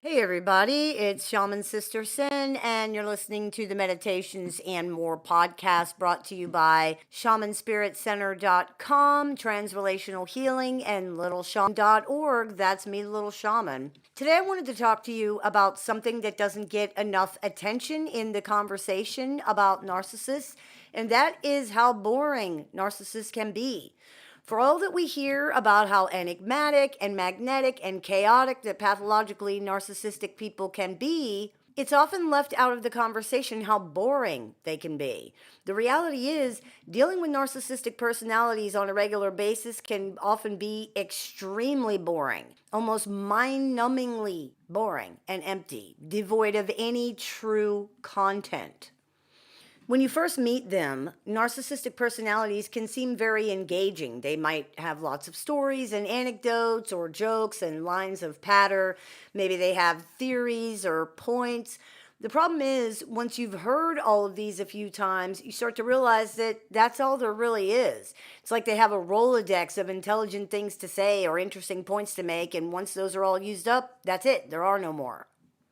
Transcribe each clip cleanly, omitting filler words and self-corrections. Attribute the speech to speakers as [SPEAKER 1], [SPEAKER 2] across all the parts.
[SPEAKER 1] Hey everybody, it's Shaman Sister Sin, and you're listening to the Meditations and More podcast brought to you by shamanspiritcenter.com, transrelational healing, and littleshaman.org. That's me, Little Shaman. Today I wanted to talk to you about something that doesn't get enough attention in the conversation about narcissists, and that is how boring narcissists can be. For all that we hear about how enigmatic and magnetic and chaotic that pathologically narcissistic people can be, it's often left out of the conversation how boring they can be. The reality is, dealing with narcissistic personalities on a regular basis can often be extremely boring, almost mind-numbingly boring and empty, devoid of any true content. When you first meet them, narcissistic personalities can seem very engaging. They might have lots of stories and anecdotes or jokes and lines of patter. Maybe they have theories or points. The problem is, once you've heard all of these a few times, you start to realize that that's all there really is. It's like they have a Rolodex of intelligent things to say or interesting points to make, and once those are all used up, that's it. There are no more.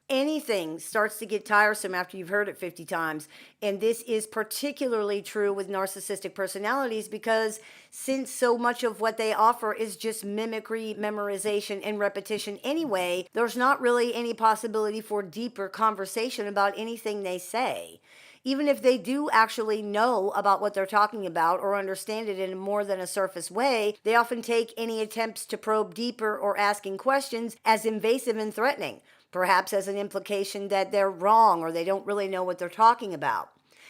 [SPEAKER 1] Anything starts to get tiresome after you've heard it 50 times. And this is particularly true with narcissistic personalities because since so much of what they offer is just mimicry, memorization, and repetition anyway, there's not really any possibility for deeper conversation about anything they say. Even if they do actually know about what they're talking about or understand it in more than a surface way, they often take any attempts to probe deeper or asking questions as invasive and threatening, perhaps as an implication that they're wrong or they don't really know what they're talking about.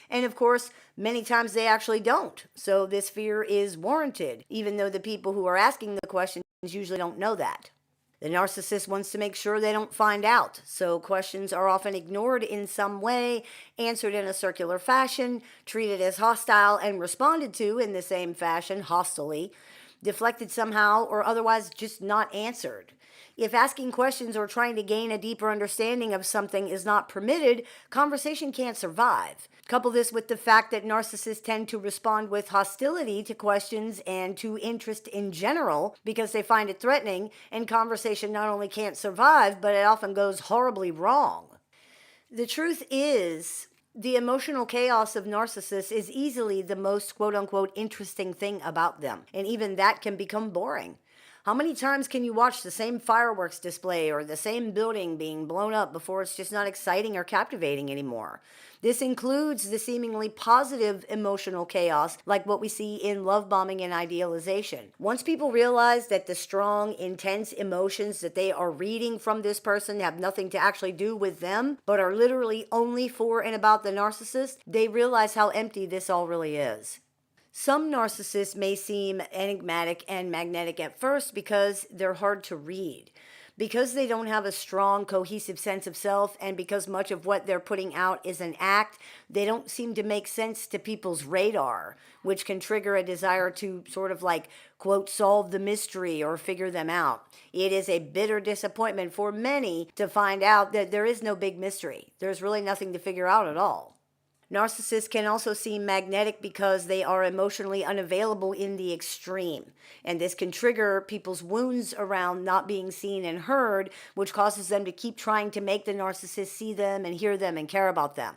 [SPEAKER 1] And of course, many times they actually don't. So this fear is warranted, even though the people who are asking the questions usually don't know that. The narcissist wants to make sure they don't find out, so questions are often ignored in some way, answered in a circular fashion, treated as hostile, and responded to in the same fashion, hostilely, deflected somehow, or otherwise just not answered. If asking questions or trying to gain a deeper understanding of something is not permitted, conversation can't survive. Couple this with the fact that narcissists tend to respond with hostility to questions and to interest in general because they find it threatening, and conversation not only can't survive, but it often goes horribly wrong. The truth is, the emotional chaos of narcissists is easily the most quote-unquote interesting thing about them, and even that can become boring. How many times can you watch the same fireworks display or the same building being blown up before it's just not exciting or captivating anymore? This includes the seemingly positive emotional chaos like what we see in love bombing and idealization. Once people realize that the strong, intense emotions that they are reading from this person have nothing to actually do with them, but are literally only for and about the narcissist, they realize how empty this all really is. Some narcissists may seem enigmatic and magnetic at first because they're hard to read. Because they don't have a strong, cohesive sense of self, and because much of what they're putting out is an act, they don't seem to make sense to people's radar, which can trigger a desire to sort of like, quote, solve the mystery or figure them out. It is a bitter disappointment for many to find out that there is no big mystery. There's really nothing to figure out at all. Narcissists can also seem magnetic because they are emotionally unavailable in the extreme. And this can trigger people's wounds around not being seen and heard, which causes them to keep trying to make the narcissist see them and hear them and care about them.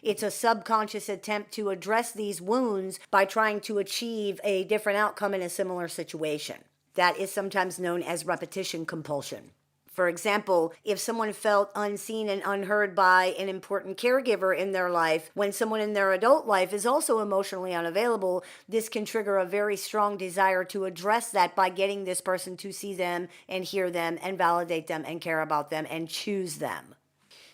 [SPEAKER 1] It's a subconscious attempt to address these wounds by trying to achieve a different outcome in a similar situation. That is sometimes known as repetition compulsion. For example, if someone felt unseen and unheard by an important caregiver in their life, when someone in their adult life is also emotionally unavailable, this can trigger a very strong desire to address that by getting this person to see them and hear them and validate them and care about them and choose them.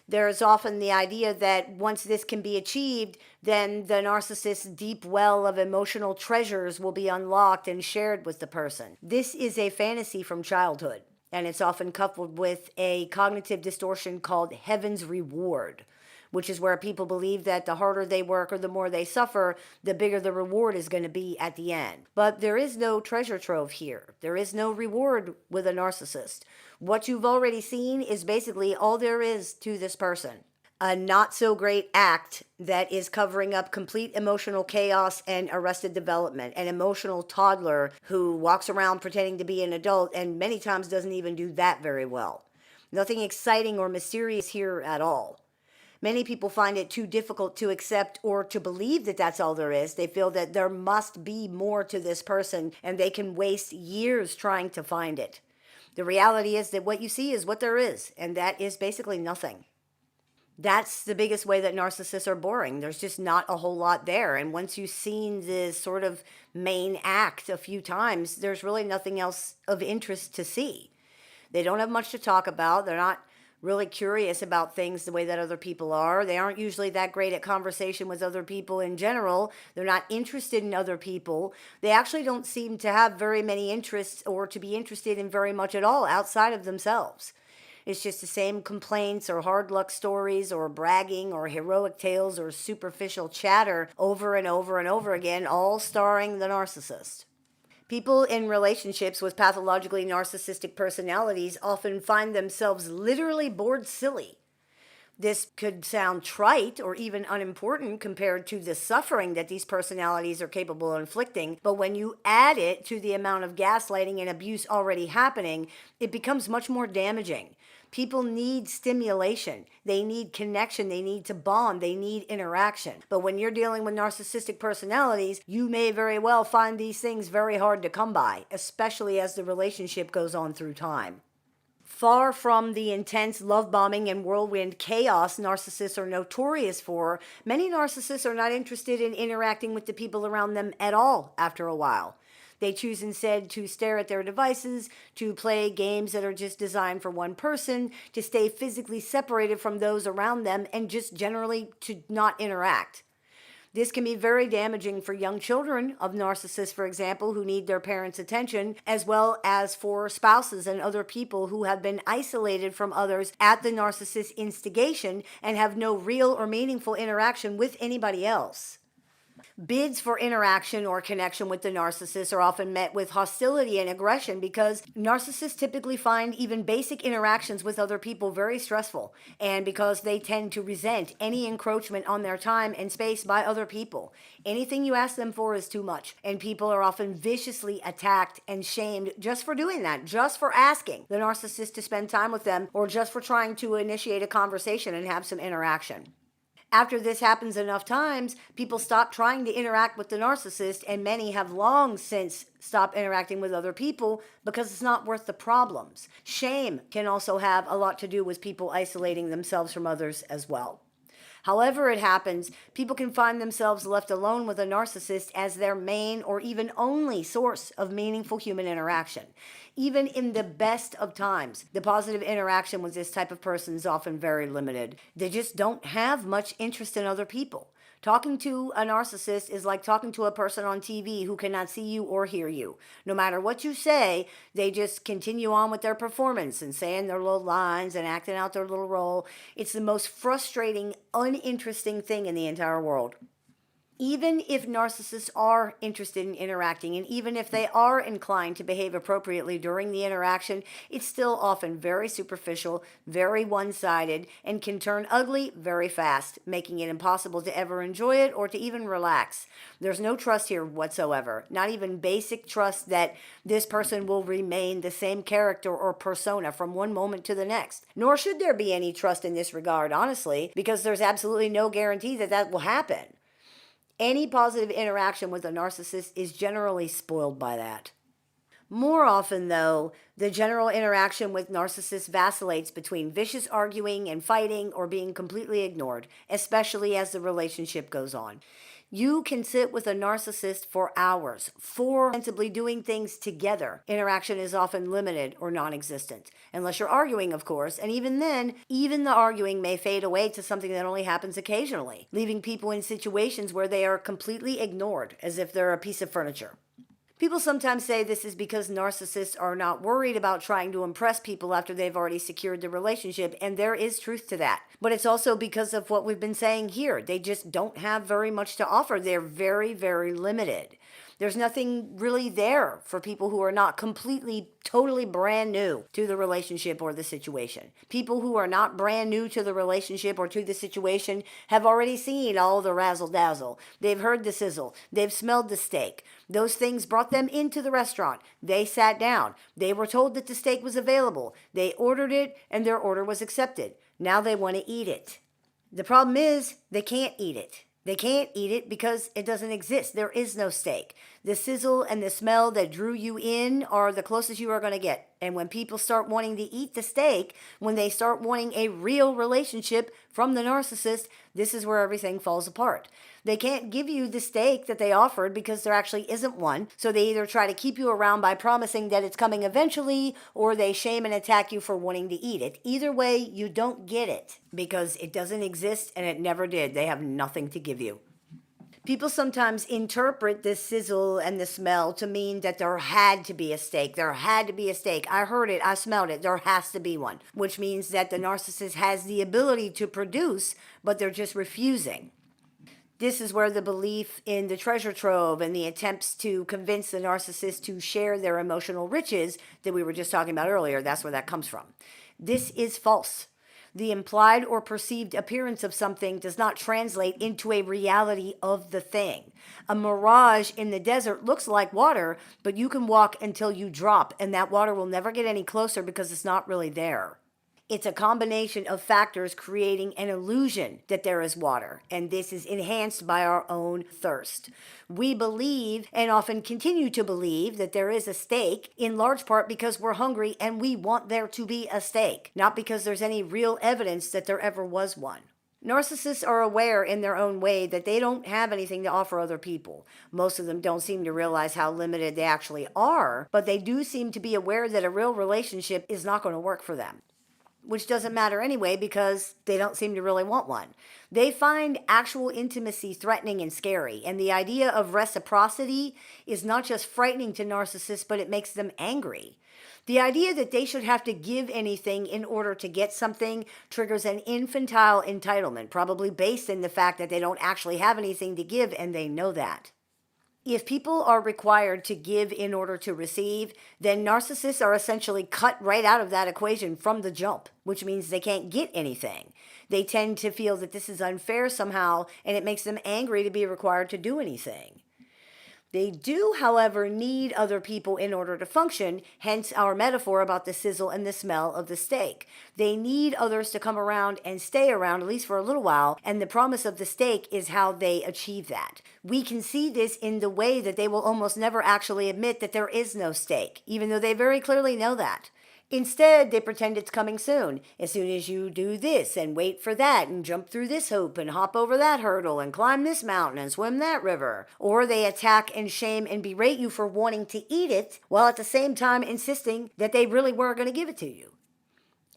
[SPEAKER 1] There is often the idea that once this can be achieved, then the narcissist's deep well of emotional treasures will be unlocked and shared with the person. This is a fantasy from childhood. And it's often coupled with a cognitive distortion called heaven's reward, which is where people believe that the harder they work or the more they suffer, the bigger the reward is going to be at the end. But there is no treasure trove here. There is no reward with a narcissist. What you've already seen is basically all there is to this person. A not so great act that is covering up complete emotional chaos and arrested development. An emotional toddler who walks around pretending to be an adult and many times doesn't even do that very well. Nothing exciting or mysterious here at all. Many people find it too difficult to accept or to believe that that's all there is. They feel that there must be more to this person, and they can waste years trying to find it. The reality is that what you see is what there is, and that is basically nothing. That's the biggest way that narcissists are boring. There's just not a whole lot there. And once you've seen this sort of main act a few times, there's really nothing else of interest to see. They don't have much to talk about. They're not really curious about things the way that other people are. They aren't usually that great at conversation with other people in general. They're not interested in other people. They actually don't seem to have very many interests or to be interested in very much at all outside of themselves. It's just the same complaints or hard luck stories or bragging or heroic tales or superficial chatter over and over and over again, all starring the narcissist. People in relationships with pathologically narcissistic personalities often find themselves literally bored silly. This could sound trite or even unimportant compared to the suffering that these personalities are capable of inflicting, but when you add it to the amount of gaslighting and abuse already happening, it becomes much more damaging. People need stimulation. They need connection. They need to bond. They need interaction. But when you're dealing with narcissistic personalities, you may very well find these things very hard to come by, especially as the relationship goes on through time. Far from the intense love bombing and whirlwind chaos narcissists are notorious for, many narcissists are not interested in interacting with the people around them at all after a while. They choose instead to stare at their devices, to play games that are just designed for one person, to stay physically separated from those around them, and just generally to not interact. This can be very damaging for young children of narcissists, for example, who need their parents' attention, as well as for spouses and other people who have been isolated from others at the narcissist's instigation and have no real or meaningful interaction with anybody else. Bids for interaction or connection with the narcissist are often met with hostility and aggression because narcissists typically find even basic interactions with other people very stressful, and because they tend to resent any encroachment on their time and space by other people. Anything you ask them for is too much, and people are often viciously attacked and shamed just for doing that, just for asking the narcissist to spend time with them, or just for trying to initiate a conversation and have some interaction. After this happens enough times, people stop trying to interact with the narcissist, and many have long since stopped interacting with other people because it's not worth the problems. Shame can also have a lot to do with people isolating themselves from others as well. However it happens, people can find themselves left alone with a narcissist as their main or even only source of meaningful human interaction. Even in the best of times, the positive interaction with this type of person is often very limited. They just don't have much interest in other people. Talking to a narcissist is like talking to a person on TV who cannot see you or hear you. No matter what you say, they just continue on with their performance and saying their little lines and acting out their little role. It's the most frustrating, uninteresting thing in the entire world. Even if narcissists are interested in interacting, and even if they are inclined to behave appropriately during the interaction, it's still often very superficial, very one-sided, and can turn ugly very fast, making it impossible to ever enjoy it or to even relax. There's no trust here whatsoever, not even basic trust that this person will remain the same character or persona from one moment to the next. Nor should there be any trust in this regard, honestly, because there's absolutely no guarantee that that will happen. Any positive interaction with a narcissist is generally spoiled by that. More often, though, the general interaction with narcissists vacillates between vicious arguing and fighting or being completely ignored, especially as the relationship goes on. You can sit with a narcissist for hours, forensibly doing things together. Interaction is often limited or non-existent, unless you're arguing, of course, and even then, even the arguing may fade away to something that only happens occasionally, leaving people in situations where they are completely ignored, as if they're a piece of furniture. People sometimes say this is because narcissists are not worried about trying to impress people after they've already secured the relationship, and there is truth to that. But it's also because of what we've been saying here. They just don't have very much to offer. They're very, very limited. There's nothing really there for people who are not completely, totally brand new to the relationship or the situation. People who are not brand new to the relationship or to the situation have already seen all the razzle dazzle. They've heard the sizzle. They've smelled the steak. Those things brought them into the restaurant. They sat down. They were told that the steak was available. They ordered it and their order was accepted. Now they want to eat it. The problem is they can't eat it. They can't eat it because it doesn't exist. There is no steak. The sizzle and the smell that drew you in are the closest you are going to get. And when people start wanting to eat the steak, when they start wanting a real relationship from the narcissist, this is where everything falls apart. They can't give you the steak that they offered because there actually isn't one. So they either try to keep you around by promising that it's coming eventually, or they shame and attack you for wanting to eat it. Either way, you don't get it because it doesn't exist and it never did. They have nothing to give you. People sometimes interpret this sizzle and the smell to mean that there had to be a steak. There had to be a steak. I heard it. I smelled it. There has to be one, which means that the narcissist has the ability to produce, but they're just refusing. This is where the belief in the treasure trove and the attempts to convince the narcissist to share their emotional riches that we were just talking about earlier, that's where that comes from. This is false. The implied or perceived appearance of something does not translate into a reality of the thing. A mirage in the desert looks like water, but you can walk until you drop, and that water will never get any closer because it's not really there. It's a combination of factors creating an illusion that there is water, and this is enhanced by our own thirst. We believe, and often continue to believe, that there is a steak, in large part because we're hungry and we want there to be a steak, not because there's any real evidence that there ever was one. Narcissists are aware in their own way that they don't have anything to offer other people. Most of them don't seem to realize how limited they actually are, but they do seem to be aware that a real relationship is not going to work for them. Which doesn't matter anyway because they don't seem to really want one. They find actual intimacy threatening and scary, and the idea of reciprocity is not just frightening to narcissists, but it makes them angry. The idea that they should have to give anything in order to get something triggers an infantile entitlement, probably based in the fact that they don't actually have anything to give and they know that. If people are required to give in order to receive, then narcissists are essentially cut right out of that equation from the jump, which means they can't get anything. They tend to feel that this is unfair somehow, and it makes them angry to be required to do anything. They do, however, need other people in order to function, hence our metaphor about the sizzle and the smell of the steak. They need others to come around and stay around, at least for a little while, and the promise of the steak is how they achieve that. We can see this in the way that they will almost never actually admit that there is no steak, even though they very clearly know that. Instead, they pretend it's coming soon, as soon as you do this and wait for that and jump through this hoop and hop over that hurdle and climb this mountain and swim that river. Or they attack and shame and berate you for wanting to eat it, while at the same time insisting that they really were going to give it to you.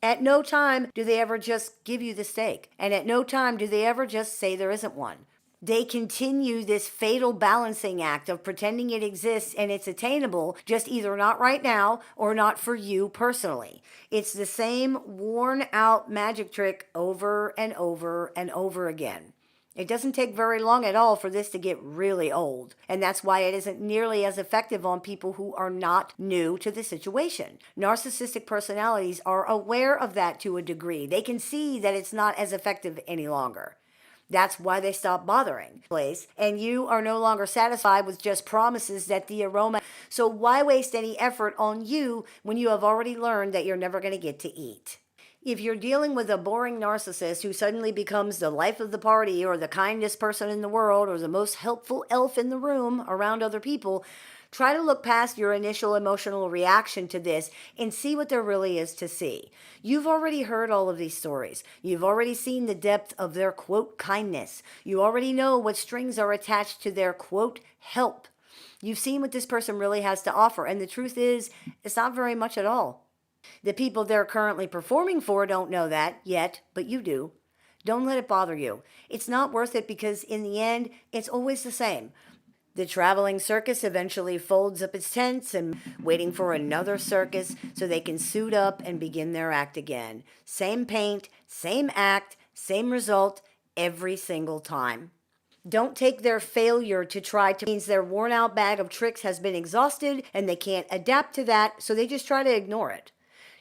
[SPEAKER 1] At no time do they ever just give you the steak, and at no time do they ever just say there isn't one. They continue this fatal balancing act of pretending it exists and it's attainable, just either not right now or not for you personally. It's the same worn out magic trick over and over and over again. It doesn't take very long at all for this to get really old, and that's why it isn't nearly as effective on people who are not new to the situation. Narcissistic personalities are aware of that to a degree. They can see that it's not as effective any longer. That's why they stop bothering, and you are no longer satisfied with just promises that the aroma. So why waste any effort on you when you have already learned that you're never going to get to eat? If you're dealing with a boring narcissist who suddenly becomes the life of the party or the kindest person in the world or the most helpful elf in the room around other people, try to look past your initial emotional reaction to this and see what there really is to see. You've already heard all of these stories. You've already seen the depth of their, quote, kindness. You already know what strings are attached to their, quote, help. You've seen what this person really has to offer, and the truth is, it's not very much at all. The people they're currently performing for don't know that yet, but you do. Don't let it bother you. It's not worth it because in the end, it's always the same. The traveling circus eventually folds up its tents and waiting for another circus so they can suit up and begin their act again. Same paint, same act, same result every single time. Don't take their failure to try to means their worn out bag of tricks has been exhausted and they can't adapt to that, so they just try to ignore it.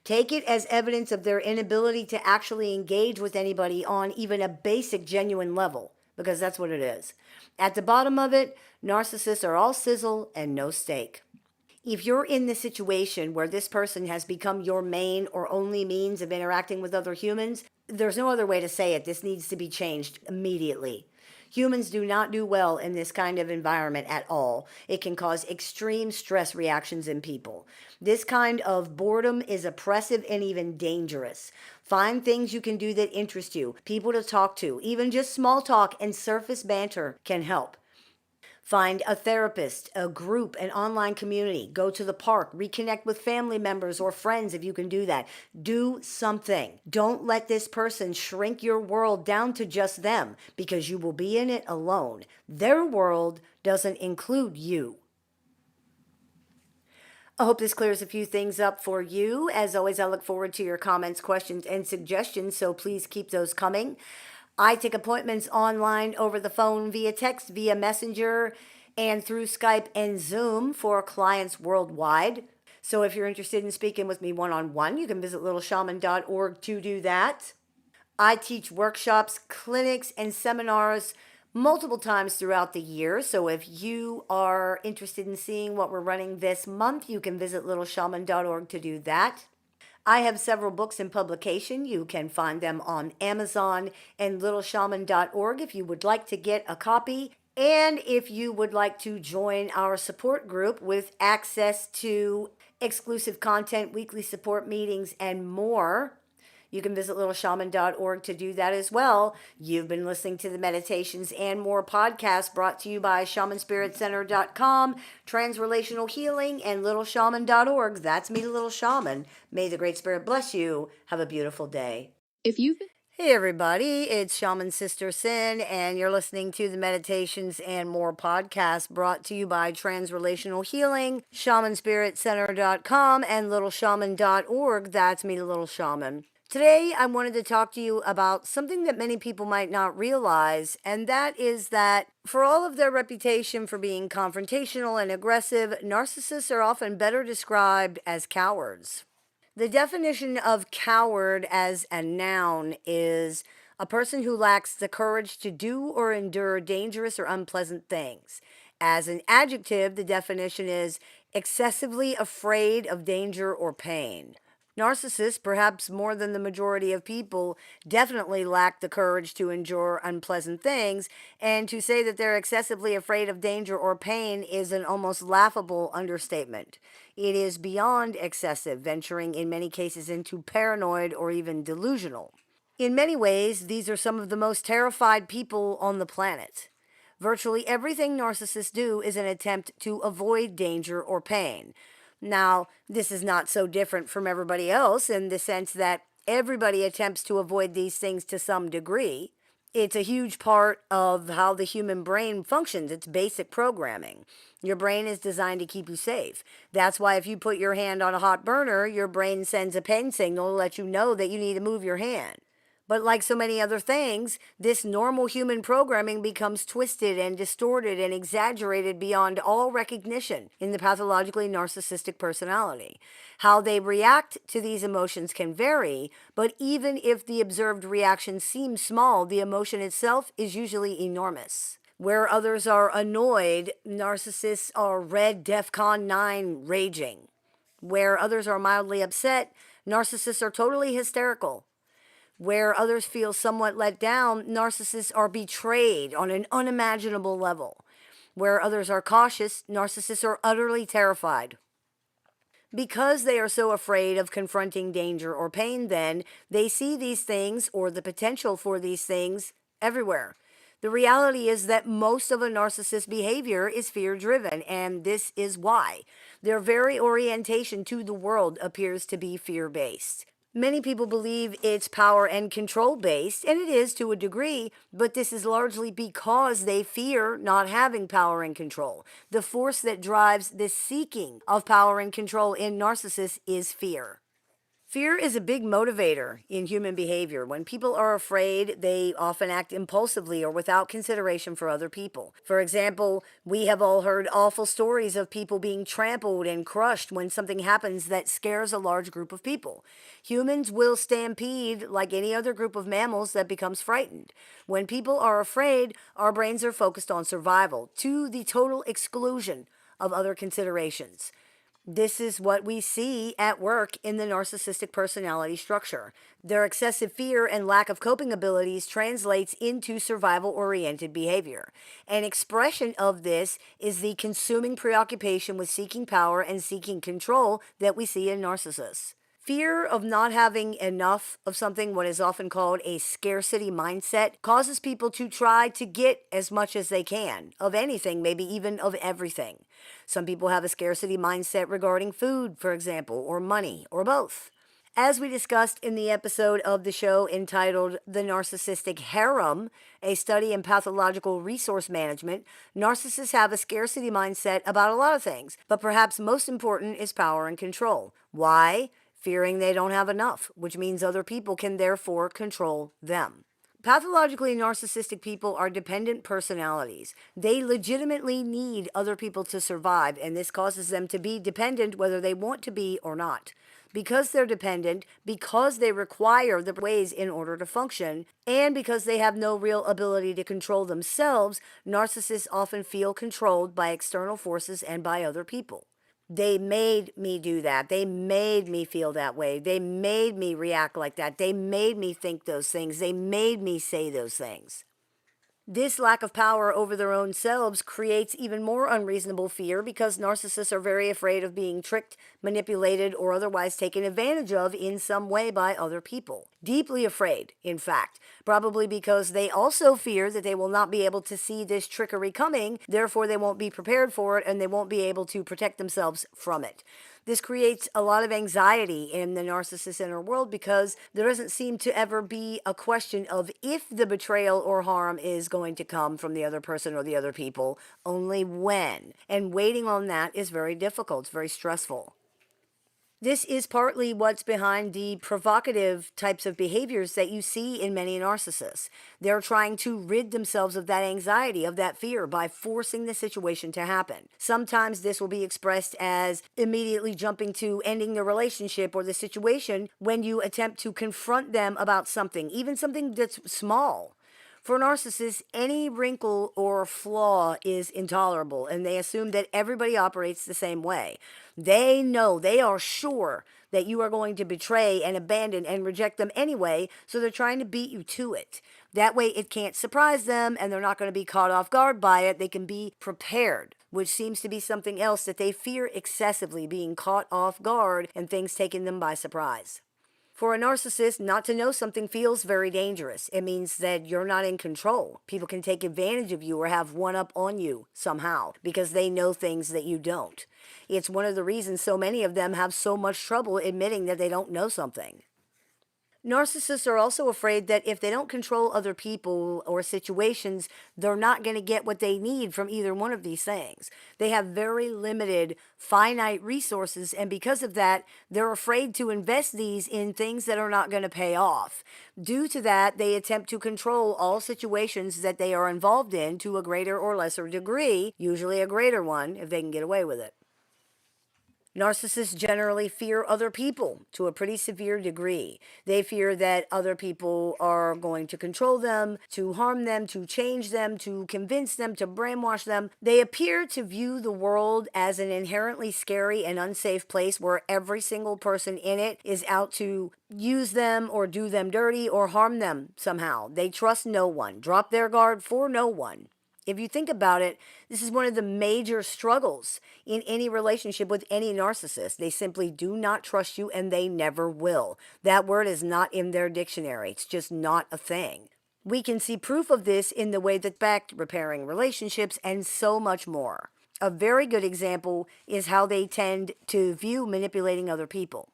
[SPEAKER 1] Take it as evidence of their inability to actually engage with anybody on even a basic, genuine level, because that's what it is. At the bottom of it, narcissists are all sizzle and no steak. If you're in the situation where this person has become your main or only means of interacting with other humans, there's no other way to say it. This needs to be changed immediately. Humans do not do well in this kind of environment at all. It can cause extreme stress reactions in people. This kind of boredom is oppressive and even dangerous. Find things you can do that interest you, people to talk to. Even just small talk and surface banter can help. Find a therapist, a group, an online community. Go to the park, reconnect with family members or friends if you can do that. Do something. Don't let this person shrink your world down to just them, because you will be in it alone. Their world doesn't include you. I hope this clears a few things up for you. As always, I look forward to your comments, questions, and suggestions, so please keep those coming. I take appointments online, over the phone, via text, via Messenger, and through Skype and Zoom for clients worldwide. So if you're interested in speaking with me one-on-one, you can visit littleshaman.org to do that. I teach workshops, clinics, and seminars multiple times throughout the year. So if you are interested in seeing what we're running this month, you can visit littleshaman.org to do that. I have several books in publication. You can find them on Amazon and littleshaman.org if you would like to get a copy. And if you would like to join our support group with access to exclusive content, weekly support meetings, and more, you can visit littleshaman.org to do that as well. You've been listening to the Meditations and More podcast brought to you by shamanspiritcenter.com, Transrelational Healing, and littleshaman.org. That's me, Little Shaman. May the Great Spirit bless you. Have a beautiful day. Hey everybody, it's Shaman Sister Sin, and you're listening to the Meditations and More podcast brought to you by Transrelational Healing, shamanspiritcenter.com, and littleshaman.org. That's me, Little Shaman. Today, I wanted to talk to you about something that many people might not realize, and that is that for all of their reputation for being confrontational and aggressive, narcissists are often better described as cowards. The definition of coward as a noun is a person who lacks the courage to do or endure dangerous or unpleasant things. As an adjective, the definition is excessively afraid of danger or pain. Narcissists, perhaps more than the majority of people, definitely lack the courage to endure unpleasant things, and to say that they're excessively afraid of danger or pain is an almost laughable understatement. It is beyond excessive, venturing in many cases into paranoid or even delusional. In many ways, these are some of the most terrified people on the planet. Virtually everything narcissists do is an attempt to avoid danger or pain. Now, this is not so different from everybody else in the sense that everybody attempts to avoid these things to some degree. It's a huge part of how the human brain functions. It's basic programming. Your brain is designed to keep you safe. That's why if you put your hand on a hot burner, your brain sends a pain signal to let you know that you need to move your hand. But like so many other things, this normal human programming becomes twisted and distorted and exaggerated beyond all recognition in the pathologically narcissistic personality. How they react to these emotions can vary, but even if the observed reaction seems small, the emotion itself is usually enormous. Where others are annoyed, narcissists are red DEFCON 9 raging. Where others are mildly upset, narcissists are totally hysterical. Where others feel somewhat let down, narcissists are betrayed on an unimaginable level. Where others are cautious, narcissists are utterly terrified. Because they are so afraid of confronting danger or pain, then, they see these things, or the potential for these things, everywhere. The reality is that most of a narcissist's behavior is fear-driven, and this is why. Their very orientation to the world appears to be fear-based. Many people believe it's power and control based, and it is to a degree, but this is largely because they fear not having power and control. The force that drives the seeking of power and control in narcissists is fear. Fear is a big motivator in human behavior. When people are afraid, they often act impulsively or without consideration for other people. For example, we have all heard awful stories of people being trampled and crushed when something happens that scares a large group of people. Humans will stampede like any other group of mammals that becomes frightened. When people are afraid, our brains are focused on survival to the total exclusion of other considerations. This is what we see at work in the narcissistic personality structure. Their excessive fear and lack of coping abilities translates into survival-oriented behavior. An expression of this is the consuming preoccupation with seeking power and seeking control that we see in narcissists. Fear of not having enough of something, what is often called a scarcity mindset, causes people to try to get as much as they can of anything, maybe even of everything. Some people have a scarcity mindset regarding food, for example, or money, or both. As we discussed in the episode of the show entitled The Narcissistic Harem, a study in pathological resource management, narcissists have a scarcity mindset about a lot of things, but perhaps most important is power and control. Why? Fearing they don't have enough, which means other people can therefore control them. Pathologically narcissistic people are dependent personalities. They legitimately need other people to survive, and this causes them to be dependent whether they want to be or not. Because they're dependent, because they require the ways in order to function, and because they have no real ability to control themselves, narcissists often feel controlled by external forces and by other people. They made me do that. They made me feel that way. They made me react like that. They made me think those things. They made me say those things. This lack of power over their own selves creates even more unreasonable fear because narcissists are very afraid of being tricked, manipulated, or otherwise taken advantage of in some way by other people. Deeply afraid, in fact, probably because they also fear that they will not be able to see this trickery coming, therefore they won't be prepared for it and they won't be able to protect themselves from it. This creates a lot of anxiety in the narcissist inner world because there doesn't seem to ever be a question of if the betrayal or harm is going to come from the other person or the other people, only when. And waiting on that is very difficult. It's very stressful. This is partly what's behind the provocative types of behaviors that you see in many narcissists. They're trying to rid themselves of that anxiety, of that fear, by forcing the situation to happen. Sometimes this will be expressed as immediately jumping to ending the relationship or the situation when you attempt to confront them about something, even something that's small. For narcissists, any wrinkle or flaw is intolerable, and they assume that everybody operates the same way. They know, they are sure that you are going to betray and abandon and reject them anyway, so they're trying to beat you to it. That way it can't surprise them, and they're not going to be caught off guard by it. They can be prepared, which seems to be something else that they fear excessively, being caught off guard and things taking them by surprise. For a narcissist, not to know something feels very dangerous. It means that you're not in control. People can take advantage of you or have one up on you somehow because they know things that you don't. It's one of the reasons so many of them have so much trouble admitting that they don't know something. Narcissists are also afraid that if they don't control other people or situations, they're not going to get what they need from either one of these things. They have very limited, finite resources, and because of that, they're afraid to invest these in things that are not going to pay off. Due to that, they attempt to control all situations that they are involved in to a greater or lesser degree, usually a greater one if they can get away with it. Narcissists generally fear other people to a pretty severe degree. They fear that other people are going to control them, to harm them, to change them, to convince them, to brainwash them. They appear to view the world as an inherently scary and unsafe place where every single person in it is out to use them or do them dirty or harm them somehow. They trust no one, drop their guard for no one. If you think about it, this is one of the major struggles in any relationship with any narcissist. They simply do not trust you and they never will. That word is not in their dictionary. It's just not a thing. We can see proof of this in the way that back repairing relationships and so much more. A very good example is how they tend to view manipulating other people.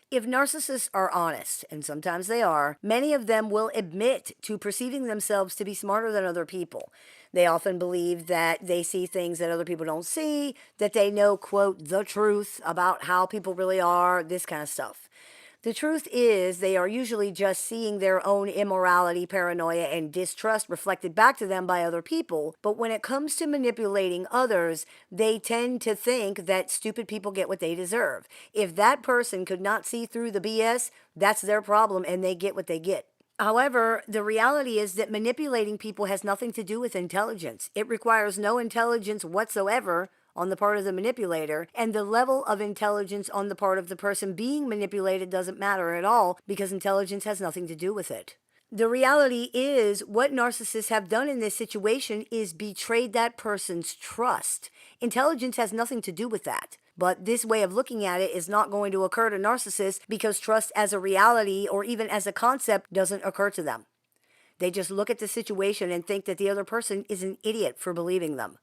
[SPEAKER 1] If narcissists are honest, and sometimes they are, many of them will admit to perceiving themselves to be smarter than other people. They often believe that they see things that other people don't see, that they know, quote, the truth about how people really are, this kind of stuff. The truth is, they are usually just seeing their own immorality, paranoia, and distrust reflected back to them by other people. But when it comes to manipulating others, they tend to think that stupid people get what they deserve. If that person could not see through the BS, that's their problem and they get what they get. However, the reality is that manipulating people has nothing to do with intelligence. It requires no intelligence whatsoever on the part of the manipulator, and the level of intelligence on the part of the person being manipulated doesn't matter at all because intelligence has nothing to do with it. The reality is, what narcissists have done in this situation is betrayed that person's trust. Intelligence has nothing to do with that. But this way of looking at it is not going to occur to narcissists because trust as a reality or even as a concept doesn't occur to them. They just look at the situation and think that the other person is an idiot for believing them.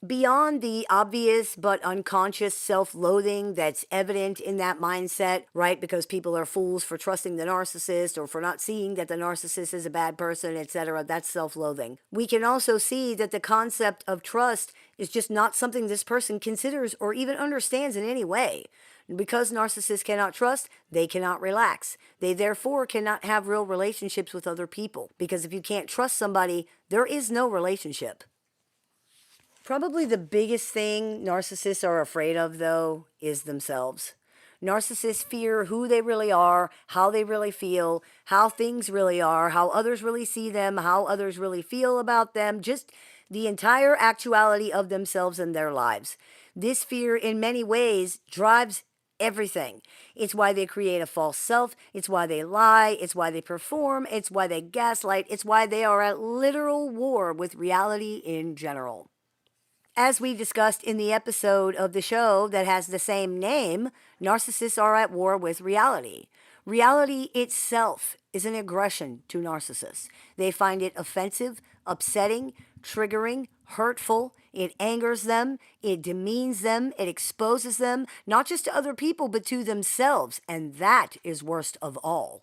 [SPEAKER 1] Beyond the obvious but unconscious self-loathing that's evident in that mindset, right? Because people are fools for trusting the narcissist or for not seeing that the narcissist is a bad person, etc. That's self-loathing. We can also see that the concept of trust is just not something this person considers or even understands in any way. Because narcissists cannot trust, they cannot relax. They therefore cannot have real relationships with other people. Because if you can't trust somebody, there is no relationship. Probably the biggest thing narcissists are afraid of, though, is themselves. Narcissists fear who they really are, how they really feel, how things really are, how others really see them, how others really feel about them, just the entire actuality of themselves and their lives. This fear, in many ways, drives everything. It's why they create a false self. It's why they lie. It's why they perform. It's why they gaslight. It's why they are at literal war with reality in general. As we discussed in the episode of the show that has the same name, narcissists are at war with reality. Reality itself is an aggression to narcissists. They find it offensive, upsetting, triggering, hurtful. It angers them, it demeans them, it exposes them, not just to other people, but to themselves. And that is worst of all.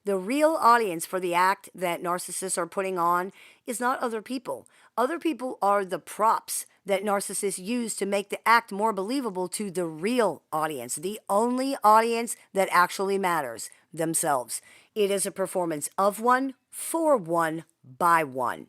[SPEAKER 1] The real audience for the act that narcissists are putting on is not other people. Other people are the props that narcissists use to make the act more believable to the real audience, the only audience that actually matters, themselves. It is a performance of one, for one, by one.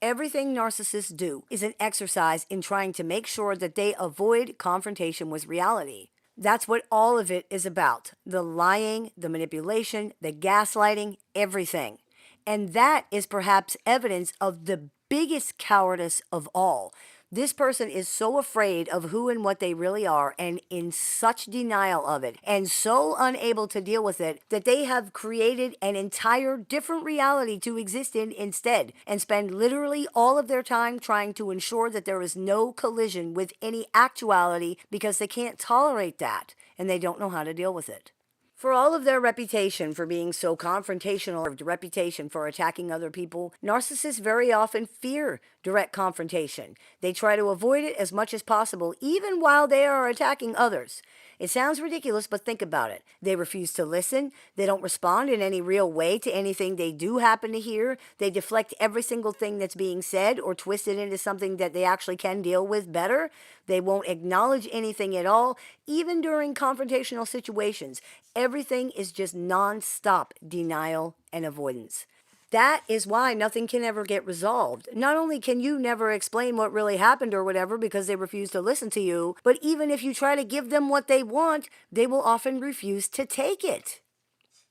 [SPEAKER 1] Everything narcissists do is an exercise in trying to make sure that they avoid confrontation with reality. That's what all of it is about. The lying, the manipulation, the gaslighting, everything. And that is perhaps evidence of the biggest cowardice of all. This person is so afraid of who and what they really are and in such denial of it and so unable to deal with it that they have created an entire different reality to exist in instead and spend literally all of their time trying to ensure that there is no collision with any actuality because they can't tolerate that and they don't know how to deal with it. For all of their reputation for being so confrontational, or reputation for attacking other people, narcissists very often fear direct confrontation. They try to avoid it as much as possible, even while they are attacking others. It sounds ridiculous, but think about it. They refuse to listen. They don't respond in any real way to anything they do happen to hear. They deflect every single thing that's being said or twist it into something that they actually can deal with better. They won't acknowledge anything at all, even during confrontational situations. Everything is just non-stop denial and avoidance. That is why nothing can ever get resolved. Not only can you never explain what really happened or whatever because they refuse to listen to you, but even if you try to give them what they want, they will often refuse to take it.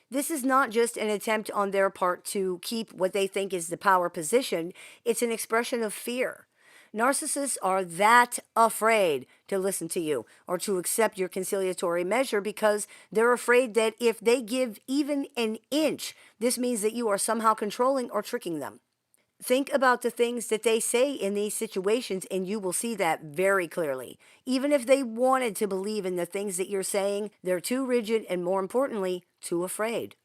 [SPEAKER 1] This is not just an attempt on their part to keep what they think is the power position, it's an expression of fear. Narcissists are that afraid to listen to you or to accept your conciliatory measure because they're afraid that if they give even an inch, this means that you are somehow controlling or tricking them. Think about the things that they say in these situations and you will see that very clearly. Even if they wanted to believe in the things that you're saying, they're too rigid and, more importantly, too afraid.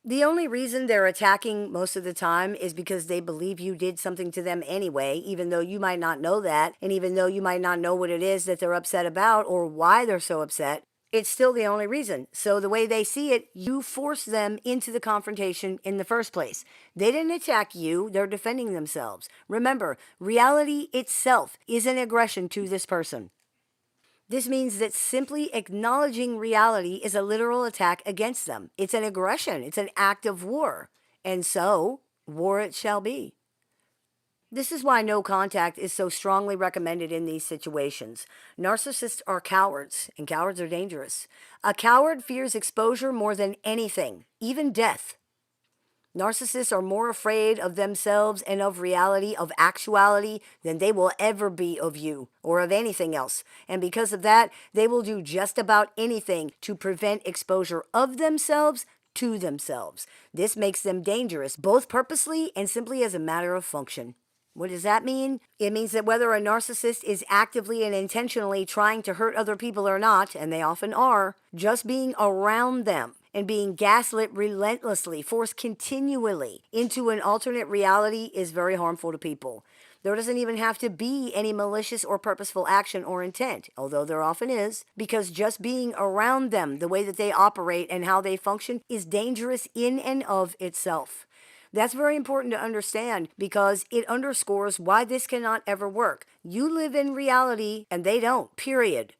[SPEAKER 1] The only reason they're attacking most of the time is because they believe you did something to them anyway, even though you might not know that, and even though you might not know what it is that they're upset about or why they're so upset, it's still the only reason. So the way they see it, you force them into the confrontation in the first place. They didn't attack you, they're defending themselves. Remember, reality itself is an aggression to this person. This means that simply acknowledging reality is a literal attack against them. It's an aggression. It's an act of war. And so, war it shall be. This is why no contact is so strongly recommended in these situations. Narcissists are cowards, and cowards are dangerous. A coward fears exposure more than anything, even death. Narcissists are more afraid of themselves and of reality, of actuality, than they will ever be of you or of anything else. And because of that, they will do just about anything to prevent exposure of themselves to themselves. This makes them dangerous, both purposely and simply as a matter of function. What does that mean? It means that whether a narcissist is actively and intentionally trying to hurt other people or not, and they often are, just being around them and being gaslit relentlessly, forced continually into an alternate reality is very harmful to people. There doesn't even have to be any malicious or purposeful action or intent, although there often is, because just being around them, the way that they operate and how they function, is dangerous in and of itself. That's very important to understand because it underscores why this cannot ever work. You live in reality and they don't, period.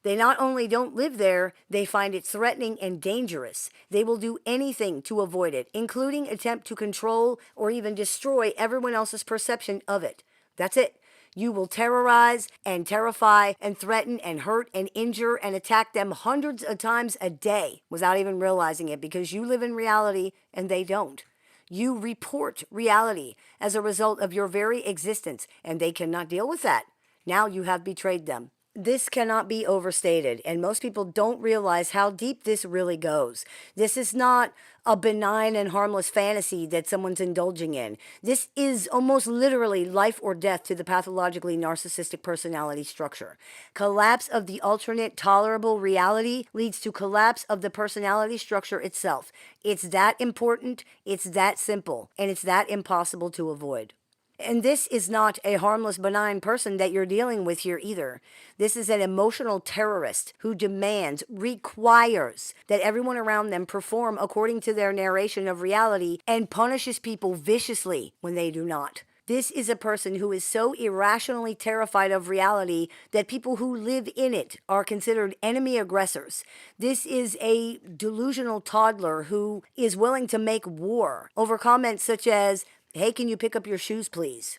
[SPEAKER 1] They not only don't live there, they find it threatening and dangerous. They will do anything to avoid it, including attempt to control or even destroy everyone else's perception of it. That's it. You will terrorize and terrify and threaten and hurt and injure and attack them hundreds of times a day without even realizing it because you live in reality and they don't. You report reality as a result of your very existence, and they cannot deal with that. Now you have betrayed them. This cannot be overstated, and most people don't realize how deep this really goes. This is not a benign and harmless fantasy that someone's indulging in. This is almost literally life or death to the pathologically narcissistic personality structure. Collapse of the alternate tolerable reality leads to collapse of the personality structure itself. It's that important, it's that simple, and it's that impossible to avoid. And this is not a harmless, benign person that you're dealing with here either. This is an emotional terrorist who demands, requires that everyone around them perform according to their narration of reality and punishes people viciously when they do not. This is a person who is so irrationally terrified of reality that people who live in it are considered enemy aggressors. This is a delusional toddler who is willing to make war over comments such as, "Hey, can you pick up your shoes, please?"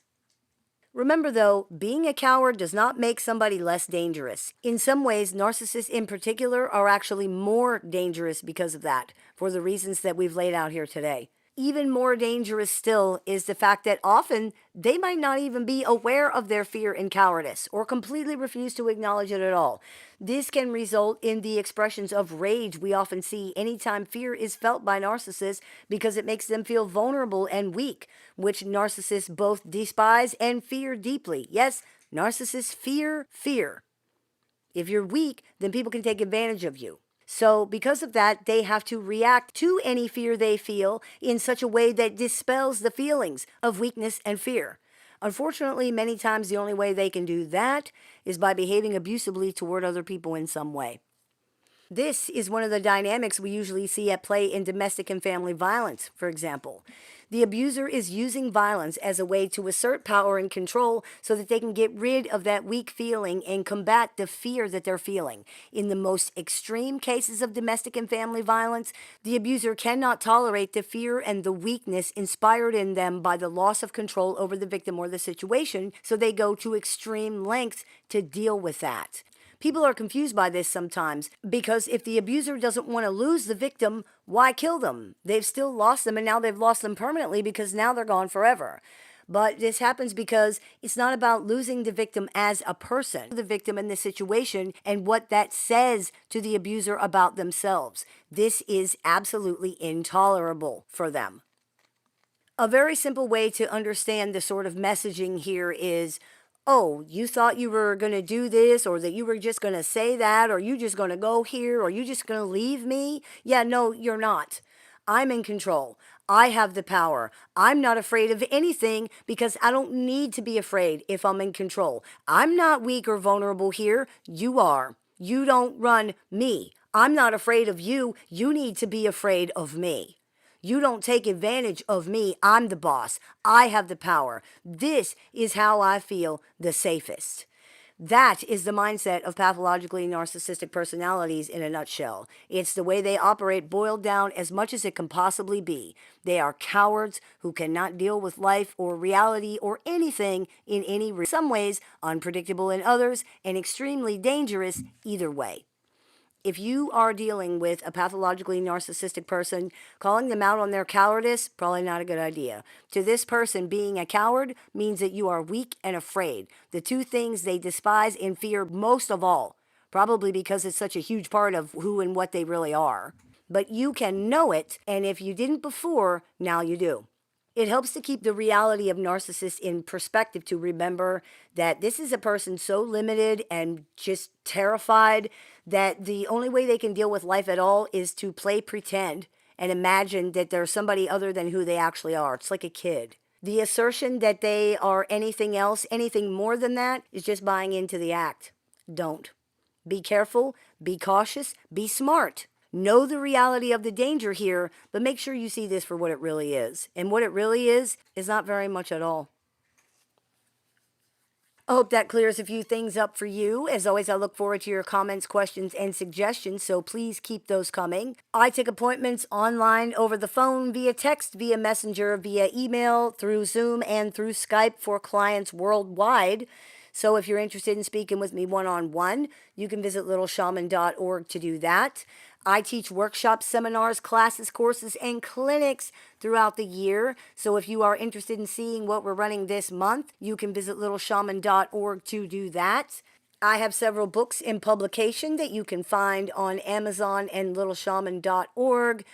[SPEAKER 1] Remember, though, being a coward does not make somebody less dangerous. In some ways, narcissists in particular are actually more dangerous because of that, for the reasons that we've laid out here today. Even more dangerous still is the fact that often they might not even be aware of their fear and cowardice or completely refuse to acknowledge it at all. This can result in the expressions of rage we often see anytime fear is felt by narcissists because it makes them feel vulnerable and weak, which narcissists both despise and fear deeply. Yes, narcissists fear fear. If you're weak, then people can take advantage of you. So because of that, they have to react to any fear they feel in such a way that dispels the feelings of weakness and fear. Unfortunately, many times the only way they can do that is by behaving abusively toward other people in some way. This is one of the dynamics we usually see at play in domestic and family violence, for example. The abuser is using violence as a way to assert power and control so that they can get rid of that weak feeling and combat the fear that they're feeling. In the most extreme cases of domestic and family violence, the abuser cannot tolerate the fear and the weakness inspired in them by the loss of control over the victim or the situation, so they go to extreme lengths to deal with that. People are confused by this sometimes because if the abuser doesn't want to lose the victim, why kill them? They've still lost them, and now they've lost them permanently because now they're gone forever. But this happens because it's not about losing the victim as a person, the victim in the situation, and what that says to the abuser about themselves. This is absolutely intolerable for them. A very simple way to understand the sort of messaging here is, "Oh, you thought you were going to do this, or that you were just going to say that, or you just going to go here, or you just going to leave me? Yeah, no, you're not. I'm in control. I have the power. I'm not afraid of anything because I don't need to be afraid if I'm in control. I'm not weak or vulnerable here. You are. You don't run me. I'm not afraid of you. You need to be afraid of me. You don't take advantage of me. I'm the boss. I have the power. This is how I feel the safest." That is the mindset of pathologically narcissistic personalities in a nutshell. It's the way they operate boiled down as much as it can possibly be. They are cowards who cannot deal with life or reality or anything in some ways, unpredictable in others, and extremely dangerous either way. If you are dealing with a pathologically narcissistic person, calling them out on their cowardice, probably not a good idea. To this person, being a coward means that you are weak and afraid, the two things they despise and fear most of all, probably because it's such a huge part of who and what they really are. But you can know it, and if you didn't before, now you do. It helps to keep the reality of narcissists in perspective to remember that this is a person so limited and just terrified that the only way they can deal with life at all is to play pretend and imagine that they're somebody other than who they actually are. It's like a kid. The assertion that they are anything else, anything more than that, is just buying into the act. Don't. Be careful, be cautious, be smart. Know the reality of the danger here, but make sure you see this for what it really is. And what it really is not very much at all. I hope that clears a few things up for you. As always, I look forward to your comments, questions, and suggestions, so please keep those coming. I take appointments online, over the phone, via text, via messenger, via email, through Zoom, and through Skype for clients worldwide. So if you're interested in speaking with me one-on-one, you can visit littleshaman.org to do that. I teach workshops, seminars, classes, courses, and clinics throughout the year. So if you are interested in seeing what we're running this month, you can visit littleshaman.org to do that. I have several books in publication that you can find on Amazon and littleshaman.org.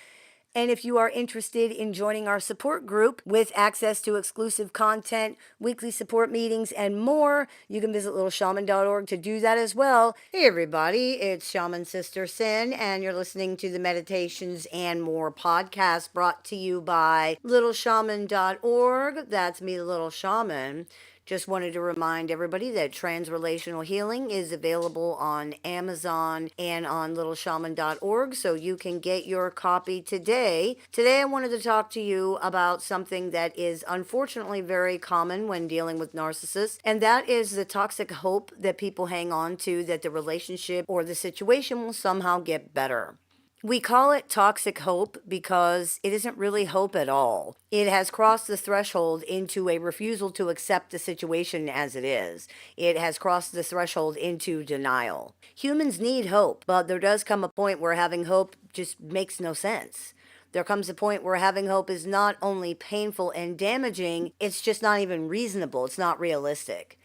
[SPEAKER 1] And if you are interested in joining our support group with access to exclusive content, weekly support meetings, and more, you can visit littleshaman.org to do that as well. Hey everybody, it's Shaman Sister Sin, and you're listening to the Meditations and More podcast brought to you by littleshaman.org. That's me, Little Shaman. Just wanted to remind everybody that Transrelational Healing is available on Amazon and on littleshaman.org, so you can get your copy today. Today I wanted to talk to you about something that is unfortunately very common when dealing with narcissists, and that is the toxic hope that people hang on to that the relationship or the situation will somehow get better. We call it toxic hope because it isn't really hope at all. It has crossed the threshold into a refusal to accept the situation as it is. It has crossed the threshold into denial. Humans need hope, but there does come a point where having hope just makes no sense. There comes a point where having hope is not only painful and damaging, it's just not even reasonable. It's not realistic.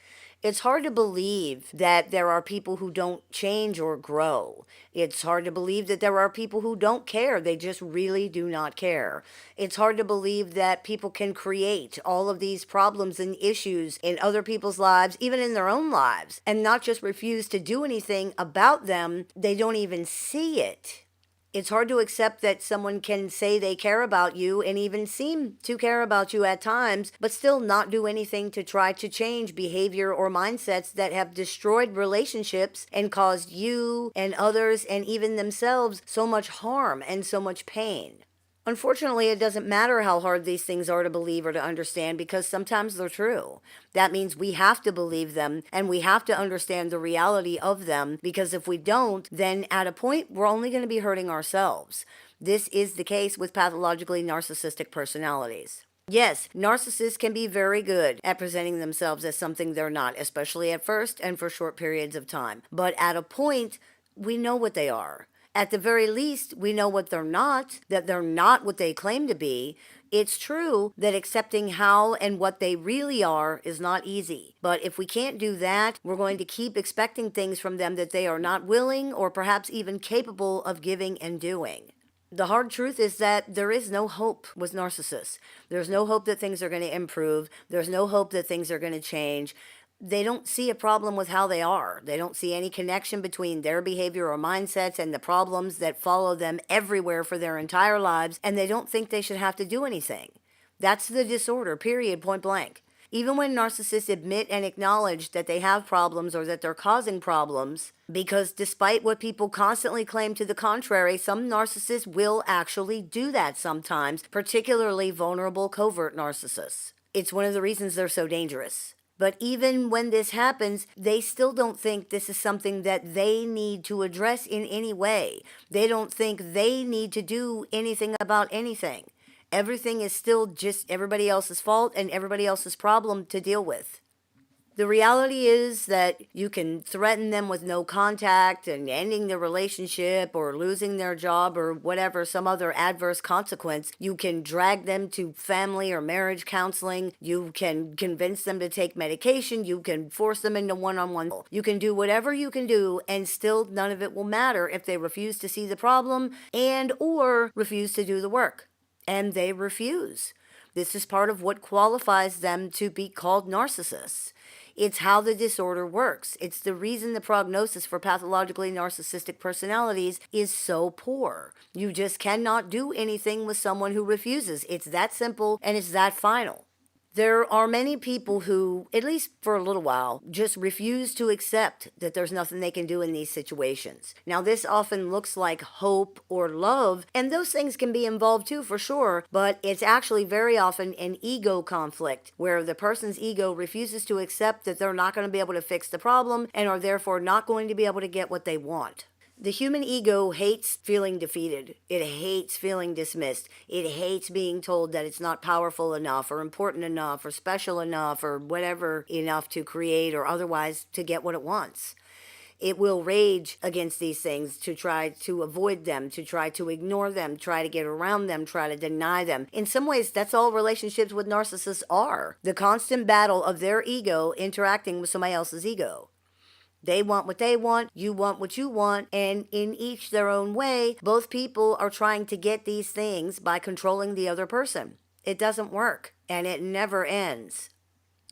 [SPEAKER 1] It's hard to believe that there are people who don't change or grow. It's hard to believe that there are people who don't care. They just really do not care. It's hard to believe that people can create all of these problems and issues in other people's lives, even in their own lives, and not just refuse to do anything about them. They don't even see it. It's hard to accept that someone can say they care about you and even seem to care about you at times, but still not do anything to try to change behavior or mindsets that have destroyed relationships and caused you and others and even themselves so much harm and so much pain. Unfortunately, it doesn't matter how hard these things are to believe or to understand because sometimes they're true. That means we have to believe them and we have to understand the reality of them because if we don't, then at a point, we're only going to be hurting ourselves. This is the case with pathologically narcissistic personalities. Yes, narcissists can be very good at presenting themselves as something they're not, especially at first and for short periods of time. But at a point, we know what they are. At the very least, we know what they're not, that they're not what they claim to be. It's true that accepting how and what they really are is not easy. But if we can't do that, we're going to keep expecting things from them that they are not willing or perhaps even capable of giving and doing. The hard truth is that there is no hope with narcissists. There's no hope that things are going to improve. There's no hope that things are going to change. They don't see a problem with how they are. They don't see any connection between their behavior or mindsets and the problems that follow them everywhere for their entire lives, and they don't think they should have to do anything. That's the disorder, period, point blank. Even when narcissists admit and acknowledge that they have problems or that they're causing problems, because despite what people constantly claim to the contrary, some narcissists will actually do that sometimes, particularly vulnerable covert narcissists. It's one of the reasons they're so dangerous. But even when this happens, they still don't think this is something that they need to address in any way. They don't think they need to do anything about anything. Everything is still just everybody else's fault and everybody else's problem to deal with. The reality is that you can threaten them with no contact and ending the relationship or losing their job or whatever, some other adverse consequence. You can drag them to family or marriage counseling. You can convince them to take medication. You can force them into one-on-one. You can do whatever you can do, and still none of it will matter if they refuse to see the problem and or refuse to do the work. And they refuse. This is part of what qualifies them to be called narcissists. It's how the disorder works. It's the reason the prognosis for pathologically narcissistic personalities is so poor. You just cannot do anything with someone who refuses. It's that simple and it's that final. There are many people who, at least for a little while, just refuse to accept that there's nothing they can do in these situations. Now, this often looks like hope or love, and those things can be involved too, for sure, but it's actually very often an ego conflict where the person's ego refuses to accept that they're not going to be able to fix the problem and are therefore not going to be able to get what they want. The human ego hates feeling defeated. It hates feeling dismissed. It hates being told that it's not powerful enough or important enough or special enough or whatever enough to create or otherwise to get what it wants. It will rage against these things to try to avoid them, to try to ignore them, try to get around them, try to deny them. In some ways, that's all relationships with narcissists are. The constant battle of their ego interacting with somebody else's ego. They want what they want, you want what you want, and in each their own way, both people are trying to get these things by controlling the other person. It doesn't work, and it never ends.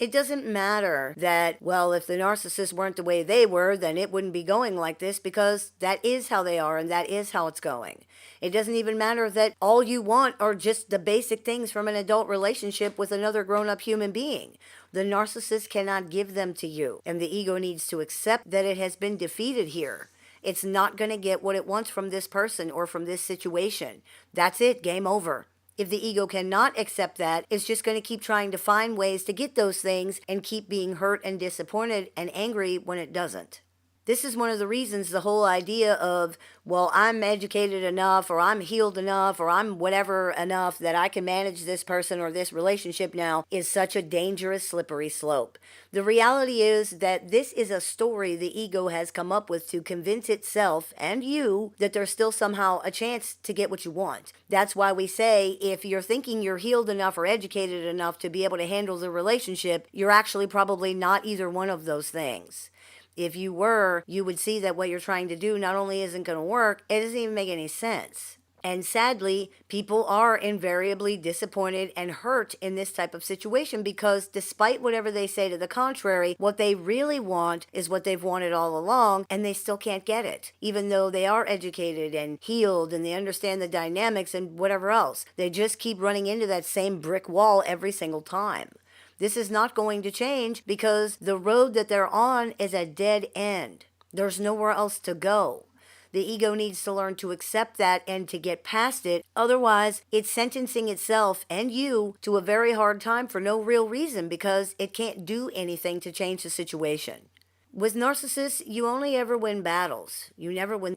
[SPEAKER 1] It doesn't matter that, well, if the narcissists weren't the way they were, then it wouldn't be going like this, because that is how they are and that is how it's going. It doesn't even matter that all you want are just the basic things from an adult relationship with another grown-up human being. The narcissist cannot give them to you, and the ego needs to accept that it has been defeated here. It's not going to get what it wants from this person or from this situation. That's it, game over. If the ego cannot accept that, it's just going to keep trying to find ways to get those things and keep being hurt and disappointed and angry when it doesn't. This is one of the reasons the whole idea of, well, I'm educated enough or I'm healed enough or I'm whatever enough that I can manage this person or this relationship now is such a dangerous, slippery slope. The reality is that this is a story the ego has come up with to convince itself and you that there's still somehow a chance to get what you want. That's why we say if you're thinking you're healed enough or educated enough to be able to handle the relationship, you're actually probably not either one of those things. If you were, you would see that what you're trying to do not only isn't going to work, it doesn't even make any sense. And sadly, people are invariably disappointed and hurt in this type of situation because despite whatever they say to the contrary, what they really want is what they've wanted all along, and they still can't get it. Even though they are educated and healed and they understand the dynamics and whatever else, they just keep running into that same brick wall every single time. This is not going to change because the road that they're on is a dead end. There's nowhere else to go. The ego needs to learn to accept that and to get past it. Otherwise, it's sentencing itself and you to a very hard time for no real reason because it can't do anything to change the situation. With narcissists, you only ever win battles. You never win.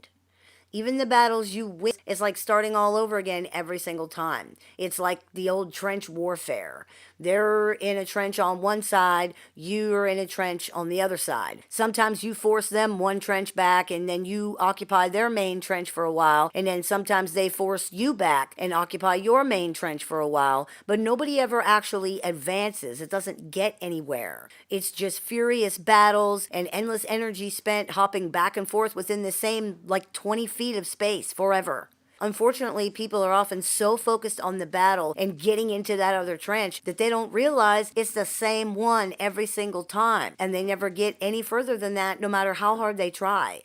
[SPEAKER 1] Even the battles you win, it's like starting all over again every single time. It's like the old trench warfare. They're in a trench on one side, you're in a trench on the other side. Sometimes you force them one trench back and then you occupy their main trench for a while, and then sometimes they force you back and occupy your main trench for a while, but nobody ever actually advances. It doesn't get anywhere. It's just furious battles and endless energy spent hopping back and forth within the same 20 feet of space forever. Unfortunately, people are often so focused on the battle and getting into that other trench that they don't realize it's the same one every single time, and they never get any further than that no matter how hard they try.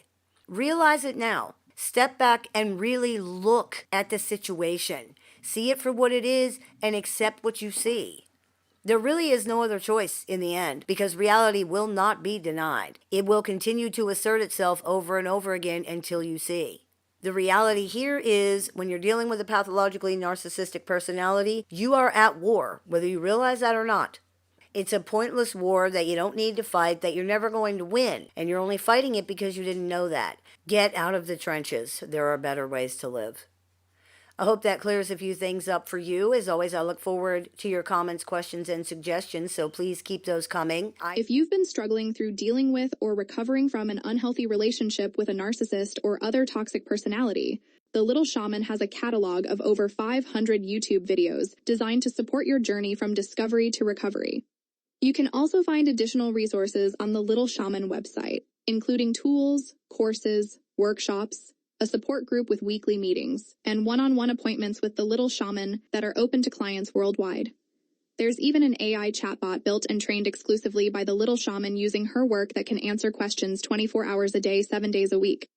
[SPEAKER 1] Realize it now. Step back and really look at the situation. See it for what it is and accept what you see. There really is no other choice in the end because reality will not be denied. It will continue to assert itself over and over again until you see. The reality here is when you're dealing with a pathologically narcissistic personality, you are at war, whether you realize that or not. It's a pointless war that you don't need to fight, that you're never going to win, and you're only fighting it because you didn't know that. Get out of the trenches. There are better ways to live. I hope that clears a few things up for you. As always, I look forward to your comments, questions, and suggestions, so please keep those coming.
[SPEAKER 2] If you've been struggling through dealing with or recovering from an unhealthy relationship with a narcissist or other toxic personality, the Little Shaman has a catalog of over 500 YouTube videos designed to support your journey from discovery to recovery. You can also find additional resources on the Little Shaman website, including tools, courses, workshops, a support group with weekly meetings, and one-on-one appointments with the Little Shaman that are open to clients worldwide. There's even an AI chatbot built and trained exclusively by the Little Shaman using her work that can answer questions 24 hours a day, 7 days a week.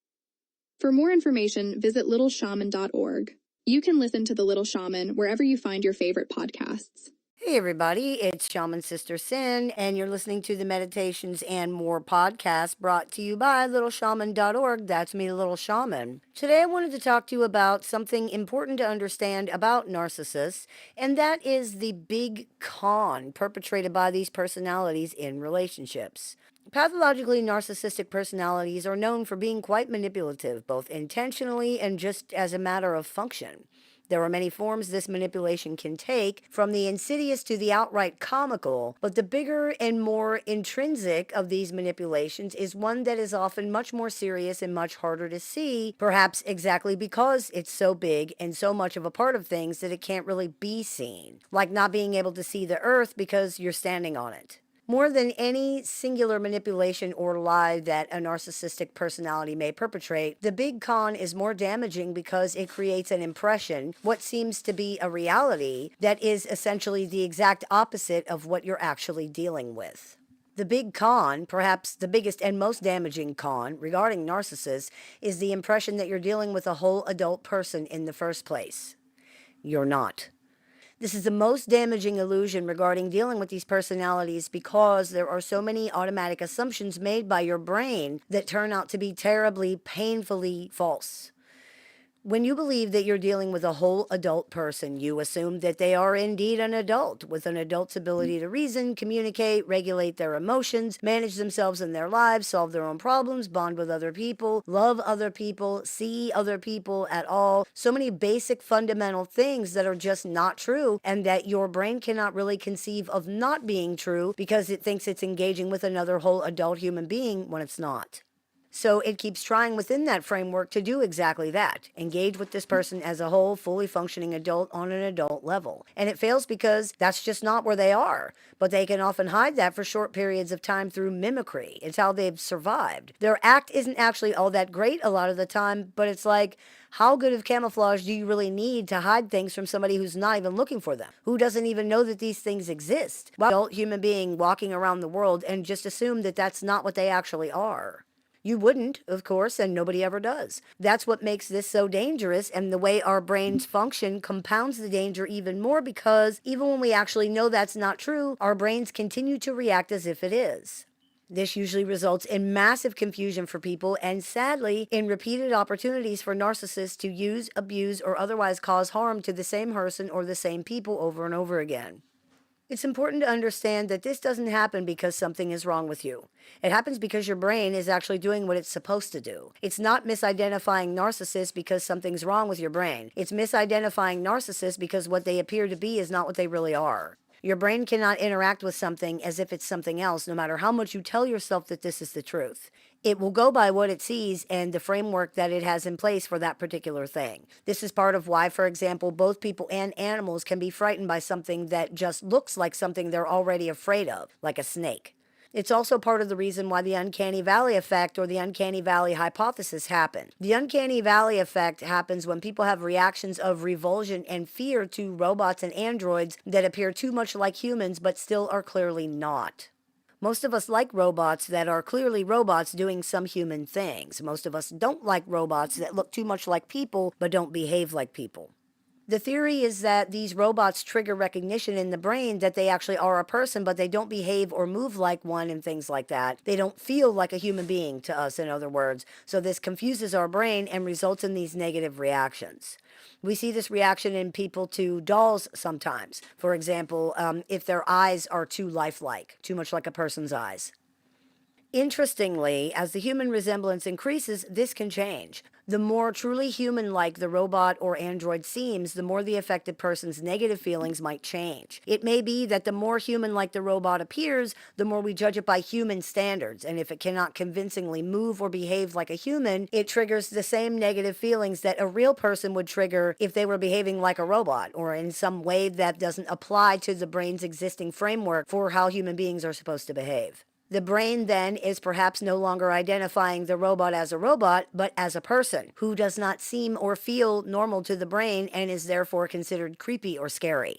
[SPEAKER 2] For more information, visit littleshaman.org. You can listen to the Little Shaman wherever you find your favorite podcasts.
[SPEAKER 1] Hey everybody, it's Shaman Sister Sin, and you're listening to the Meditations and More podcast brought to you by littleshaman.org. That's me, Little Shaman. Today I wanted to talk to you about something important to understand about narcissists, and that is the big con perpetrated by these personalities in relationships. Pathologically narcissistic personalities are known for being quite manipulative, both intentionally and just as a matter of function. There are many forms this manipulation can take, from the insidious to the outright comical, but the bigger and more intrinsic of these manipulations is one that is often much more serious and much harder to see, perhaps exactly because it's so big and so much of a part of things that it can't really be seen, like not being able to see the earth because you're standing on it. More than any singular manipulation or lie that a narcissistic personality may perpetrate, the big con is more damaging because it creates an impression, what seems to be a reality, that is essentially the exact opposite of what you're actually dealing with. The big con, perhaps the biggest and most damaging con regarding narcissists, is the impression that you're dealing with a whole adult person in the first place. You're not. This is the most damaging illusion regarding dealing with these personalities because there are so many automatic assumptions made by your brain that turn out to be terribly, painfully false. When you believe that you're dealing with a whole adult person, you assume that they are indeed an adult with an adult's ability to reason, communicate, regulate their emotions, manage themselves and their lives, solve their own problems, bond with other people, love other people, see other people at all. So many basic fundamental things that are just not true, and that your brain cannot really conceive of not being true because it thinks it's engaging with another whole adult human being when it's not. So it keeps trying within that framework to do exactly that, engage with this person as a whole, fully functioning adult on an adult level. And it fails because that's just not where they are. But they can often hide that for short periods of time through mimicry. It's how they've survived. Their act isn't actually all that great a lot of the time, but it's like, how good of camouflage do you really need to hide things from somebody who's not even looking for them, who doesn't even know that these things exist? While an adult human being walking around the world and just assume that that's not what they actually are. You wouldn't, of course, and nobody ever does. That's what makes this so dangerous, and the way our brains function compounds the danger even more because even when we actually know that's not true, our brains continue to react as if it is. This usually results in massive confusion for people and, sadly, in repeated opportunities for narcissists to use, abuse, or otherwise cause harm to the same person or the same people over and over again. It's important to understand that this doesn't happen because something is wrong with you. It happens because your brain is actually doing what it's supposed to do. It's not misidentifying narcissists because something's wrong with your brain. It's misidentifying narcissists because what they appear to be is not what they really are. Your brain cannot interact with something as if it's something else, no matter how much you tell yourself that this is the truth. It will go by what it sees and the framework that it has in place for that particular thing. This is part of why, for example, both people and animals can be frightened by something that just looks like something they're already afraid of, like a snake. It's also part of the reason why the uncanny valley effect or the uncanny valley hypothesis happen. The uncanny valley effect happens when people have reactions of revulsion and fear to robots and androids that appear too much like humans but still are clearly not. Most of us like robots that are clearly robots doing some human things. Most of us don't like robots that look too much like people but don't behave like people. The theory is that these robots trigger recognition in the brain that they actually are a person, but they don't behave or move like one and things like that. They don't feel like a human being to us, in other words. So this confuses our brain and results in these negative reactions. We see this reaction in people to dolls sometimes. For example, if their eyes are too lifelike, too much like a person's eyes. Interestingly, as the human resemblance increases, this can change. The more truly human-like the robot or android seems, the more the affected person's negative feelings might change. It may be that the more human-like the robot appears, the more we judge it by human standards, and if it cannot convincingly move or behave like a human, it triggers the same negative feelings that a real person would trigger if they were behaving like a robot, or in some way that doesn't apply to the brain's existing framework for how human beings are supposed to behave. The brain then is perhaps no longer identifying the robot as a robot, but as a person who does not seem or feel normal to the brain and is therefore considered creepy or scary.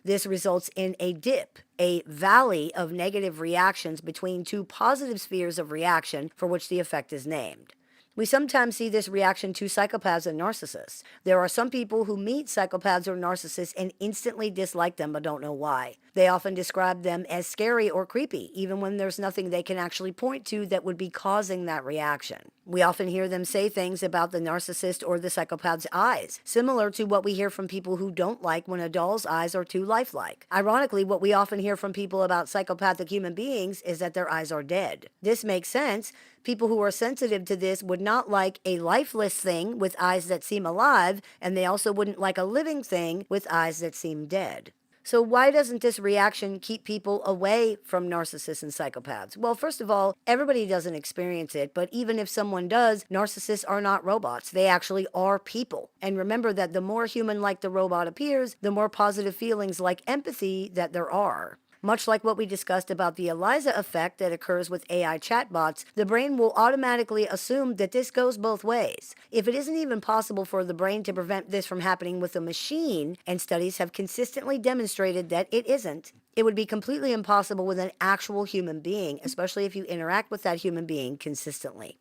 [SPEAKER 1] This results in a dip, a valley of negative reactions between two positive spheres of reaction for which the effect is named. We sometimes see this reaction to psychopaths and narcissists. There are some people who meet psychopaths or narcissists and instantly dislike them but don't know why. They often describe them as scary or creepy, even when there's nothing they can actually point to that would be causing that reaction. We often hear them say things about the narcissist or the psychopath's eyes, similar to what we hear from people who don't like when a doll's eyes are too lifelike. Ironically, what we often hear from people about psychopathic human beings is that their eyes are dead. This makes sense. People who are sensitive to this would not like a lifeless thing with eyes that seem alive, and they also wouldn't like a living thing with eyes that seem dead. So why doesn't this reaction keep people away from narcissists and psychopaths? Well, first of all, everybody doesn't experience it, but even if someone does, narcissists are not robots. They actually are people. And remember that the more human-like the robot appears, the more positive feelings like empathy that there are. Much like what we discussed about the Eliza effect that occurs with AI chatbots, the brain will automatically assume that this goes both ways. If it isn't even possible for the brain to prevent this from happening with a machine, and studies have consistently demonstrated that it isn't, it would be completely impossible with an actual human being, especially if you interact with that human being consistently.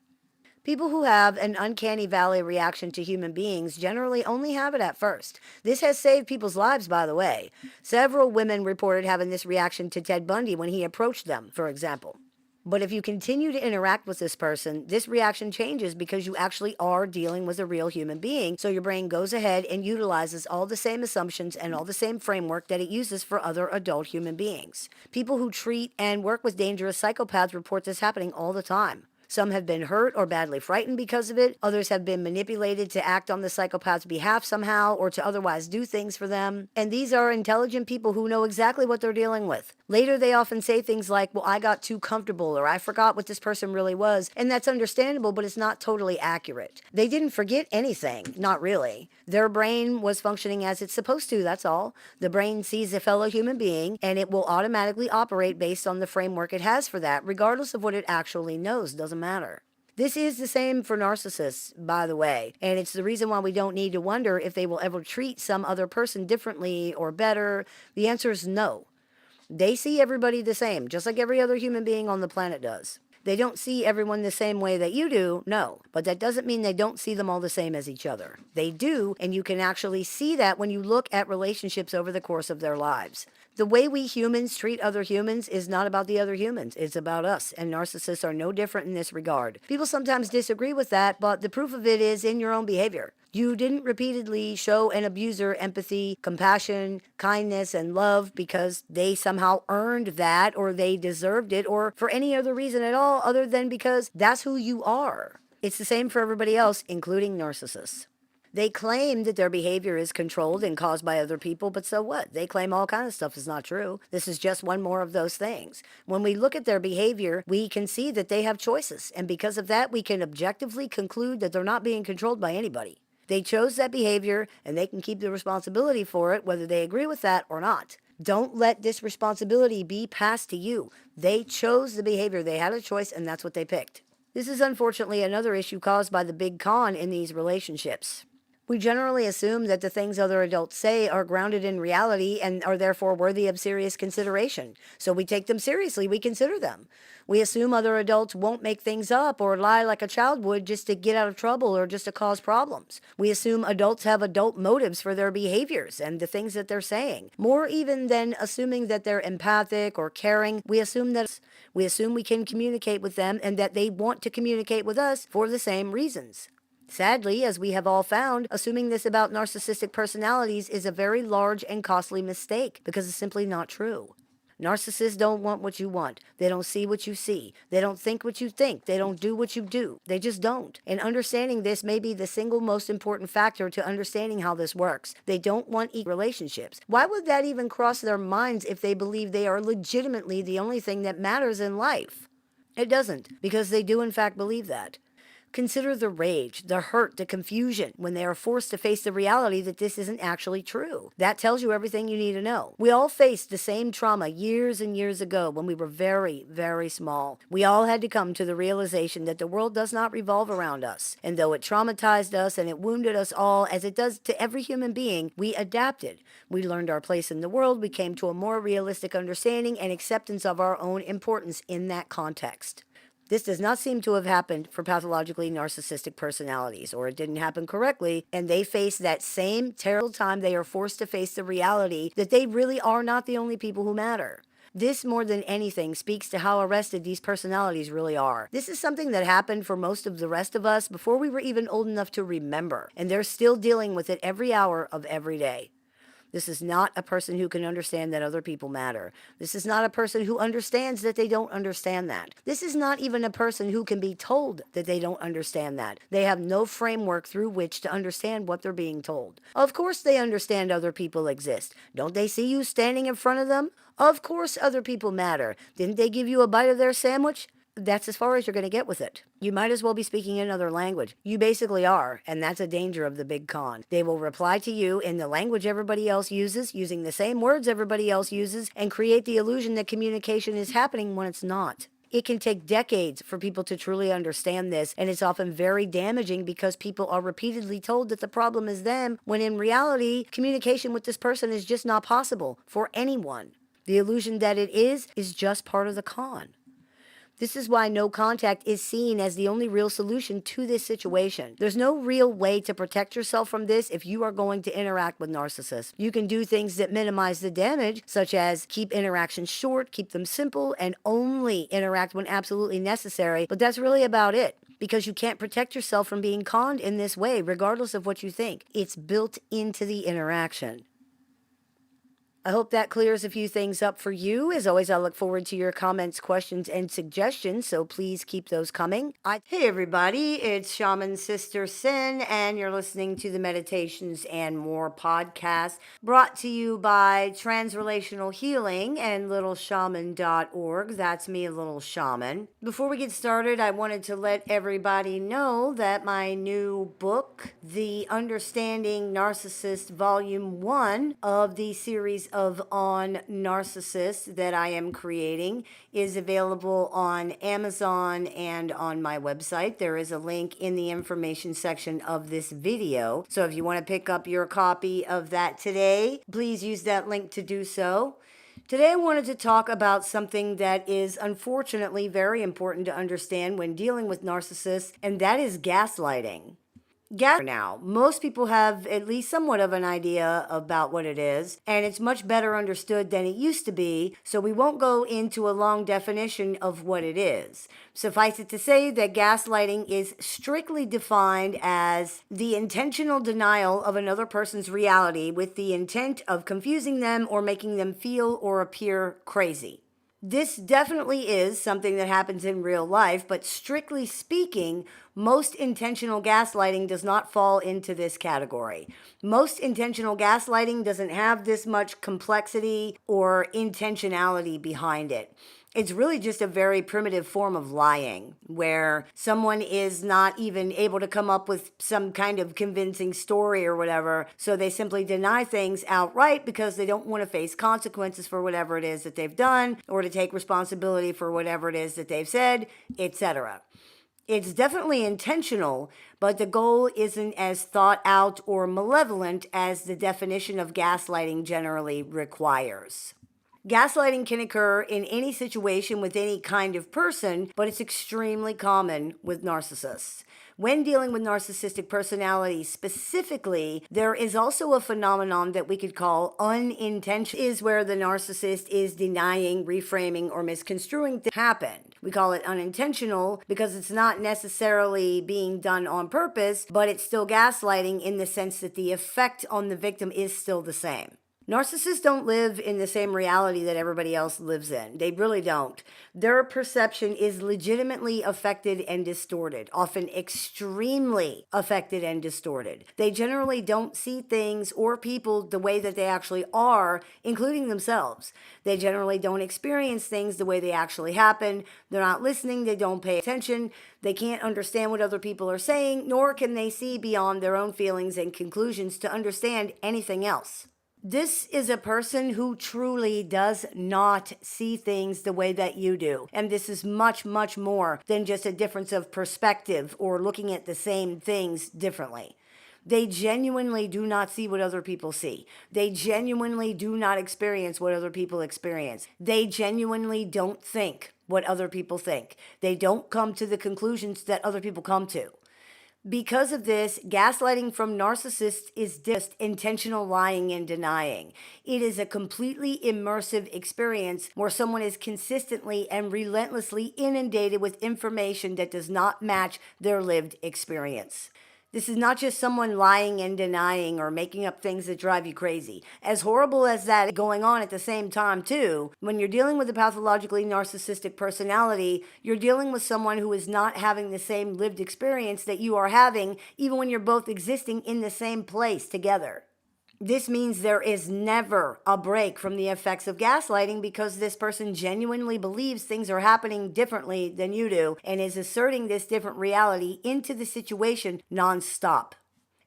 [SPEAKER 1] People who have an uncanny valley reaction to human beings generally only have it at first. This has saved people's lives, by the way. Several women reported having this reaction to Ted Bundy when he approached them, for example. But if you continue to interact with this person, this reaction changes because you actually are dealing with a real human being. So your brain goes ahead and utilizes all the same assumptions and all the same framework that it uses for other adult human beings. People who treat and work with dangerous psychopaths report this happening all the time. Some have been hurt or badly frightened because of it. Others have been manipulated to act on the psychopath's behalf somehow or to otherwise do things for them. And these are intelligent people who know exactly what they're dealing with. Later, they often say things like, well, I got too comfortable, or I forgot what this person really was. And that's understandable, but it's not totally accurate. They didn't forget anything. Not really. Their brain was functioning as it's supposed to, that's all. The brain sees a fellow human being, and it will automatically operate based on the framework it has for that, regardless of what it actually knows. Doesn't matter. This is the same for narcissists, by the way, and it's the reason why we don't need to wonder if they will ever treat some other person differently or better. The answer is no. They see everybody the same, just like every other human being on the planet does. They don't see everyone the same way that you do, no, but that doesn't mean they don't see them all the same as each other. They do, and you can actually see that when you look at relationships over the course of their lives. The way we humans treat other humans is not about the other humans. It's about us, and narcissists are no different in this regard. People sometimes disagree with that, but the proof of it is in your own behavior. You didn't repeatedly show an abuser empathy, compassion, kindness, and love because they somehow earned that or they deserved it or for any other reason at all other than because that's who you are. It's the same for everybody else, including narcissists. They claim that their behavior is controlled and caused by other people, but so what? They claim all kinds of stuff is not true. This is just one more of those things. When we look at their behavior, we can see that they have choices, and because of that, we can objectively conclude that they're not being controlled by anybody. They chose that behavior, and they can keep the responsibility for it, whether they agree with that or not. Don't let this responsibility be passed to you. They chose the behavior. They had a choice, and that's what they picked. This is unfortunately another issue caused by the big con in these relationships. We generally assume that the things other adults say are grounded in reality and are therefore worthy of serious consideration. So we take them seriously, we consider them. We assume other adults won't make things up or lie like a child would just to get out of trouble or just to cause problems. We assume adults have adult motives for their behaviors and the things that they're saying. More even than assuming that they're empathic or caring, we assume we can communicate with them and that they want to communicate with us for the same reasons. Sadly, as we have all found, assuming this about narcissistic personalities is a very large and costly mistake because it's simply not true. Narcissists don't want what you want. They don't see what you see. They don't think what you think. They don't do what you do. They just don't. And understanding this may be the single most important factor to understanding how this works. They don't want equal relationships. Why would that even cross their minds if they believe they are legitimately the only thing that matters in life? It doesn't, because they do in fact believe that. Consider the rage, the hurt, the confusion when they are forced to face the reality that this isn't actually true. That tells you everything you need to know. We all faced the same trauma years and years ago when we were very, very small. We all had to come to the realization that the world does not revolve around us. And though it traumatized us and it wounded us all, as it does to every human being, we adapted. We learned our place in the world. We came to a more realistic understanding and acceptance of our own importance in that context. This does not seem to have happened for pathologically narcissistic personalities, or it didn't happen correctly, and they face that same terrible time they are forced to face the reality that they really are not the only people who matter. This, more than anything, speaks to how arrested these personalities really are. This is something that happened for most of the rest of us before we were even old enough to remember, and they're still dealing with it every hour of every day. This is not a person who can understand that other people matter. This is not a person who understands that they don't understand that. This is not even a person who can be told that they don't understand that. They have no framework through which to understand what they're being told. Of course they understand other people exist. Don't they see you standing in front of them? Of course other people matter. Didn't they give you a bite of their sandwich? That's as far as you're going to get with it. You might as well be speaking another language. You basically are, and that's a danger of the big con. They will reply to you in the language everybody else uses, using the same words everybody else uses, and create the illusion that communication is happening when it's not. It can take decades for people to truly understand this, and it's often very damaging because people are repeatedly told that the problem is them, when in reality, communication with this person is just not possible for anyone. The illusion that it is just part of the con. This is why no contact is seen as the only real solution to this situation. There's no real way to protect yourself from this if you are going to interact with narcissists. You can do things that minimize the damage, such as keep interactions short, keep them simple, and only interact when absolutely necessary, but that's really about it. Because you can't protect yourself from being conned in this way, regardless of what you think. It's built into the interaction. I hope that clears a few things up for you. As always, I look forward to your comments, questions, and suggestions, so please keep those coming. Hey everybody, it's Shaman Sister Sin, and you're listening to the Meditations and More podcast, brought to you by Transrelational Healing and littleshaman.org. That's me, Little Shaman. Before we get started, I wanted to let everybody know that my new book, The Understanding Narcissist Volume 1 of the series of On Narcissists that I am creating, is available on Amazon and on my website. There is a link in the information section of this video. So if you want to pick up your copy of that today, please use that link to do so. Today I wanted to talk about something that is unfortunately very important to understand when dealing with narcissists, and that is gaslighting. Now, most people have at least somewhat of an idea about what it is, and it's much better understood than it used to be, so we won't go into a long definition of what it is. Suffice it to say that gaslighting is strictly defined as the intentional denial of another person's reality with the intent of confusing them or making them feel or appear crazy. This definitely is something that happens in real life, but strictly speaking, most intentional gaslighting does not fall into this category. Most intentional gaslighting doesn't have this much complexity or intentionality behind it. It's really just a very primitive form of lying, where someone is not even able to come up with some kind of convincing story or whatever, so they simply deny things outright because they don't want to face consequences for whatever it is that they've done, or to take responsibility for whatever it is that they've said, etc. It's definitely intentional, but the goal isn't as thought out or malevolent as the definition of gaslighting generally requires. Gaslighting can occur in any situation with any kind of person, but it's extremely common with narcissists. When dealing with narcissistic personality specifically, there is also a phenomenon that we could call unintentional, is where the narcissist is denying, reframing, or misconstruing things happened. We call it unintentional because it's not necessarily being done on purpose, but it's still gaslighting in the sense that the effect on the victim is still the same. Narcissists don't live in the same reality that everybody else lives in. They really don't. Their perception is legitimately affected and distorted, often extremely affected and distorted. They generally don't see things or people the way that they actually are, including themselves. They generally don't experience things the way they actually happen. They're not listening. They don't pay attention. They can't understand what other people are saying, nor can they see beyond their own feelings and conclusions to understand anything else. This is a person who truly does not see things the way that you do. And this is much, much more than just a difference of perspective or looking at the same things differently. They genuinely do not see what other people see. They genuinely do not experience what other people experience. They genuinely don't think what other people think. They don't come to the conclusions that other people come to. Because of this, gaslighting from narcissists is just intentional lying and denying. It is a completely immersive experience where someone is consistently and relentlessly inundated with information that does not match their lived experience. This is not just someone lying and denying or making up things that drive you crazy. As horrible as that is going on at the same time too, when you're dealing with a pathologically narcissistic personality, you're dealing with someone who is not having the same lived experience that you are having, even when you're both existing in the same place together. This means there is never a break from the effects of gaslighting because this person genuinely believes things are happening differently than you do and is asserting this different reality into the situation nonstop.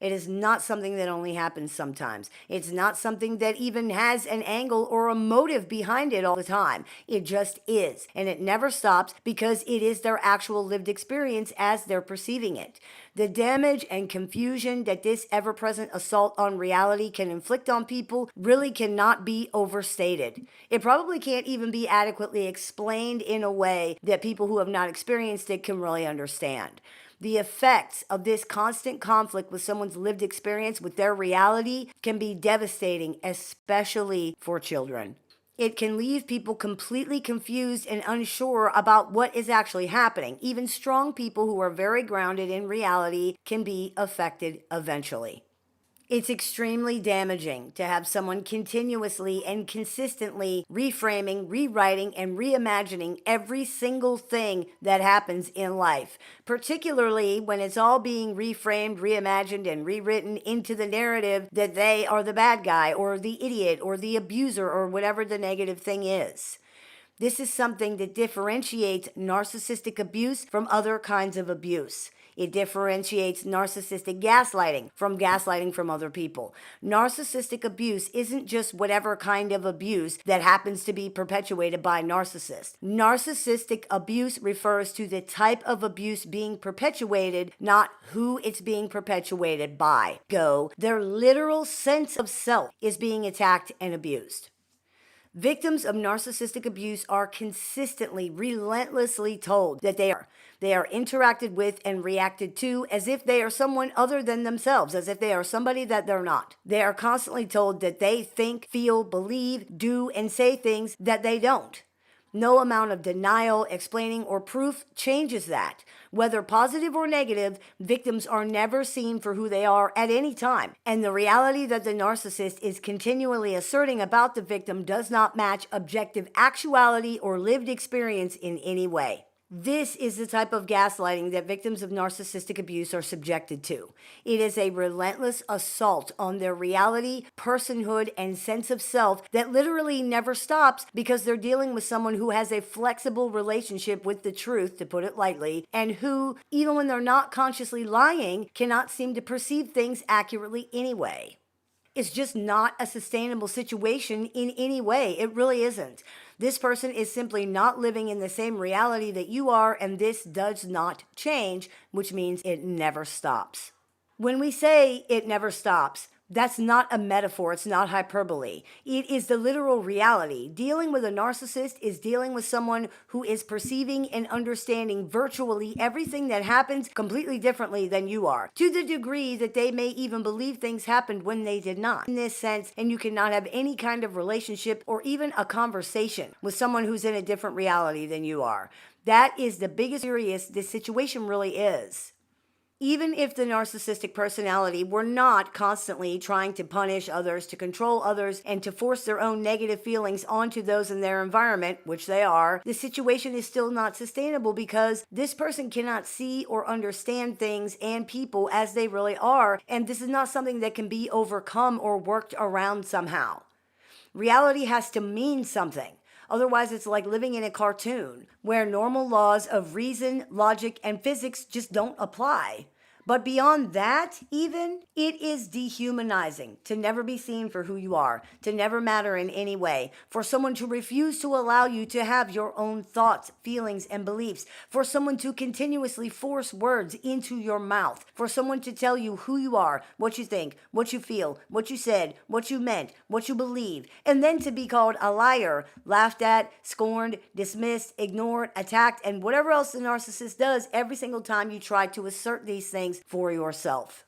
[SPEAKER 1] It is not something that only happens sometimes. It's not something that even has an angle or a motive behind it all the time. It just is. And it never stops because it is their actual lived experience as they're perceiving it. The damage and confusion that this ever-present assault on reality can inflict on people really cannot be overstated. It probably can't even be adequately explained in a way that people who have not experienced it can really understand. The effects of this constant conflict with someone's lived experience with their reality can be devastating, especially for children. It can leave people completely confused and unsure about what is actually happening. Even strong people who are very grounded in reality can be affected eventually. It's extremely damaging to have someone continuously and consistently reframing, rewriting, and reimagining every single thing that happens in life, particularly when it's all being reframed, reimagined, and rewritten into the narrative that they are the bad guy or the idiot or the abuser or whatever the negative thing is. This is something that differentiates narcissistic abuse from other kinds of abuse. It differentiates narcissistic gaslighting from other people. Narcissistic abuse isn't just whatever kind of abuse that happens to be perpetuated by narcissists. Narcissistic abuse refers to the type of abuse being perpetuated, not who it's being perpetuated by. Their literal sense of self is being attacked and abused. Victims of narcissistic abuse are consistently, relentlessly told that they are interacted with and reacted to as if they are someone other than themselves, as if they are somebody that they're not. They are constantly told that they think, feel, believe, do, and say things that they don't. No amount of denial, explaining, or proof changes that. Whether positive or negative, victims are never seen for who they are at any time. And the reality that the narcissist is continually asserting about the victim does not match objective actuality or lived experience in any way. This is the type of gaslighting that victims of narcissistic abuse are subjected to. It is a relentless assault on their reality, personhood, and sense of self that literally never stops because they're dealing with someone who has a flexible relationship with the truth, to put it lightly, and who, even when they're not consciously lying, cannot seem to perceive things accurately anyway. It's just not a sustainable situation in any way. It really isn't. This person is simply not living in the same reality that you are, and this does not change, which means it never stops. When we say it never stops, that's not a metaphor, it's not hyperbole. It is the literal reality. Dealing with a narcissist is dealing with someone who is perceiving and understanding virtually everything that happens completely differently than you are, to the degree that they may even believe things happened when they did not. In this sense, and you cannot have any kind of relationship or even a conversation with someone who's in a different reality than you are. That is the biggest serious this situation really is. Even if the narcissistic personality were not constantly trying to punish others, to control others, and to force their own negative feelings onto those in their environment, which they are, the situation is still not sustainable because this person cannot see or understand things and people as they really are, and this is not something that can be overcome or worked around somehow. Reality has to mean something. Otherwise, it's like living in a cartoon where normal laws of reason, logic, and physics just don't apply. But beyond that, even, it is dehumanizing to never be seen for who you are, to never matter in any way, for someone to refuse to allow you to have your own thoughts, feelings, and beliefs, for someone to continuously force words into your mouth, for someone to tell you who you are, what you think, what you feel, what you said, what you meant, what you believe, and then to be called a liar, laughed at, scorned, dismissed, ignored, attacked, and whatever else the narcissist does every single time you try to assert these things for yourself.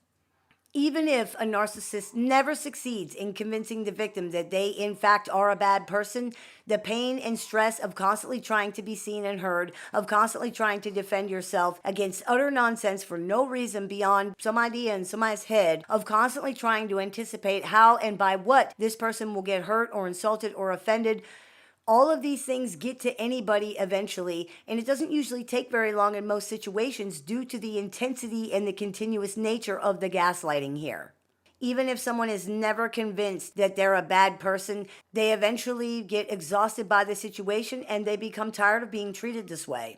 [SPEAKER 1] Even if a narcissist never succeeds in convincing the victim that they in fact are a bad person, the pain and stress of constantly trying to be seen and heard, of constantly trying to defend yourself against utter nonsense for no reason beyond some idea in somebody's head, of constantly trying to anticipate how and by what this person will get hurt or insulted or offended, all of these things get to anybody eventually, and it doesn't usually take very long in most situations due to the intensity and the continuous nature of the gaslighting here. Even if someone is never convinced that they're a bad person, they eventually get exhausted by the situation and they become tired of being treated this way.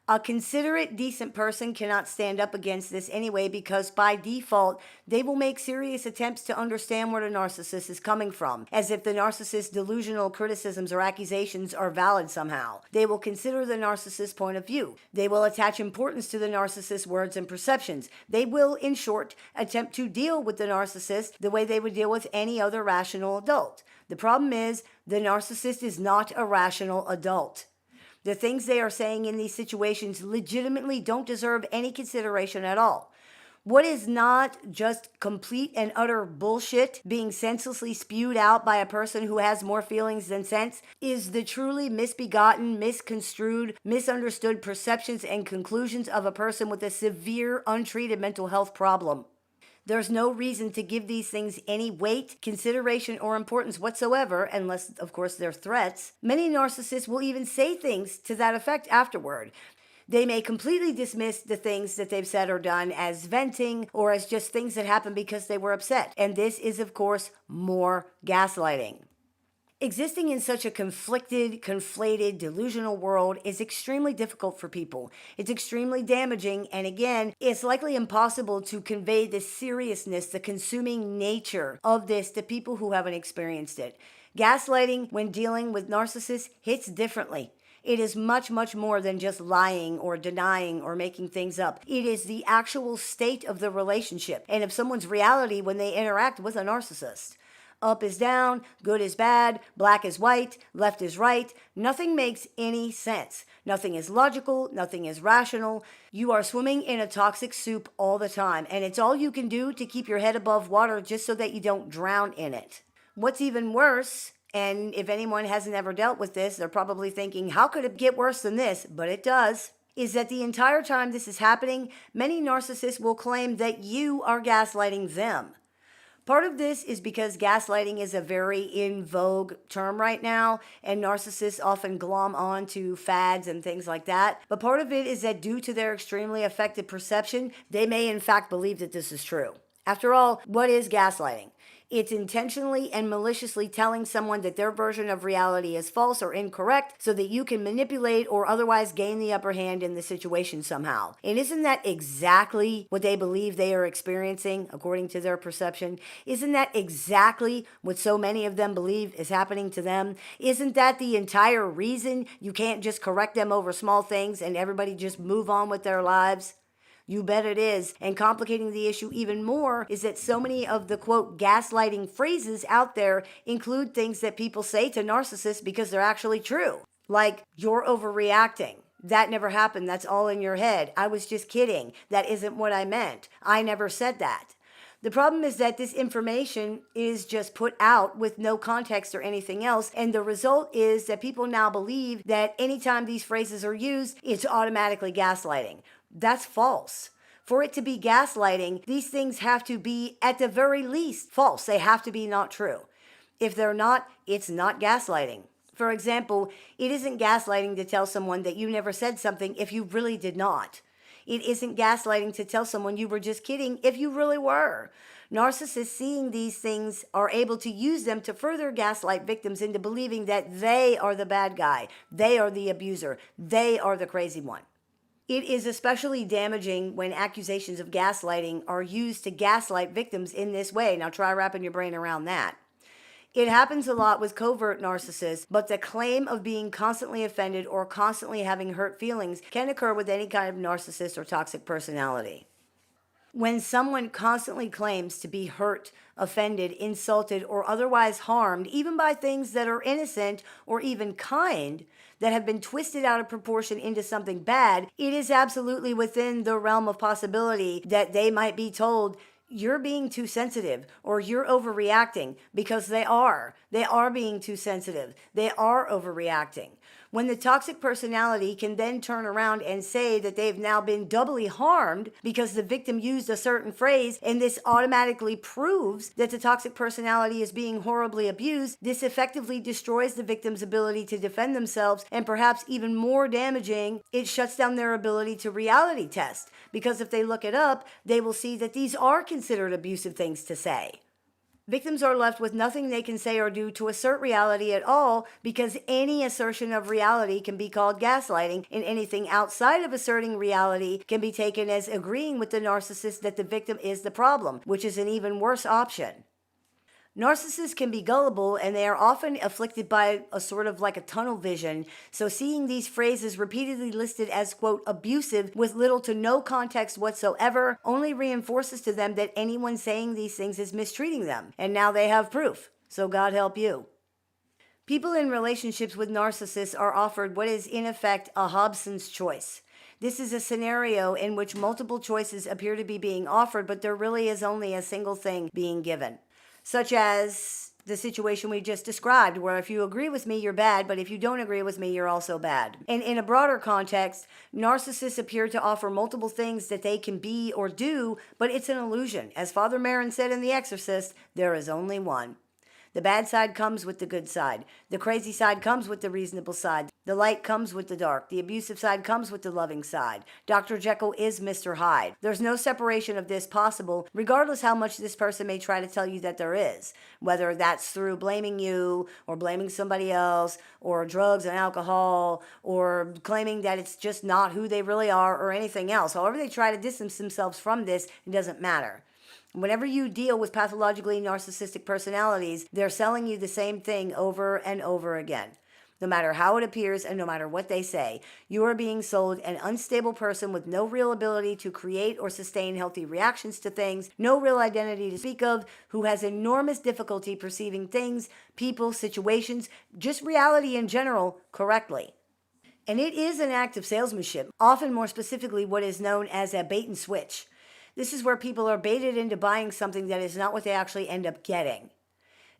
[SPEAKER 1] A considerate, decent person cannot stand up against this anyway because by default, they will make serious attempts to understand where the narcissist is coming from, as if the narcissist's delusional criticisms or accusations are valid somehow. They will consider the narcissist's point of view. They will attach importance to the narcissist's words and perceptions. They will, in short, attempt to deal with the narcissist the way they would deal with any other rational adult. The problem is, the narcissist is not a rational adult. The things they are saying in these situations legitimately don't deserve any consideration at all. What is not just complete and utter bullshit being senselessly spewed out by a person who has more feelings than sense is the truly misbegotten, misconstrued, misunderstood perceptions and conclusions of a person with a severe, untreated mental health problem. There's no reason to give these things any weight, consideration, or importance whatsoever, unless, of course, they're threats. Many narcissists will even say things to that effect afterward. They may completely dismiss the things that they've said or done as venting or as just things that happened because they were upset. And this is, of course, more gaslighting. Existing in such a conflicted, conflated, delusional world is extremely difficult for people. It's extremely damaging, and again, it's likely impossible to convey the seriousness, the consuming nature of this to people who haven't experienced it. Gaslighting, when dealing with narcissists, hits differently. It is much, much more than just lying or denying or making things up. It is the actual state of the relationship and of someone's reality when they interact with a narcissist. Up is down, good is bad, black is white, left is right. Nothing makes any sense. Nothing is logical, nothing is rational. You are swimming in a toxic soup all the time, and it's all you can do to keep your head above water just so that you don't drown in it. What's even worse, and if anyone hasn't ever dealt with this, they're probably thinking, how could it get worse than this? But it does. Is that the entire time this is happening, many narcissists will claim that you are gaslighting them. Part of this is because gaslighting is a very in vogue term right now, and narcissists often glom on to fads and things like that. But part of it is that due to their extremely affected perception, they may in fact believe that this is true. After all, what is gaslighting? It's intentionally and maliciously telling someone that their version of reality is false or incorrect so that you can manipulate or otherwise gain the upper hand in the situation somehow. And isn't that exactly what they believe they are experiencing according to their perception? Isn't that exactly what so many of them believe is happening to them? Isn't that the entire reason you can't just correct them over small things and everybody just move on with their lives? You bet it is. And complicating the issue even more is that so many of the quote gaslighting phrases out there include things that people say to narcissists because they're actually true. Like, you're overreacting. That never happened. That's all in your head. I was just kidding. That isn't what I meant. I never said that. The problem is that this information is just put out with no context or anything else, and the result is that people now believe that anytime these phrases are used, it's automatically gaslighting. That's false. For it to be gaslighting, these things have to be, at the very least, false. They have to be not true. If they're not, it's not gaslighting. For example, it isn't gaslighting to tell someone that you never said something if you really did not. It isn't gaslighting to tell someone you were just kidding if you really were. Narcissists seeing these things are able to use them to further gaslight victims into believing that they are the bad guy, they are the abuser, they are the crazy one. It is especially damaging when accusations of gaslighting are used to gaslight victims in this way. Now try wrapping your brain around that. It happens a lot with covert narcissists, but the claim of being constantly offended or constantly having hurt feelings can occur with any kind of narcissist or toxic personality. When someone constantly claims to be hurt, offended, insulted, or otherwise harmed, even by things that are innocent or even kind, that have been twisted out of proportion into something bad, it is absolutely within the realm of possibility that they might be told, you're being too sensitive or you're overreacting, because they are. They are being too sensitive. They are overreacting. When the toxic personality can then turn around and say that they've now been doubly harmed because the victim used a certain phrase, and this automatically proves that the toxic personality is being horribly abused, this effectively destroys the victim's ability to defend themselves, and perhaps even more damaging, it shuts down their ability to reality test. Because if they look it up, they will see that these are considered abusive things to say. Victims are left with nothing they can say or do to assert reality at all, because any assertion of reality can be called gaslighting, and anything outside of asserting reality can be taken as agreeing with the narcissist that the victim is the problem, which is an even worse option. Narcissists can be gullible, and they are often afflicted by a sort of like a tunnel vision. So seeing these phrases repeatedly listed as, quote, abusive with little to no context whatsoever only reinforces to them that anyone saying these things is mistreating them. And now they have proof. So God help you. People in relationships with narcissists are offered what is in effect a Hobson's choice. This is a scenario in which multiple choices appear to be being offered, but there really is only a single thing being given. Such as the situation we just described, where if you agree with me, you're bad, but if you don't agree with me, you're also bad. And in a broader context, narcissists appear to offer multiple things that they can be or do, but it's an illusion. As Father Merrin said in The Exorcist, there is only one. The bad side comes with the good side. The crazy side comes with the reasonable side. The light comes with the dark. The abusive side comes with the loving side. Dr. Jekyll is Mr. Hyde. There's no separation of this possible, regardless how much this person may try to tell you that there is. Whether that's through blaming you, or blaming somebody else, or drugs and alcohol, or claiming that it's just not who they really are, or anything else. However they try to distance themselves from this, it doesn't matter. Whenever you deal with pathologically narcissistic personalities, they're selling you the same thing over and over again. No matter how it appears and no matter what they say, you are being sold an unstable person with no real ability to create or sustain healthy reactions to things, no real identity to speak of, who has enormous difficulty perceiving things, people, situations, just reality in general, correctly. And it is an act of salesmanship, often more specifically what is known as a bait and switch. This is where people are baited into buying something that is not what they actually end up getting.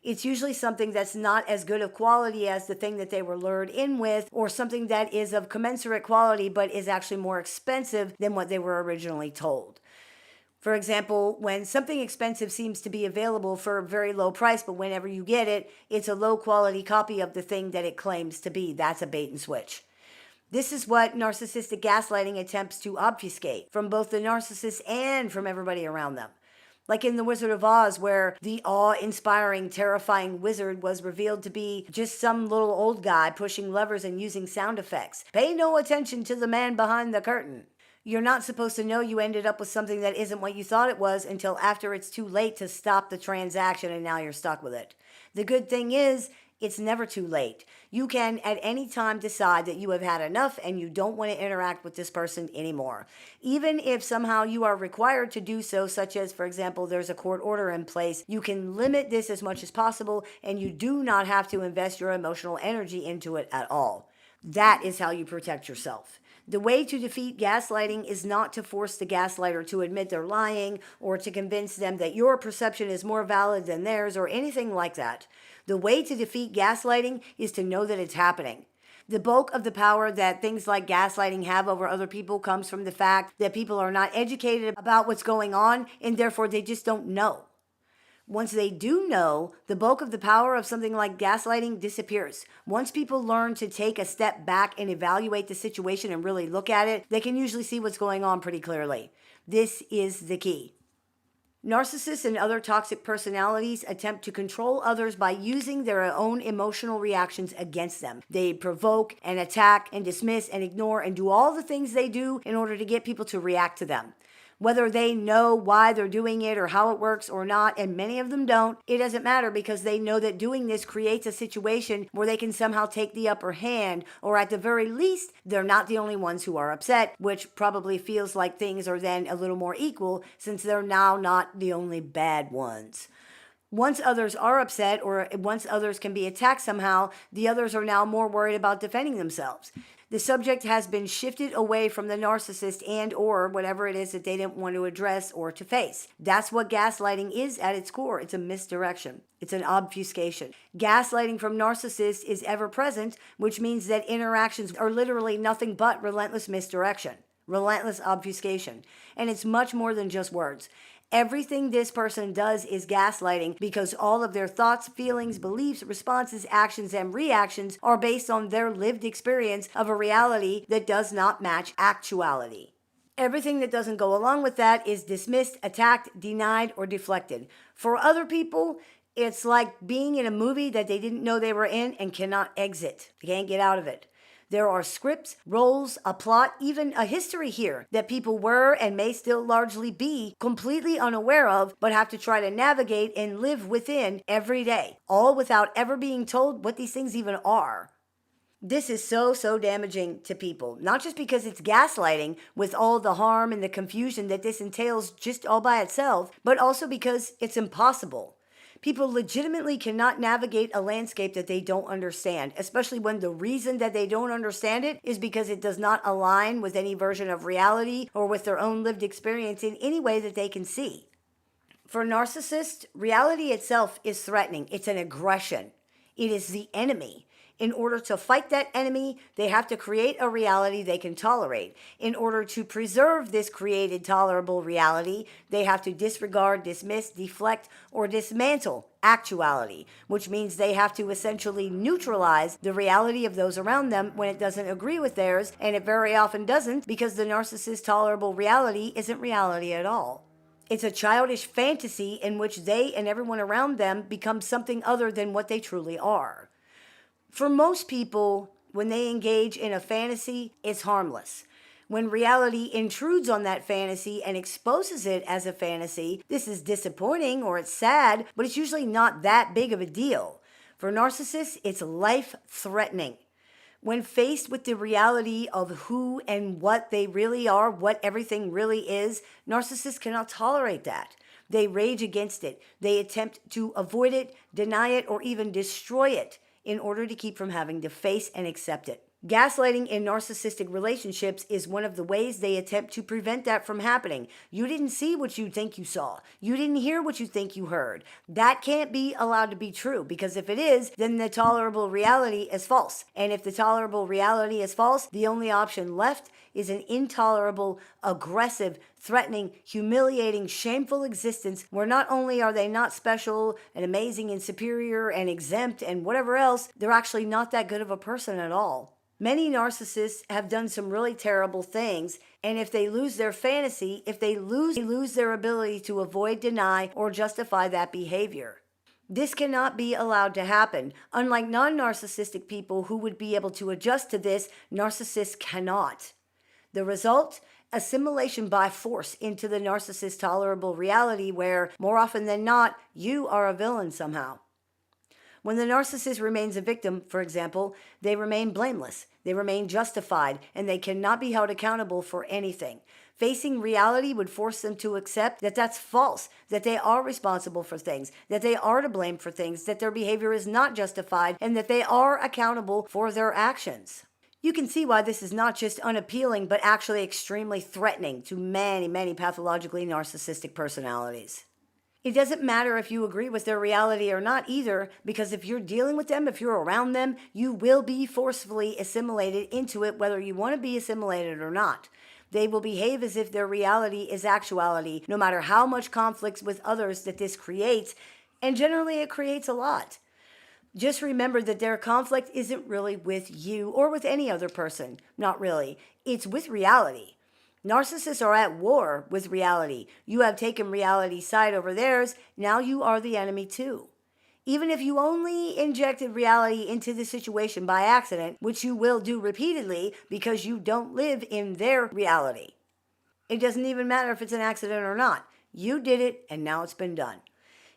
[SPEAKER 1] It's usually something that's not as good of quality as the thing that they were lured in with, or something that is of commensurate quality but is actually more expensive than what they were originally told. For example, when something expensive seems to be available for a very low price, but whenever you get it, it's a low quality copy of the thing that it claims to be. That's a bait and switch. This is what narcissistic gaslighting attempts to obfuscate from both the narcissist and from everybody around them. Like in The Wizard of Oz, where the awe-inspiring, terrifying wizard was revealed to be just some little old guy pushing levers and using sound effects. Pay no attention to the man behind the curtain. You're not supposed to know you ended up with something that isn't what you thought it was until after it's too late to stop the transaction, and now you're stuck with it. The good thing is, it's never too late. You can at any time decide that you have had enough and you don't want to interact with this person anymore. Even if somehow you are required to do so, such as, for example, there's a court order in place, you can limit this as much as possible and you do not have to invest your emotional energy into it at all. That is how you protect yourself. The way to defeat gaslighting is not to force the gaslighter to admit they're lying or to convince them that your perception is more valid than theirs or anything like that. The way to defeat gaslighting is to know that it's happening. The bulk of the power that things like gaslighting have over other people comes from the fact that people are not educated about what's going on and therefore they just don't know. Once they do know, the bulk of the power of something like gaslighting disappears. Once people learn to take a step back and evaluate the situation and really look at it, they can usually see what's going on pretty clearly. This is the key. Narcissists and other toxic personalities attempt to control others by using their own emotional reactions against them. They provoke and attack and dismiss and ignore and do all the things they do in order to get people to react to them. Whether they know why they're doing it or how it works or not, and many of them don't, it doesn't matter because they know that doing this creates a situation where they can somehow take the upper hand, or at the very least, they're not the only ones who are upset, which probably feels like things are then a little more equal since they're now not the only bad ones. Once others are upset or once others can be attacked somehow, the others are now more worried about defending themselves. The subject has been shifted away from the narcissist and or whatever it is that they didn't want to address or to face. That's what gaslighting is at its core. It's a misdirection. It's an obfuscation. Gaslighting from narcissists is ever present, which means that interactions are literally nothing but relentless misdirection, relentless obfuscation. And it's much more than just words. Everything this person does is gaslighting because all of their thoughts, feelings, beliefs, responses, actions, and reactions are based on their lived experience of a reality that does not match actuality. Everything that doesn't go along with that is dismissed, attacked, denied, or deflected. For other people, it's like being in a movie that they didn't know they were in and cannot exit. They can't get out of it. There are scripts, roles, a plot, even a history here that people were and may still largely be completely unaware of, but have to try to navigate and live within every day, all without ever being told what these things even are. This is so damaging to people, not just because it's gaslighting with all the harm and the confusion that this entails just all by itself, but also because it's impossible. People legitimately cannot navigate a landscape that they don't understand, especially when the reason that they don't understand it is because it does not align with any version of reality or with their own lived experience in any way that they can see. For narcissists, reality itself is threatening. It's an aggression. It is the enemy. In order to fight that enemy, they have to create a reality they can tolerate. In order to preserve this created tolerable reality, they have to disregard, dismiss, deflect, or dismantle actuality, which means they have to essentially neutralize the reality of those around them when it doesn't agree with theirs, and it very often doesn't because the narcissist's tolerable reality isn't reality at all. It's a childish fantasy in which they and everyone around them become something other than what they truly are. For most people, when they engage in a fantasy, it's harmless. When reality intrudes on that fantasy and exposes it as a fantasy, this is disappointing or it's sad, but it's usually not that big of a deal. For narcissists, it's life-threatening. When faced with the reality of who and what they really are, what everything really is, narcissists cannot tolerate that. They rage against it. They attempt to avoid it, deny it, or even destroy it in order to keep from having to face and accept it. Gaslighting in narcissistic relationships is one of the ways they attempt to prevent that from happening. You didn't see what you think you saw. You didn't hear what you think you heard. That can't be allowed to be true, because if it is, then the tolerable reality is false. And if the tolerable reality is false, the only option left is an intolerable, aggressive, threatening, humiliating, shameful existence where not only are they not special and amazing and superior and exempt and whatever else, they're actually not that good of a person at all. Many narcissists have done some really terrible things, and if they lose their fantasy, if they lose their ability to avoid, deny, or justify that behavior. This cannot be allowed to happen. Unlike non-narcissistic people who would be able to adjust to this, narcissists cannot. The result? Assimilation by force into the narcissist's tolerable reality where, more often than not, you are a villain somehow. When the narcissist remains a victim, for example, they remain blameless, they remain justified, and they cannot be held accountable for anything. Facing reality would force them to accept that that's false, that they are responsible for things, that they are to blame for things, that their behavior is not justified, and that they are accountable for their actions. You can see why this is not just unappealing, but actually extremely threatening to many, many pathologically narcissistic personalities. It doesn't matter if you agree with their reality or not either, because if you're dealing with them, if you're around them, you will be forcefully assimilated into it, whether you want to be assimilated or not. They will behave as if their reality is actuality, no matter how much conflicts with others that this creates, and generally it creates a lot. Just remember that their conflict isn't really with you or with any other person. Not really. It's with reality. Narcissists are at war with reality. You have taken reality's side over theirs. Now you are the enemy too. Even if you only injected reality into the situation by accident, which you will do repeatedly because you don't live in their reality. It doesn't even matter if it's an accident or not. You did it, and now it's been done.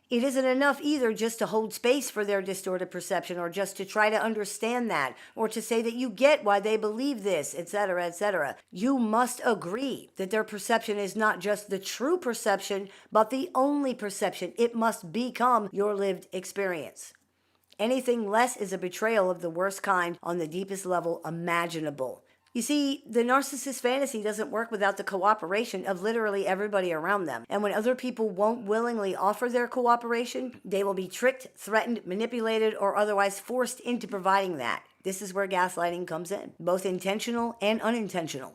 [SPEAKER 1] It isn't enough either just to hold space for their distorted perception or just to try to understand that or to say that you get why they believe this, etc., etc. You must agree that their perception is not just the true perception, but the only perception. It must become your lived experience. Anything less is a betrayal of the worst kind on the deepest level imaginable. You see, the narcissist fantasy doesn't work without the cooperation of literally everybody around them. And when other people won't willingly offer their cooperation, they will be tricked, threatened, manipulated, or otherwise forced into providing that. This is where gaslighting comes in, both intentional and unintentional.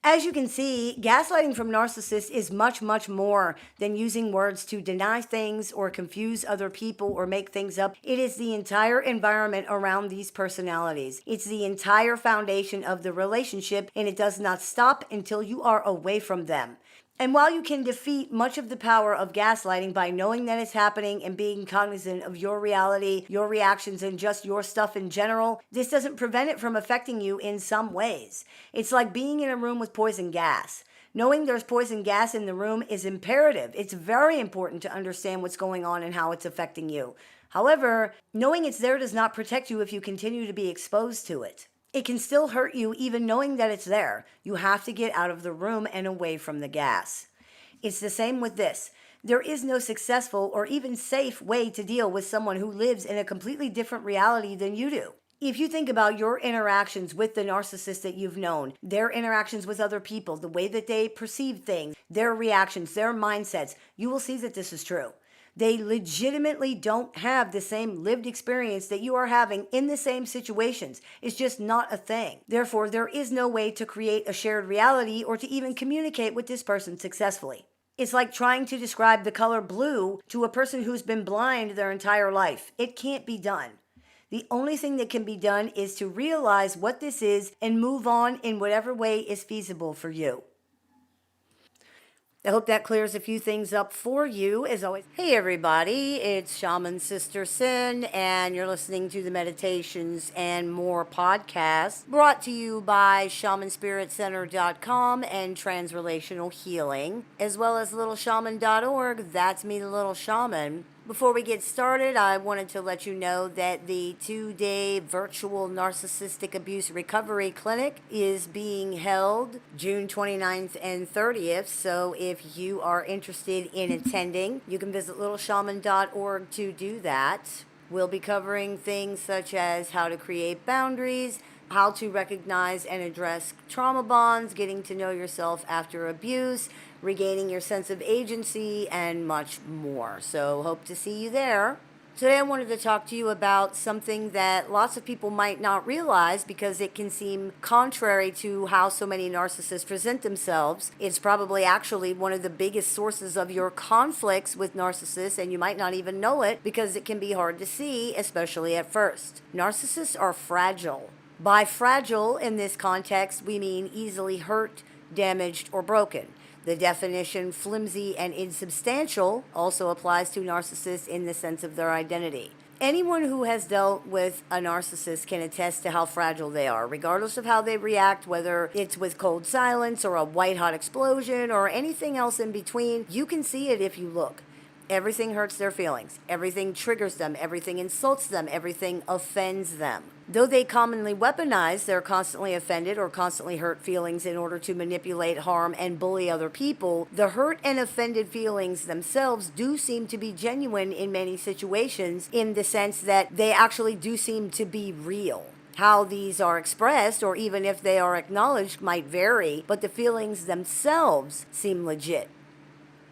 [SPEAKER 1] As you can see, gaslighting from narcissists is much, much more than using words to deny things or confuse other people or make things up. It is the entire environment around these personalities. It's the entire foundation of the relationship, and it does not stop until you are away from them. And while you can defeat much of the power of gaslighting by knowing that it's happening and being cognizant of your reality, your reactions, and just your stuff in general, this doesn't prevent it from affecting you in some ways. It's like being in a room with poison gas. Knowing there's poison gas in the room is imperative. It's very important to understand what's going on and how it's affecting you. However, knowing it's there does not protect you if you continue to be exposed to it. It can still hurt you even knowing that it's there. You have to get out of the room and away from the gas. It's the same with this. There is no successful or even safe way to deal with someone who lives in a completely different reality than you do. If you think about your interactions with the narcissist that you've known, their interactions with other people, the way that they perceive things, their reactions, their mindsets, you will see that this is true. They legitimately don't have the same lived experience that you are having in the same situations. It's just not a thing. Therefore, there is no way to create a shared reality or to even communicate with this person successfully. It's like trying to describe the color blue to a person who's been blind their entire life. It can't be done. The only thing that can be done is to realize what this is and move on in whatever way is feasible for you. I hope that clears a few things up for you. As always, hey everybody, it's Shaman Sister Sin, and you're listening to the Meditations and More podcast, brought to you by shamanspiritcenter.com and Transrelational Healing, as well as littleshaman.org. That's me, the Little Shaman. Before we get started, I wanted to let you know that the 2-day virtual narcissistic abuse recovery clinic is being held June 29th and 30th. So if you are interested in attending, you can visit littleshaman.org to do that. We'll be covering things such as how to create boundaries, how to recognize and address trauma bonds, getting to know yourself after abuse, regaining your sense of agency, and much more. So hope to see you there. Today I wanted to talk to you about something that lots of people might not realize because it can seem contrary to how so many narcissists present themselves. It's probably actually one of the biggest sources of your conflicts with narcissists, and you might not even know it because it can be hard to see, especially at first. Narcissists are fragile. By fragile in this context, we mean easily hurt, damaged, or broken. The definition flimsy and insubstantial also applies to narcissists in the sense of their identity. Anyone who has dealt with a narcissist can attest to how fragile they are, regardless of how they react, whether it's with cold silence or a white-hot explosion or anything else in between. You can see it if you look. Everything hurts their feelings. Everything triggers them. Everything insults them. Everything offends them. Though they commonly weaponize their constantly offended or constantly hurt feelings in order to manipulate, harm, and bully other people, the hurt and offended feelings themselves do seem to be genuine in many situations, in the sense that they actually do seem to be real. How these are expressed, or even if they are acknowledged, might vary, but the feelings themselves seem legit.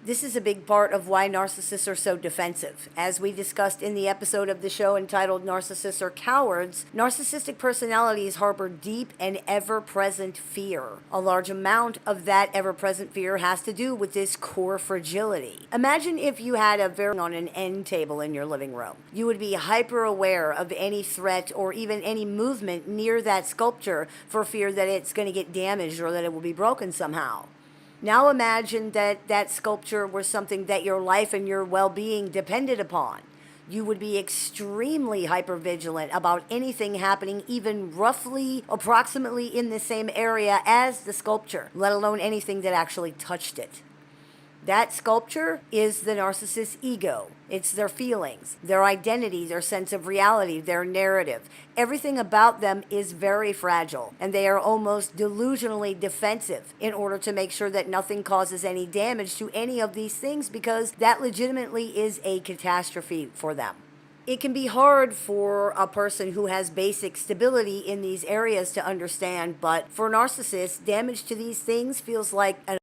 [SPEAKER 1] This is a big part of why narcissists are so defensive. As we discussed in the episode of the show entitled Narcissists Are Cowards, narcissistic personalities harbor deep and ever-present fear. A large amount of that ever-present fear has to do with this core fragility. Imagine if you had a very on an end table in your living room. You would be hyper aware of any threat or even any movement near that sculpture for fear that it's going to get damaged or that it will be broken somehow. Now imagine that that sculpture was something that your life and your well-being depended upon. You would be extremely hypervigilant about anything happening even roughly, approximately in the same area as the sculpture, let alone anything that actually touched it. That sculpture is the narcissist's ego. It's their feelings, their identity, their sense of reality, their narrative. Everything about them is very fragile, and they are almost delusionally defensive in order to make sure that nothing causes any damage to any of these things, because that legitimately is a catastrophe for them. It can be hard for a person who has basic stability in these areas to understand, but for narcissists, damage to these things feels like an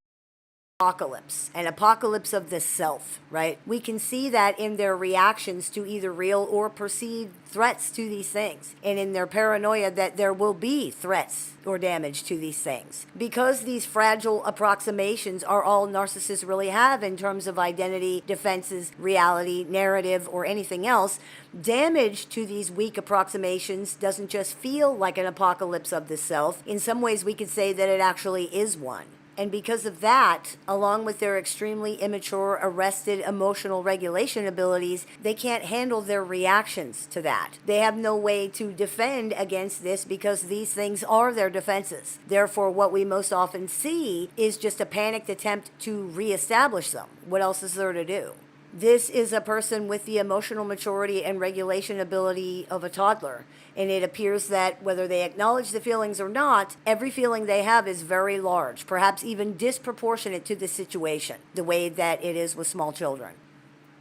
[SPEAKER 1] apocalypse of the self, right? We can see that in their reactions to either real or perceived threats to these things, and in their paranoia that there will be threats or damage to these things. Because these fragile approximations are all narcissists really have in terms of identity, defenses, reality, narrative, or anything else, damage to these weak approximations doesn't just feel like an apocalypse of the self. In some ways, we could say that it actually is one. And because of that, along with their extremely immature, arrested emotional regulation abilities, they can't handle their reactions to that. They have no way to defend against this because these things are their defenses. Therefore, what we most often see is just a panicked attempt to reestablish them. What else is there to do? This is a person with the emotional maturity and regulation ability of a toddler. And it appears that whether they acknowledge the feelings or not, every feeling they have is very large, perhaps even disproportionate to the situation, the way that it is with small children.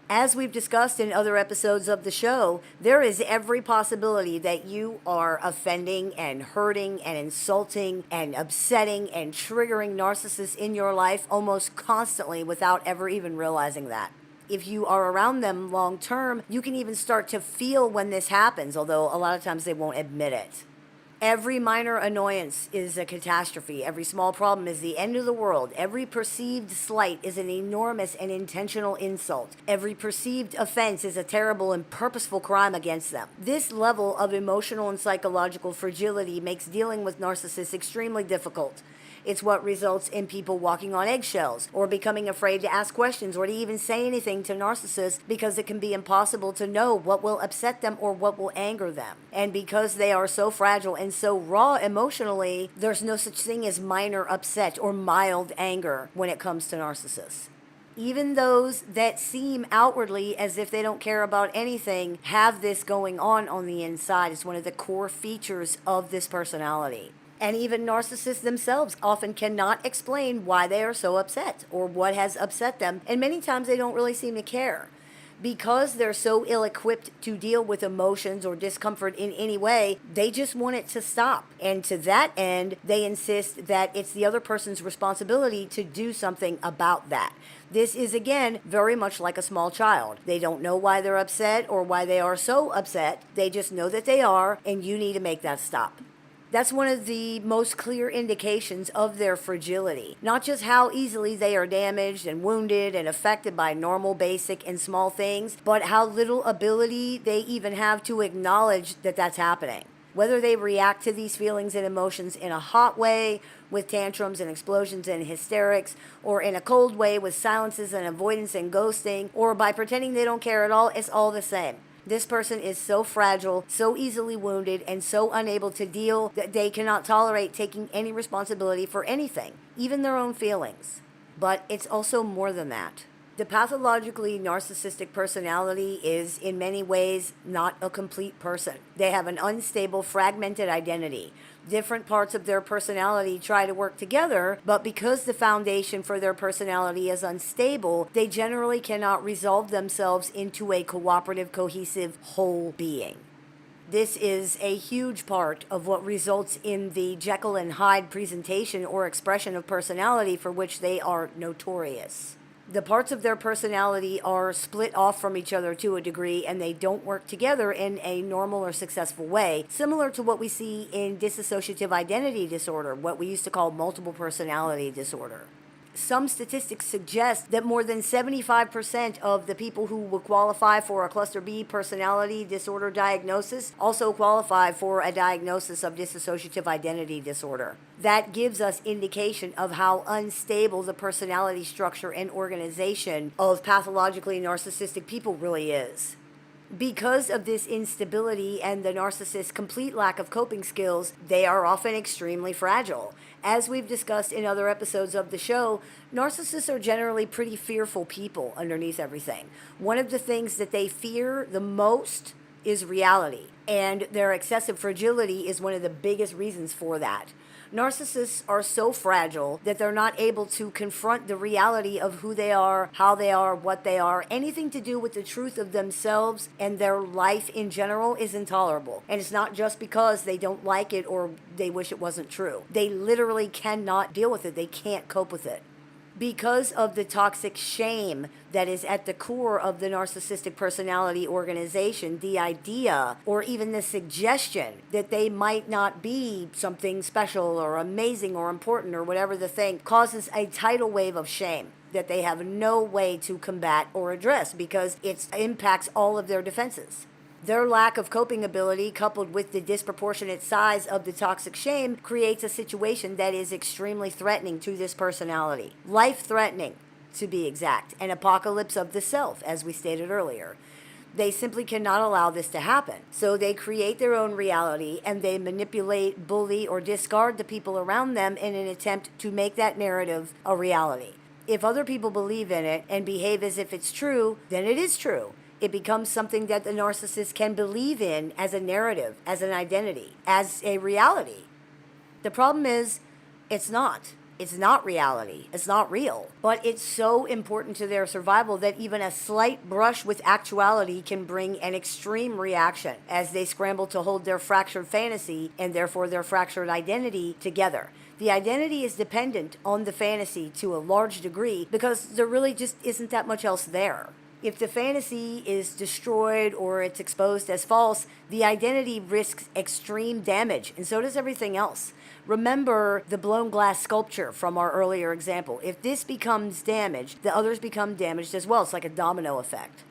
[SPEAKER 1] As we've discussed in other episodes of the show, there is every possibility that you are offending and hurting and insulting and upsetting and triggering narcissists in your life almost constantly without ever even realizing that. If you are around them long term, you can even start to feel when this happens, although a lot of times they won't admit it. Every minor annoyance is a catastrophe. Every small problem is the end of the world. Every perceived slight is an enormous and intentional insult. Every perceived offense is a terrible and purposeful crime against them. This level of emotional and psychological fragility makes dealing with narcissists extremely difficult. It's what results in people walking on eggshells or becoming afraid to ask questions or to even say anything to narcissists, because it can be impossible to know what will upset them or what will anger them. And because they are so fragile and so raw emotionally, there's no such thing as minor upset or mild anger when it comes to narcissists. Even those that seem outwardly as if they don't care about anything have this going on the inside. It's one of the core features of this personality. And even narcissists themselves often cannot explain why they are so upset or what has upset them. And many times they don't really seem to care. Because they're so ill-equipped to deal with emotions or discomfort in any way, they just want it to stop. And to that end, they insist that it's the other person's responsibility to do something about that. This is, again, very much like a small child. They don't know why they're upset or why they are so upset. They just know that they are, and you need to make that stop. That's one of the most clear indications of their fragility. Not just how easily they are damaged and wounded and affected by normal, basic, and small things, but how little ability they even have to acknowledge that that's happening. Whether they react to these feelings and emotions in a hot way, with tantrums and explosions and hysterics, or in a cold way with silences and avoidance and ghosting, or by pretending they don't care at all, it's all the same. This person is so fragile, so easily wounded, and so unable to deal that they cannot tolerate taking any responsibility for anything, even their own feelings. But it's also more than that. The pathologically narcissistic personality is, in many ways, not a complete person. They have an unstable, fragmented identity. Different parts of their personality try to work together, but because the foundation for their personality is unstable, they generally cannot resolve themselves into a cooperative, cohesive, whole being. This is a huge part of what results in the Jekyll and Hyde presentation or expression of personality for which they are notorious. The parts of their personality are split off from each other to a degree, and they don't work together in a normal or successful way, similar to what we see in dissociative identity disorder, what we used to call multiple personality disorder. Some statistics suggest that more than 75% of the people who will qualify for a cluster B personality disorder diagnosis also qualify for a diagnosis of dissociative identity disorder. That gives us indication of how unstable the personality structure and organization of pathologically narcissistic people really is. Because of this instability and the narcissist's complete lack of coping skills, they are often extremely fragile. As we've discussed in other episodes of the show, narcissists are generally pretty fearful people underneath everything. One of the things that they fear the most is reality, and their excessive fragility is one of the biggest reasons for that. Narcissists are so fragile that they're not able to confront the reality of who they are, how they are, what they are. Anything to do with the truth of themselves and their life in general is intolerable. And it's not just because they don't like it or they wish it wasn't true. They literally cannot deal with it. They can't cope with it. Because of the toxic shame that is at the core of the narcissistic personality organization, the idea or even the suggestion that they might not be something special or amazing or important or whatever the thing causes a tidal wave of shame that they have no way to combat or address because it impacts all of their defenses. Their lack of coping ability, coupled with the disproportionate size of the toxic shame, creates a situation that is extremely threatening to this personality. Life-threatening, to be exact. An apocalypse of the self, as we stated earlier. They simply cannot allow this to happen. So they create their own reality and they manipulate, bully, or discard the people around them in an attempt to make that narrative a reality. If other people believe in it and behave as if it's true, then it is true. It becomes something that the narcissist can believe in as a narrative, as an identity, as a reality. The problem is, it's not. It's not reality. It's not real. But it's so important to their survival that even a slight brush with actuality can bring an extreme reaction as they scramble to hold their fractured fantasy and therefore their fractured identity together. The identity is dependent on the fantasy to a large degree because there really just isn't that much else there. If the fantasy is destroyed or it's exposed as false, the identity risks extreme damage, and so does everything else. Remember the blown glass sculpture from our earlier example. If this becomes damaged, the others become damaged as well. It's like a domino effect.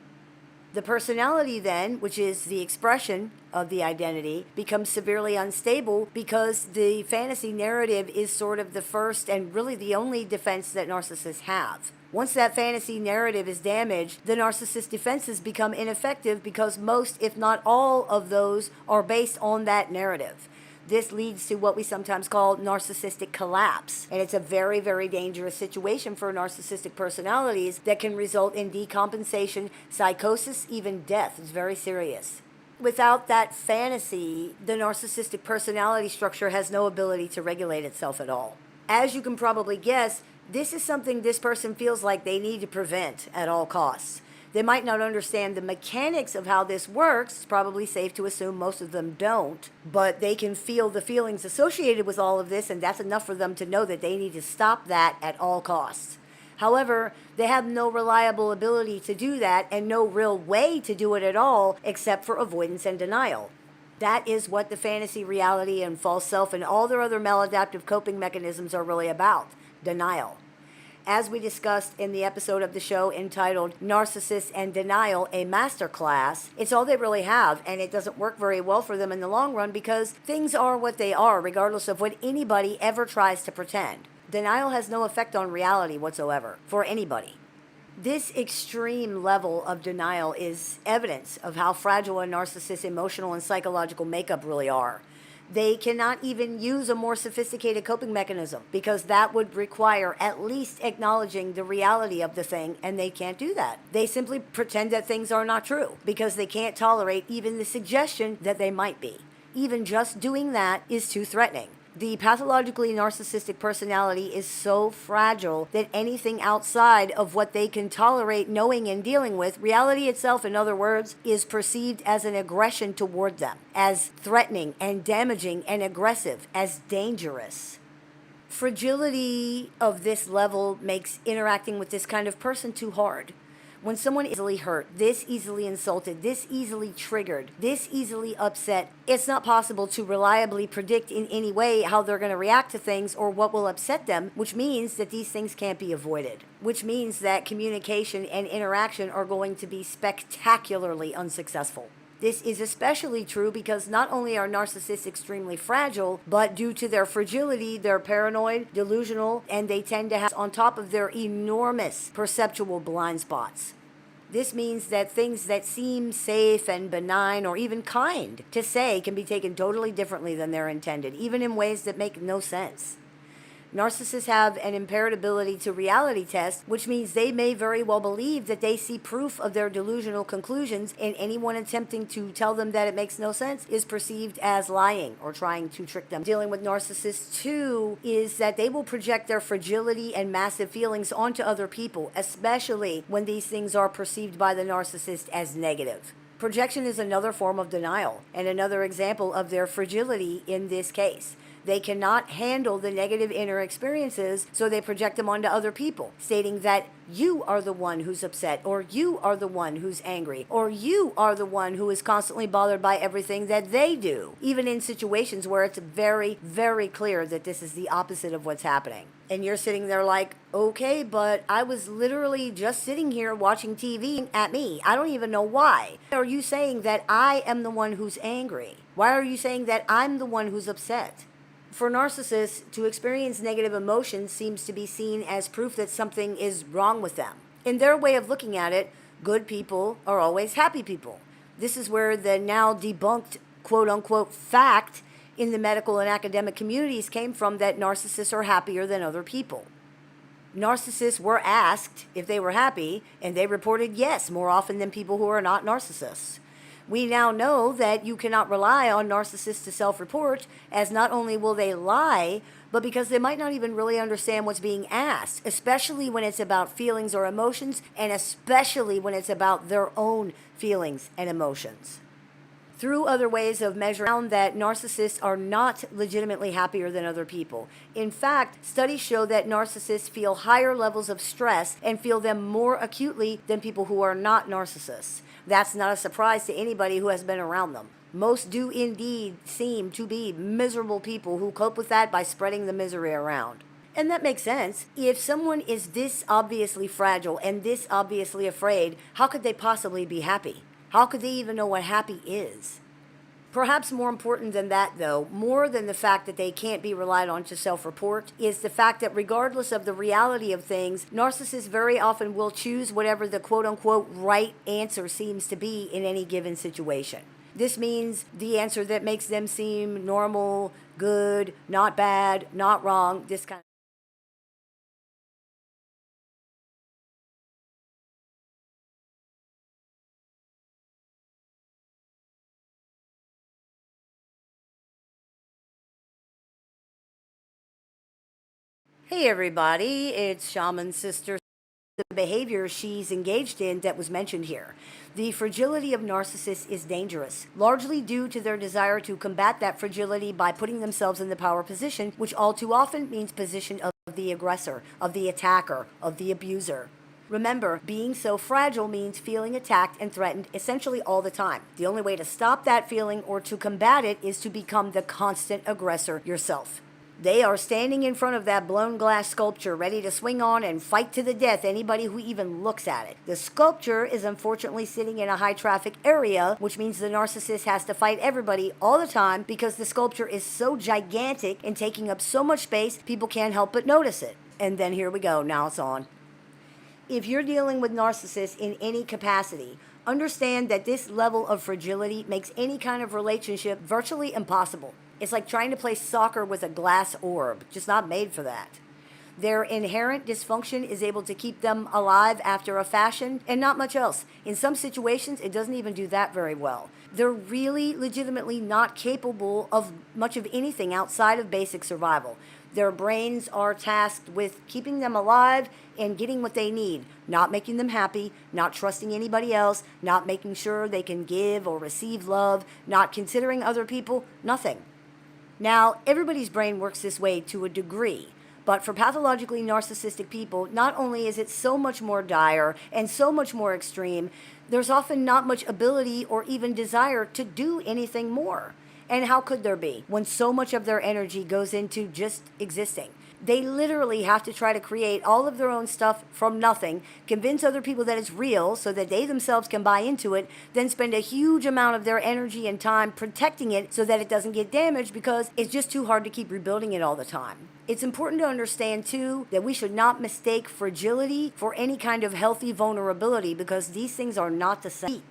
[SPEAKER 1] The personality then, which is the expression of the identity, becomes severely unstable because the fantasy narrative is sort of the first and really the only defense that narcissists have. Once that fantasy narrative is damaged, the narcissist defenses become ineffective because most, if not all, of those are based on that narrative. This leads to what we sometimes call narcissistic collapse. And it's a very, very dangerous situation for narcissistic personalities that can result in decompensation, psychosis, even death. It's very serious. Without that fantasy, the narcissistic personality structure has no ability to regulate itself at all. As you can probably guess, this is something this person feels like they need to prevent at all costs. They might not understand the mechanics of how this works. It's probably safe to assume most of them don't. But they can feel the feelings associated with all of this, and that's enough for them to know that they need to stop that at all costs. However, they have no reliable ability to do that and no real way to do it at all except for avoidance and denial. That is what the fantasy reality and false self and all their other maladaptive coping mechanisms are really about. Denial. As we discussed in the episode of the show entitled Narcissists and Denial, a Masterclass, it's all they really have, and it doesn't work very well for them in the long run because things are what they are, regardless of what anybody ever tries to pretend. Denial has no effect on reality whatsoever for anybody. This extreme level of denial is evidence of how fragile a narcissist's emotional and psychological makeup really are. They cannot even use a more sophisticated coping mechanism because that would require at least acknowledging the reality of the thing, and they can't do that. They simply pretend that things are not true because they can't tolerate even the suggestion that they might be. Even just doing that is too threatening. The pathologically narcissistic personality is so fragile that anything outside of what they can tolerate knowing and dealing with, reality itself, in other words, is perceived as an aggression toward them, as threatening and damaging and aggressive, as dangerous. Fragility of this level makes interacting with this kind of person too hard. When someone is easily hurt, this easily insulted, this easily triggered, this easily upset, it's not possible to reliably predict in any way how they're going to react to things or what will upset them, which means that these things can't be avoided, which means that communication and interaction are going to be spectacularly unsuccessful. This is especially true because not only are narcissists extremely fragile, but due to their fragility, they're paranoid, delusional, and they tend to have on top of their enormous perceptual blind spots. This means that things that seem safe and benign or even kind to say can be taken totally differently than they're intended, even in ways that make no sense. Narcissists have an impaired ability to reality test, which means they may very well believe that they see proof of their delusional conclusions, and anyone attempting to tell them that it makes no sense is perceived as lying or trying to trick them. Dealing with narcissists, too, is that they will project their fragility and massive feelings onto other people, especially when these things are perceived by the narcissist as negative. Projection is another form of denial, and another example of their fragility in this case. They cannot handle the negative inner experiences, so they project them onto other people, stating that you are the one who's upset, or you are the one who's angry, or you are the one who is constantly bothered by everything that they do, even in situations where it's very, very clear that this is the opposite of what's happening. And you're sitting there like, okay, but I was literally just sitting here watching TV at me. I don't even know why. Why are you saying that I am the one who's angry? Why are you saying that I'm the one who's upset? For narcissists, to experience negative emotions seems to be seen as proof that something is wrong with them. In their way of looking at it, good people are always happy people. This is where the now debunked quote-unquote fact in the medical and academic communities came from, that narcissists are happier than other people. Narcissists were asked if they were happy, and they reported yes more often than people who are not narcissists. We now know that you cannot rely on narcissists to self-report, as not only will they lie, but because they might not even really understand what's being asked, especially when it's about feelings or emotions, and especially when it's about their own feelings and emotions. Through other ways of measuring, found that narcissists are not legitimately happier than other people. In fact, studies show that narcissists feel higher levels of stress and feel them more acutely than people who are not narcissists. That's not a surprise to anybody who has been around them. Most do indeed seem to be miserable people who cope with that by spreading the misery around. And that makes sense. If someone is this obviously fragile and this obviously afraid, how could they possibly be happy? How could they even know what happy is? Perhaps more important than that, though, more than the fact that they can't be relied on to self-report, is the fact that regardless of the reality of things, narcissists very often will choose whatever the quote-unquote right answer seems to be in any given situation. This means the answer that makes them seem normal, good, not bad, not wrong, this kind of. Hey everybody, it's Shaman Sister. The behavior she's engaged in that was mentioned here. The fragility of narcissists is dangerous, largely due to their desire to combat that fragility by putting themselves in the power position, which all too often means position of the aggressor, of the attacker, of the abuser. Remember, being so fragile means feeling attacked and threatened essentially all the time. The only way to stop that feeling or to combat it is to become the constant aggressor yourself. They are standing in front of that blown glass sculpture, ready to swing on and fight to the death anybody who even looks at it. The sculpture is unfortunately sitting in a high traffic area, which means the narcissist has to fight everybody all the time because the sculpture is so gigantic and taking up so much space, people can't help but notice it. And then here we go, now it's on. If you're dealing with narcissists in any capacity, understand that this level of fragility makes any kind of relationship virtually impossible. It's like trying to play soccer with a glass orb, just not made for that. Their inherent dysfunction is able to keep them alive after a fashion and not much else. In some situations, it doesn't even do that very well. They're really legitimately not capable of much of anything outside of basic survival. Their brains are tasked with keeping them alive and getting what they need, not making them happy, not trusting anybody else, not making sure they can give or receive love, not considering other people, nothing. Now, everybody's brain works this way to a degree, but for pathologically narcissistic people, not only is it so much more dire and so much more extreme, there's often not much ability or even desire to do anything more. And how could there be when so much of their energy goes into just existing? They literally have to try to create all of their own stuff from nothing, convince other people that it's real so that they themselves can buy into it, then spend a huge amount of their energy and time protecting it so that it doesn't get damaged because it's just too hard to keep rebuilding it all the time. It's important to understand, too, that we should not mistake fragility for any kind of healthy vulnerability because these things are not the same.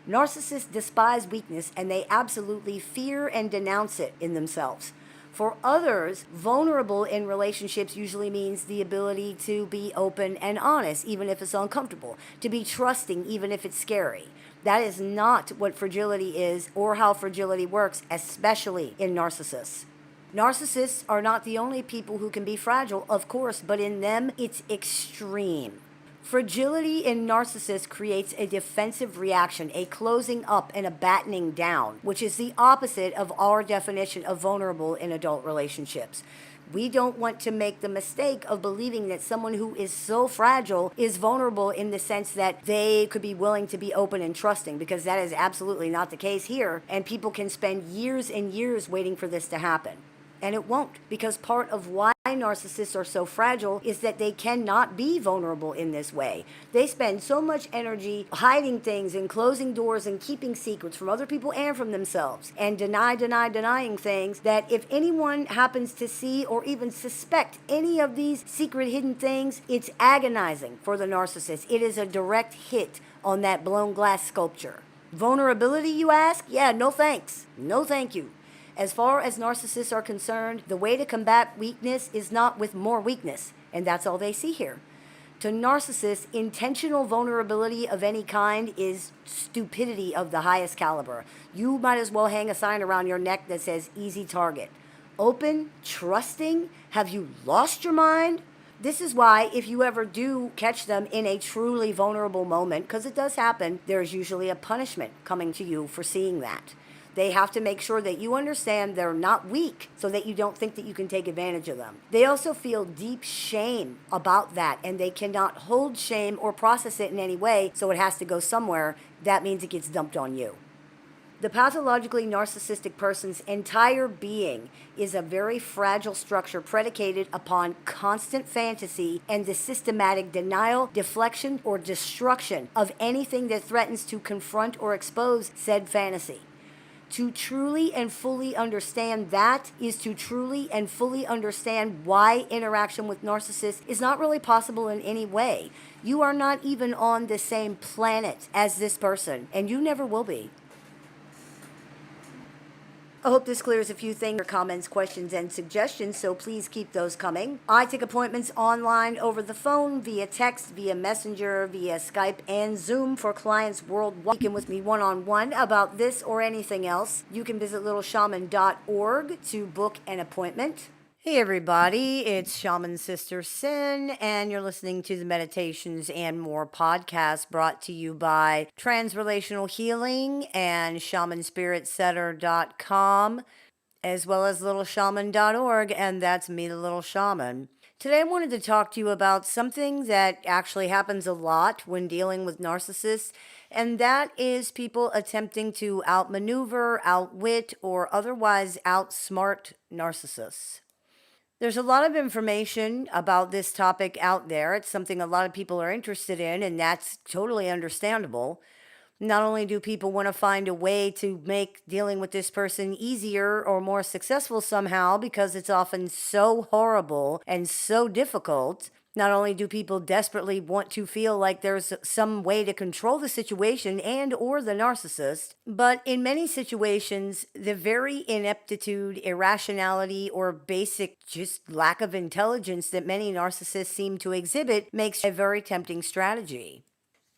[SPEAKER 1] Narcissists despise weakness and they absolutely fear and denounce it in themselves. For others, vulnerable in relationships usually means the ability to be open and honest, even if it's uncomfortable, to be trusting, even if it's scary. That is not what fragility is or how fragility works, especially in narcissists. Narcissists are not the only people who can be fragile, of course, but in them, it's extreme. Fragility in narcissists creates a defensive reaction, a closing up and a battening down, which is the opposite of our definition of vulnerable in adult relationships. We don't want to make the mistake of believing that someone who is so fragile is vulnerable in the sense that they could be willing to be open and trusting, because that is absolutely not the case here, and people can spend years and years waiting for this to happen. And it won't, because part of why narcissists are so fragile is that they cannot be vulnerable in this way. They spend so much energy hiding things and closing doors and keeping secrets from other people and from themselves, and denying things that if anyone happens to see or even suspect any of these secret hidden things, it's agonizing for the narcissist. It is a direct hit on that blown glass sculpture. Vulnerability, you ask? Yeah, no thanks. No thank you. As far as narcissists are concerned, the way to combat weakness is not with more weakness, and that's all they see here. To narcissists, intentional vulnerability of any kind is stupidity of the highest caliber. You might as well hang a sign around your neck that says easy target. Open, trusting, have you lost your mind? This is why if you ever do catch them in a truly vulnerable moment, because it does happen, there's usually a punishment coming to you for seeing that. They have to make sure that you understand they're not weak so that you don't think that you can take advantage of them. They also feel deep shame about that, and they cannot hold shame or process it in any way, so it has to go somewhere. That means it gets dumped on you. The pathologically narcissistic person's entire being is a very fragile structure predicated upon constant fantasy and the systematic denial, deflection, or destruction of anything that threatens to confront or expose said fantasy. To truly and fully understand that is to truly and fully understand why interaction with narcissists is not really possible in any way. You are not even on the same planet as this person, and you never will be. I hope this clears a few things, comments, questions, and suggestions, so please keep those coming. I take appointments online, over the phone, via text, via Messenger, via Skype, and Zoom for clients worldwide. You can with me one-on-one about this or anything else. You can visit littleshaman.org to book an appointment. Hey everybody, it's Shaman Sister Sin, and you're listening to the Meditations and More podcast brought to you by Transrelational Healing and ShamanSpiritSetter.com, as well as littleshaman.org, and that's me, the Little Shaman. Today I wanted to talk to you about something that actually happens a lot when dealing with narcissists, and that is people attempting to outmaneuver, outwit, or otherwise outsmart narcissists. There's a lot of information about this topic out there. It's something a lot of people are interested in, and that's totally understandable. Not only do people want to find a way to make dealing with this person easier or more successful somehow because it's often so horrible and so difficult, not only do people desperately want to feel like there's some way to control the situation and or the narcissist, but in many situations, the very ineptitude, irrationality, or basic just lack of intelligence that many narcissists seem to exhibit makes a very tempting strategy.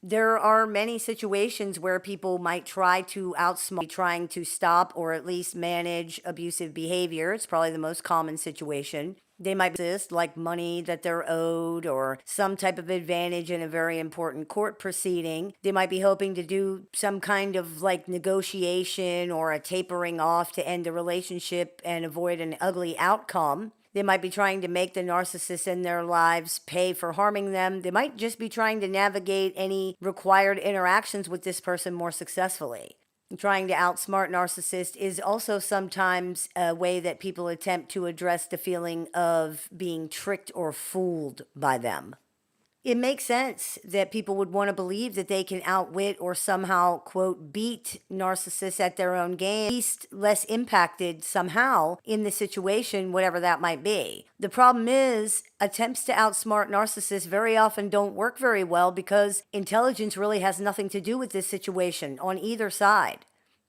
[SPEAKER 1] There are many situations where people might try to outsmart, trying to stop or at least manage abusive behavior. It's probably the most common situation. They might resist, like money that they're owed or some type of advantage in a very important court proceeding. They might be hoping to do some kind of like negotiation or a tapering off to end the relationship and avoid an ugly outcome. They might be trying to make the narcissist in their lives pay for harming them. They might just be trying to navigate any required interactions with this person more successfully. Trying to outsmart narcissist is also sometimes a way that people attempt to address the feeling of being tricked or fooled by them. It makes sense that people would want to believe that they can outwit or somehow, quote, beat narcissists at their own game, at least less impacted somehow in the situation, whatever that might be. The problem is, attempts to outsmart narcissists very often don't work very well because intelligence really has nothing to do with this situation on either side.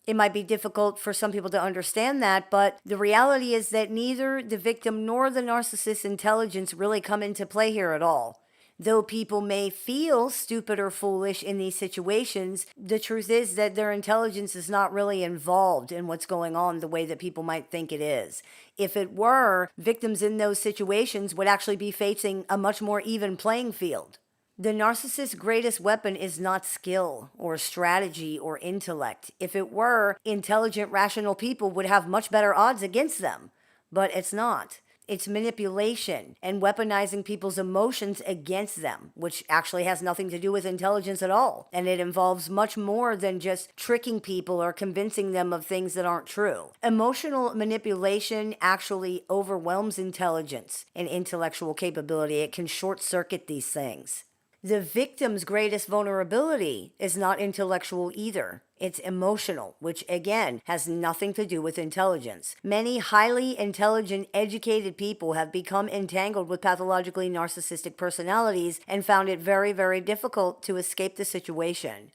[SPEAKER 1] It might be difficult for some people to understand that, but the reality is that neither the victim nor the narcissist's intelligence really come into play here at all. Though people may feel stupid or foolish in these situations, the truth is that their intelligence is not really involved in what's going on the way that people might think it is. If it were, victims in those situations would actually be facing a much more even playing field. The narcissist's greatest weapon is not skill or strategy or intellect. If it were, intelligent, rational people would have much better odds against them. But it's not. It's manipulation and weaponizing people's emotions against them, which actually has nothing to do with intelligence at all. And it involves much more than just tricking people or convincing them of things that aren't true. Emotional manipulation actually overwhelms intelligence and intellectual capability. It can short circuit these things. The victim's greatest vulnerability is not intellectual either. It's emotional, which again has nothing to do with intelligence. Many highly intelligent, educated people have become entangled with pathologically narcissistic personalities and found it very, very difficult to escape the situation.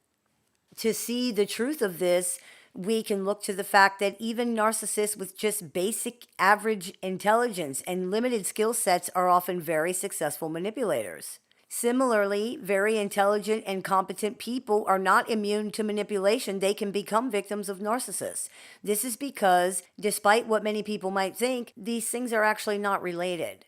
[SPEAKER 1] To see the truth of this, we can look to the fact that even narcissists with just basic average intelligence and limited skill sets are often very successful manipulators. Similarly, very intelligent and competent people are not immune to manipulation. They can become victims of narcissists. This is because, despite what many people might think, these things are actually not related.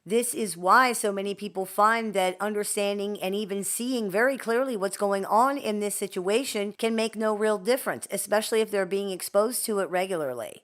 [SPEAKER 1] This is why so many people find that understanding and even seeing very clearly what's going on in this situation can make no real difference, especially if they're being exposed to it regularly.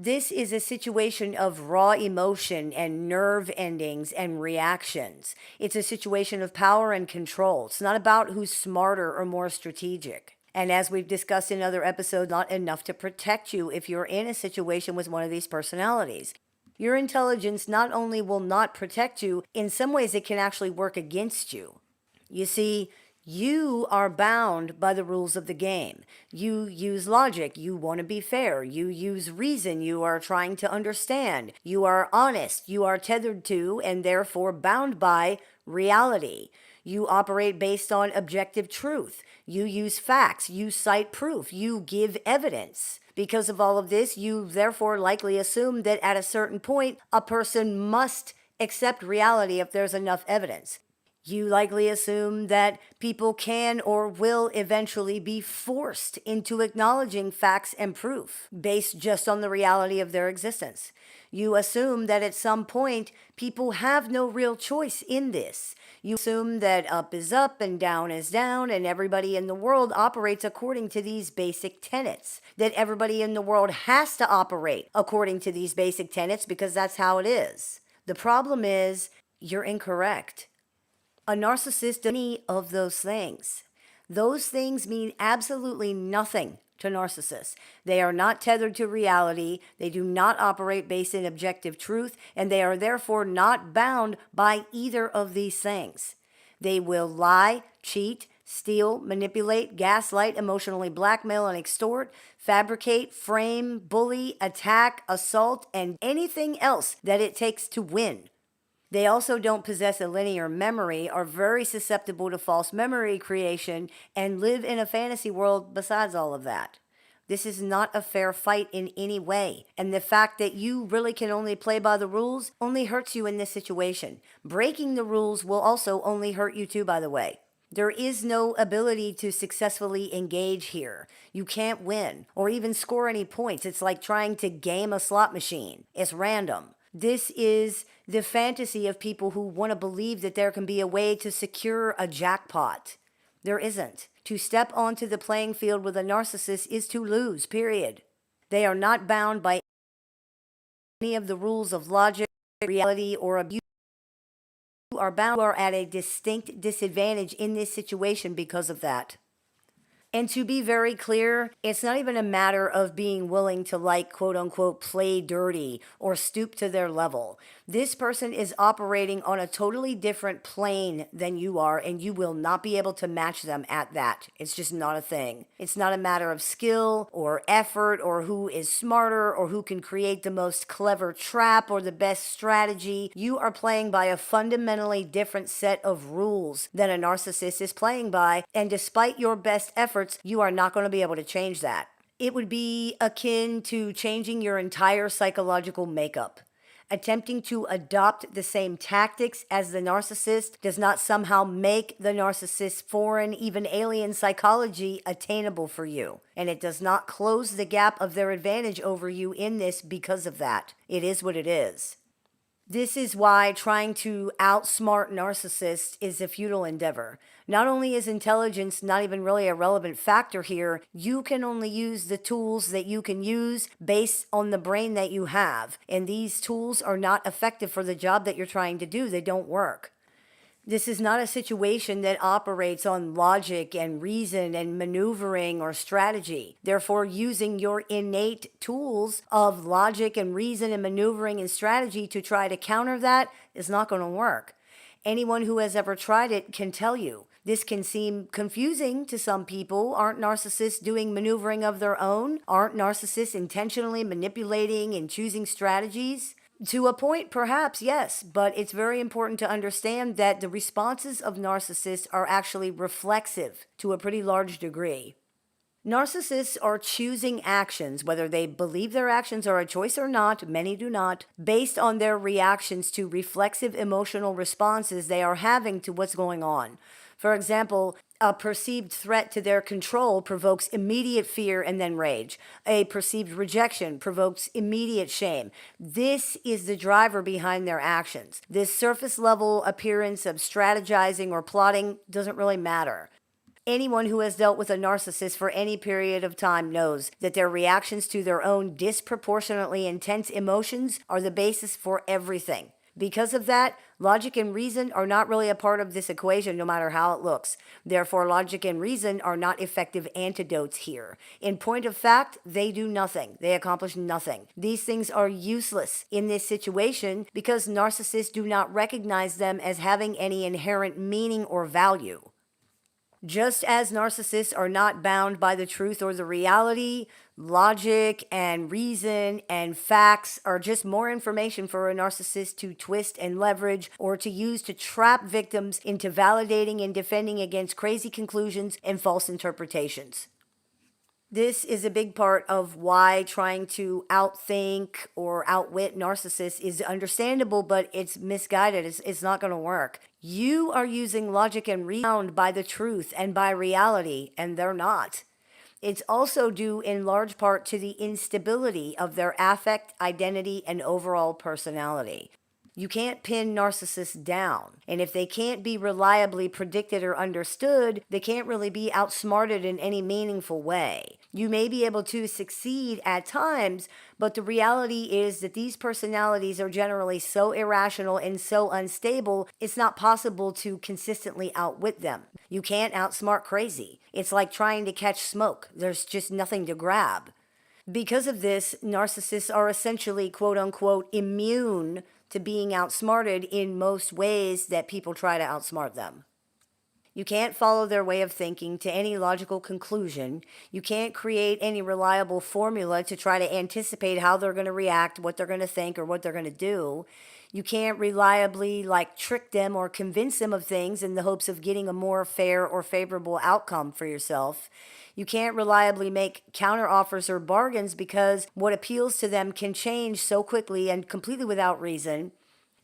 [SPEAKER 1] This is a situation of raw emotion and nerve endings and reactions. It's a situation of power and control. It's not about who's smarter or more strategic. And as we've discussed in other episodes, not enough to protect you if you're in a situation with one of these personalities. Your intelligence not only will not protect you, in some ways it can actually work against you. You see, you are bound by the rules of the game. You use logic. You want to be fair. You use reason. You are trying to understand. You are honest. You are tethered to and therefore bound by reality. You operate based on objective truth. You use facts. You cite proof. You give evidence. Because of all of this, you therefore likely assume that at a certain point, a person must accept reality if there's enough evidence. You likely assume that people can or will eventually be forced into acknowledging facts and proof based just on the reality of their existence. You assume that at some point people have no real choice in this. You assume that up is up and down is down and everybody in the world operates according to these basic tenets. That everybody in the world has to operate according to these basic tenets because that's how it is. The problem is you're incorrect. A narcissist does any of those things. Those things mean absolutely nothing to narcissists. They are not tethered to reality, they do not operate based in objective truth, and they are therefore not bound by either of these things. They will lie, cheat, steal, manipulate, gaslight, emotionally blackmail and extort, fabricate, frame, bully, attack, assault, and anything else that it takes to win. They also don't possess a linear memory, are very susceptible to false memory creation, and live in a fantasy world besides all of that. This is not a fair fight in any way, and the fact that you really can only play by the rules only hurts you in this situation. Breaking the rules will also only hurt you too, by the way. There is no ability to successfully engage here. You can't win or even score any points. It's like trying to game a slot machine. It's random. This is the fantasy of people who want to believe that there can be a way to secure a jackpot. There isn't. To step onto the playing field with a narcissist is to lose, period. They are not bound by any of the rules of logic, reality, or abuse. You are bound. You are at a distinct disadvantage in this situation because of that. And to be very clear, it's not even a matter of being willing to, like, quote unquote, play dirty or stoop to their level. This person is operating on a totally different plane than you are, and you will not be able to match them at that. It's just not a thing. It's not a matter of skill or effort or who is smarter or who can create the most clever trap or the best strategy. You are playing by a fundamentally different set of rules than a narcissist is playing by, and despite your best efforts, you are not going to be able to change that. It would be akin to changing your entire psychological makeup. Attempting to adopt the same tactics as the narcissist does not somehow make the narcissist's foreign, even alien psychology attainable for you. And it does not close the gap of their advantage over you in this because of that. It is what it is. This is why trying to outsmart narcissists is a futile endeavor. Not only is intelligence not even really a relevant factor here, you can only use the tools that you can use based on the brain that you have. And these tools are not effective for the job that you're trying to do. They don't work. This is not a situation that operates on logic and reason and maneuvering or strategy. Therefore, using your innate tools of logic and reason and maneuvering and strategy to try to counter that is not going to work. Anyone who has ever tried it can tell you. This can seem confusing to some people. Aren't narcissists doing maneuvering of their own? Aren't narcissists intentionally manipulating and choosing strategies? To a point, perhaps, yes, but it's very important to understand that the responses of narcissists are actually reflexive to a pretty large degree. Narcissists are choosing actions, whether they believe their actions are a choice or not, many do not, based on their reactions to reflexive emotional responses they are having to what's going on. For example, a perceived threat to their control provokes immediate fear and then rage. A perceived rejection provokes immediate shame. This is the driver behind their actions. This surface level appearance of strategizing or plotting doesn't really matter. Anyone who has dealt with a narcissist for any period of time knows that their reactions to their own disproportionately intense emotions are the basis for everything. Because of that, logic and reason are not really a part of this equation, no matter how it looks. Therefore, logic and reason are not effective antidotes here. In point of fact, they do nothing. They accomplish nothing. These things are useless in this situation because narcissists do not recognize them as having any inherent meaning or value. Just as narcissists are not bound by the truth or the reality, logic and reason and facts are just more information for a narcissist to twist and leverage or to use to trap victims into validating and defending against crazy conclusions and false interpretations. This is a big part of why trying to outthink or outwit narcissists is understandable, but it's misguided. It's not going to work. You are using logic and reason by the truth and by reality, and they're not. It's also due in large part to the instability of their affect, identity, and overall personality. You can't pin narcissists down. And if they can't be reliably predicted or understood, they can't really be outsmarted in any meaningful way. You may be able to succeed at times, but the reality is that these personalities are generally so irrational and so unstable, it's not possible to consistently outwit them. You can't outsmart crazy. It's like trying to catch smoke. There's just nothing to grab. Because of this, narcissists are essentially, quote unquote, immune to being outsmarted in most ways that people try to outsmart them. You can't follow their way of thinking to any logical conclusion. You can't create any reliable formula to try to anticipate how they're going to react, what they're going to think, or what they're going to do. You can't reliably trick them or convince them of things in the hopes of getting a more fair or favorable outcome for yourself. You can't reliably make counteroffers or bargains because what appeals to them can change so quickly and completely without reason.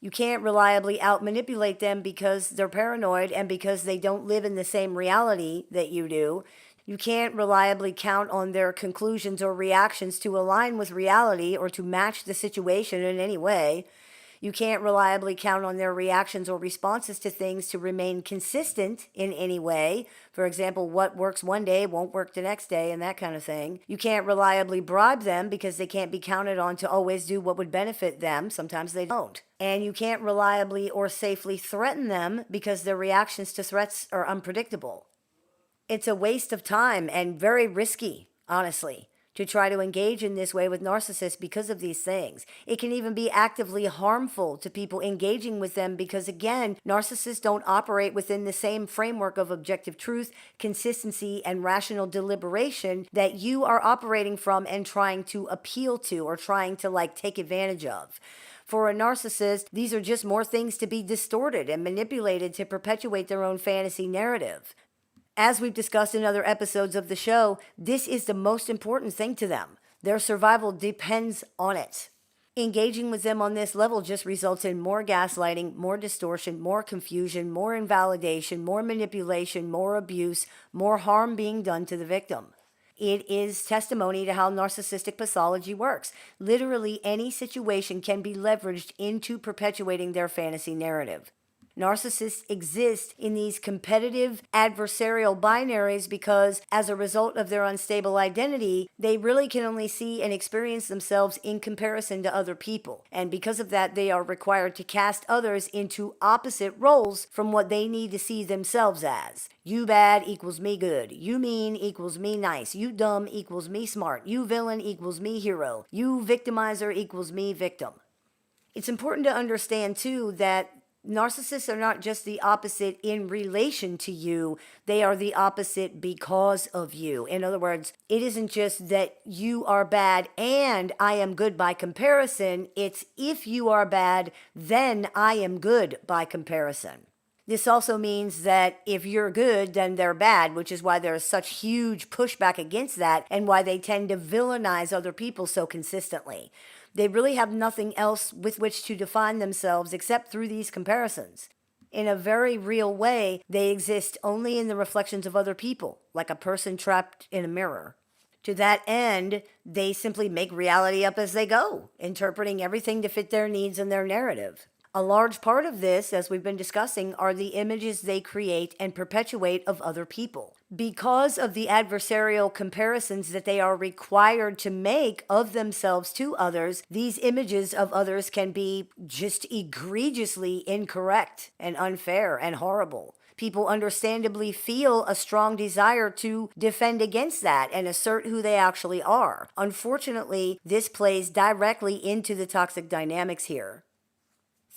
[SPEAKER 1] You can't reliably out-manipulate them because they're paranoid and because they don't live in the same reality that you do. You can't reliably count on their conclusions or reactions to align with reality or to match the situation in any way. You can't reliably count on their reactions or responses to things to remain consistent in any way. For example, what works one day won't work the next day and that kind of thing. You can't reliably bribe them because they can't be counted on to always do what would benefit them. Sometimes they don't. And you can't reliably or safely threaten them because their reactions to threats are unpredictable. It's a waste of time and very risky, honestly, to try to engage in this way with narcissists because of these things. It can even be actively harmful to people engaging with them because, again, narcissists don't operate within the same framework of objective truth, consistency, and rational deliberation that you are operating from and trying to appeal to or trying to take advantage of. For a narcissist, these are just more things to be distorted and manipulated to perpetuate their own fantasy narrative. As we've discussed in other episodes of the show, this is the most important thing to them. Their survival depends on it. Engaging with them on this level just results in more gaslighting, more distortion, more confusion, more invalidation, more manipulation, more abuse, more harm being done to the victim. It is testimony to how narcissistic pathology works. Literally any situation can be leveraged into perpetuating their fantasy narrative. Narcissists exist in these competitive adversarial binaries because, as a result of their unstable identity, they really can only see and experience themselves in comparison to other people. And because of that, they are required to cast others into opposite roles from what they need to see themselves as. You bad equals me good. You mean equals me nice. You dumb equals me smart. You villain equals me hero. You victimizer equals me victim. It's important to understand, too, that narcissists are not just the opposite in relation to you, they are the opposite because of you. In other words, it isn't just that you are bad and I am good by comparison, it's if you are bad, then I am good by comparison. This also means that if you're good, then they're bad, which is why there's such huge pushback against that and why they tend to villainize other people so consistently. They really have nothing else with which to define themselves except through these comparisons. In a very real way, they exist only in the reflections of other people, like a person trapped in a mirror. To that end, they simply make reality up as they go, interpreting everything to fit their needs and their narrative. A large part of this, as we've been discussing, are the images they create and perpetuate of other people. Because of the adversarial comparisons that they are required to make of themselves to others, these images of others can be just egregiously incorrect and unfair and horrible. People understandably feel a strong desire to defend against that and assert who they actually are. Unfortunately, this plays directly into the toxic dynamics here.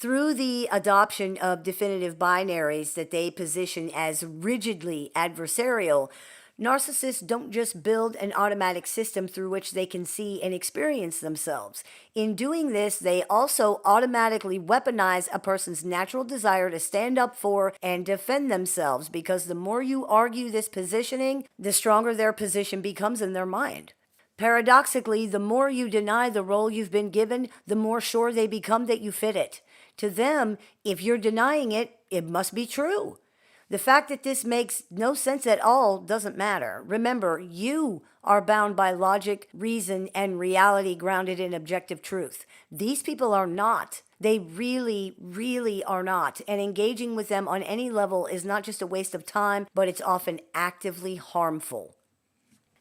[SPEAKER 1] Through the adoption of definitive binaries that they position as rigidly adversarial, narcissists don't just build an automatic system through which they can see and experience themselves. In doing this, they also automatically weaponize a person's natural desire to stand up for and defend themselves, because the more you argue this positioning, the stronger their position becomes in their mind. Paradoxically, the more you deny the role you've been given, the more sure they become that you fit it. To them, if you're denying it, it must be true. The fact that this makes no sense at all doesn't matter. Remember, you are bound by logic, reason, and reality grounded in objective truth. These people are not. They really, really are not. And engaging with them on any level is not just a waste of time, but it's often actively harmful.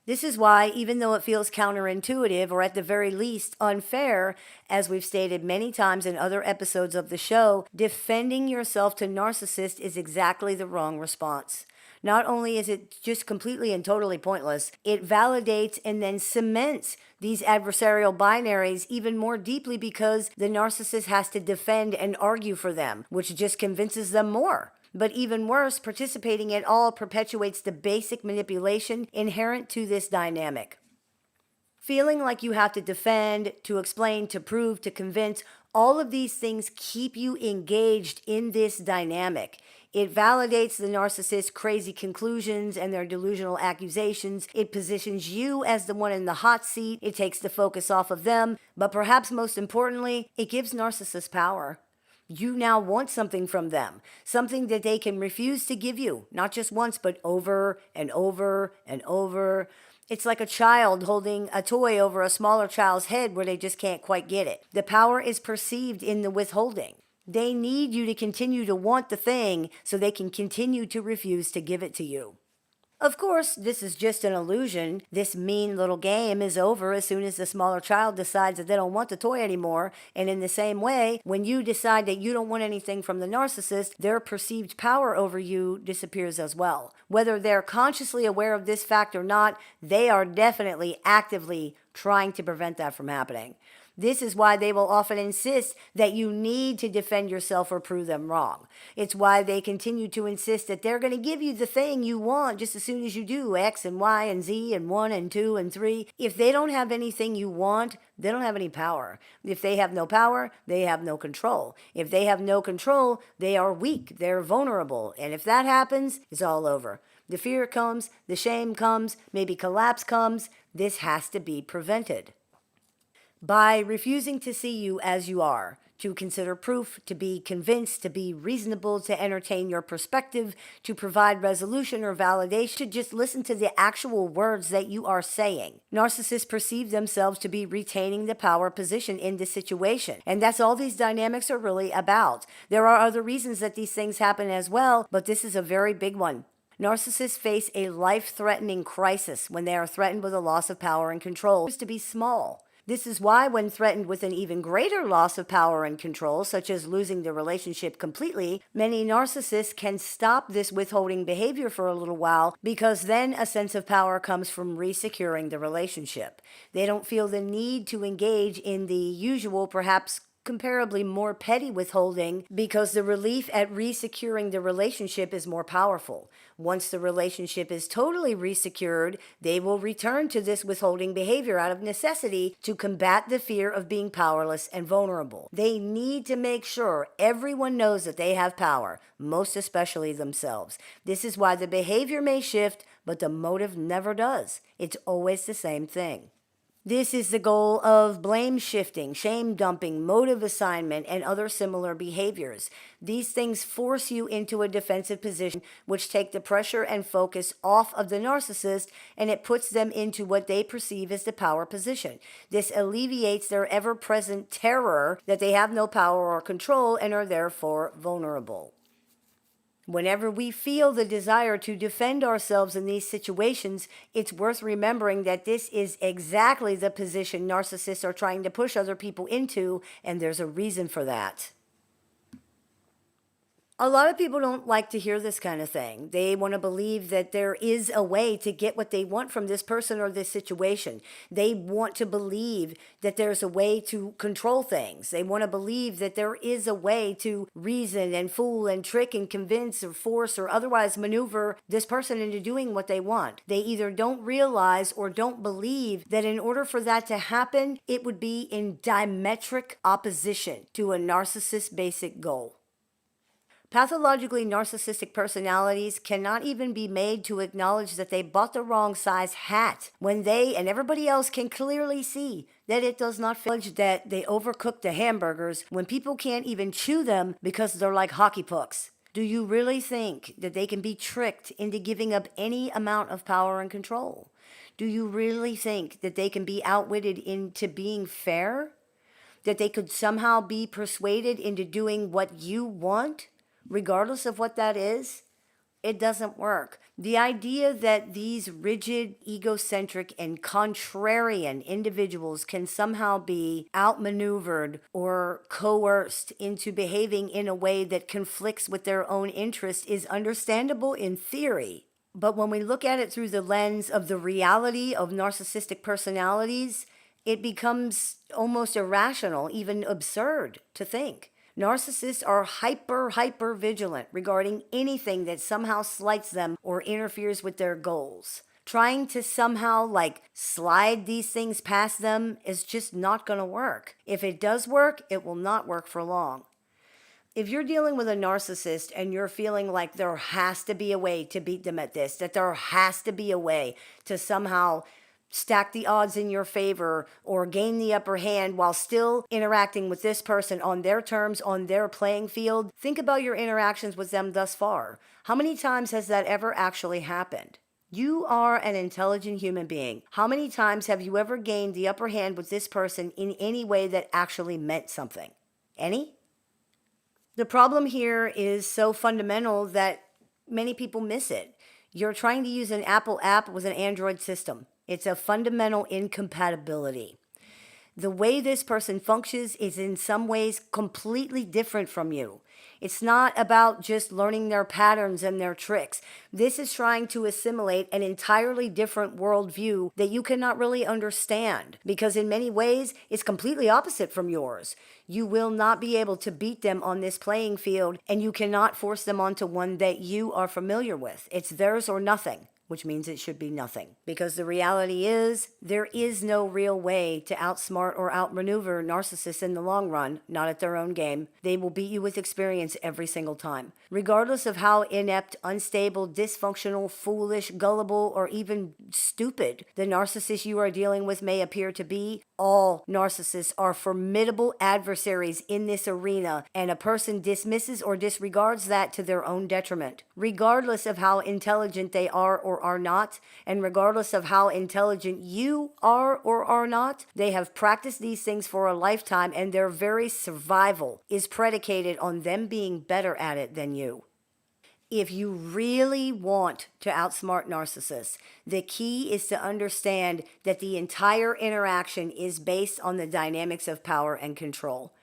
[SPEAKER 1] This is why, even though it feels counterintuitive or at the very least unfair, as we've stated many times in other episodes of the show, defending yourself to narcissists is exactly the wrong response. Not only is it just completely and totally pointless, it validates and then cements these adversarial binaries even more deeply because the narcissist has to defend and argue for them, which just convinces them more. But even worse, participating at all perpetuates the basic manipulation inherent to this dynamic. Feeling like you have to defend, to explain, to prove, to convince, all of these things keep you engaged in this dynamic. It validates the narcissist's crazy conclusions and their delusional accusations. It positions you as the one in the hot seat. It takes the focus off of them. But perhaps most importantly, it gives narcissists power. You now want something from them, something that they can refuse to give you, not just once, but over and over and over. It's like a child holding a toy over a smaller child's head where they just can't quite get it. The power is perceived in the withholding. They need you to continue to want the thing so they can continue to refuse to give it to you. Of course, this is just an illusion. This mean little game is over as soon as the smaller child decides that they don't want the toy anymore. And in the same way, when you decide that you don't want anything from the narcissist, their perceived power over you disappears as well. Whether they're consciously aware of this fact or not, they are definitely actively trying to prevent that from happening. This is why they will often insist that you need to defend yourself or prove them wrong. It's why they continue to insist that they're going to give you the thing you want just as soon as you do X and Y and Z and 1 and 2 and 3. If they don't have anything you want, they don't have any power. If they have no power, they have no control. If they have no control, they are weak, they're vulnerable. And if that happens, it's all over. The fear comes, the shame comes, maybe collapse comes. This has to be prevented. By refusing to see you as you are, to consider proof, to be convinced, to be reasonable, to entertain your perspective, to provide resolution or validation, to just listen to the actual words that you are saying. Narcissists perceive themselves to be retaining the power position in this situation, and that's all these dynamics are really about. There are other reasons that these things happen as well, but this is a very big one. Narcissists face a life-threatening crisis when they are threatened with a loss of power and control. To be small. This is why when threatened with an even greater loss of power and control, such as losing the relationship completely, many narcissists can stop this withholding behavior for a little while because then a sense of power comes from resecuring the relationship. They don't feel the need to engage in the usual, perhaps comparably more petty withholding because the relief at resecuring the relationship is more powerful. Once the relationship is totally resecured, they will return to this withholding behavior out of necessity to combat the fear of being powerless and vulnerable. They need to make sure everyone knows that they have power, most especially themselves. This is why the behavior may shift, but the motive never does. It's always the same thing. This is the goal of blame shifting, shame dumping, motive assignment, and other similar behaviors. These things force you into a defensive position, which take the pressure and focus off of the narcissist, and it puts them into what they perceive as the power position. This alleviates their ever-present terror that they have no power or control and are therefore vulnerable. Whenever we feel the desire to defend ourselves in these situations, it's worth remembering that this is exactly the position narcissists are trying to push other people into, and there's a reason for that. A lot of people don't like to hear this kind of thing. They want to believe that there is a way to get what they want from this person or this situation. They want to believe that there's a way to control things. They want to believe that there is a way to reason and fool and trick and convince or force or otherwise maneuver this person into doing what they want. They either don't realize or don't believe that in order for that to happen, it would be in diametric opposition to a narcissist's basic goal. Pathologically narcissistic personalities cannot even be made to acknowledge that they bought the wrong size hat when they and everybody else can clearly see that it does not fit, that they overcooked the hamburgers when people can't even chew them because they're like hockey pucks. Do you really think that they can be tricked into giving up any amount of power and control? Do you really think that they can be outwitted into being fair? That they could somehow be persuaded into doing what you want? Regardless of what that is, it doesn't work. The idea that these rigid, egocentric, and contrarian individuals can somehow be outmaneuvered or coerced into behaving in a way that conflicts with their own interest is understandable in theory. But when we look at it through the lens of the reality of narcissistic personalities, it becomes almost irrational, even absurd to think. Narcissists are hyper vigilant regarding anything that somehow slights them or interferes with their goals. Trying to somehow slide these things past them is just not going to work. If it does work, it will not work for long. If you're dealing with a narcissist and you're feeling like there has to be a way to beat them at this, that there has to be a way to somehow stack the odds in your favor or gain the upper hand while still interacting with this person on their terms, on their playing field, think about your interactions with them thus far. How many times has that ever actually happened? You are an intelligent human being. How many times have you ever gained the upper hand with this person in any way that actually meant something? Any? The problem here is so fundamental that many people miss it. You're trying to use an Apple app with an Android system. It's a fundamental incompatibility. The way this person functions is in some ways completely different from you. It's not about just learning their patterns and their tricks. This is trying to assimilate an entirely different worldview that you cannot really understand because in many ways it's completely opposite from yours. You will not be able to beat them on this playing field and you cannot force them onto one that you are familiar with. It's theirs or nothing, which means it should be nothing. Because the reality is, there is no real way to outsmart or outmaneuver narcissists in the long run, not at their own game. They will beat you with experience every single time. Regardless of how inept, unstable, dysfunctional, foolish, gullible, or even stupid the narcissist you are dealing with may appear to be, all narcissists are formidable adversaries in this arena, and a person dismisses or disregards that to their own detriment. Regardless of how intelligent they are or are not, and regardless of how intelligent you are or are not, they have practiced these things for a lifetime, and their very survival is predicated on them being better at it than you. If you really want to outsmart narcissists, the key is to understand that the entire interaction is based on the dynamics of power and control.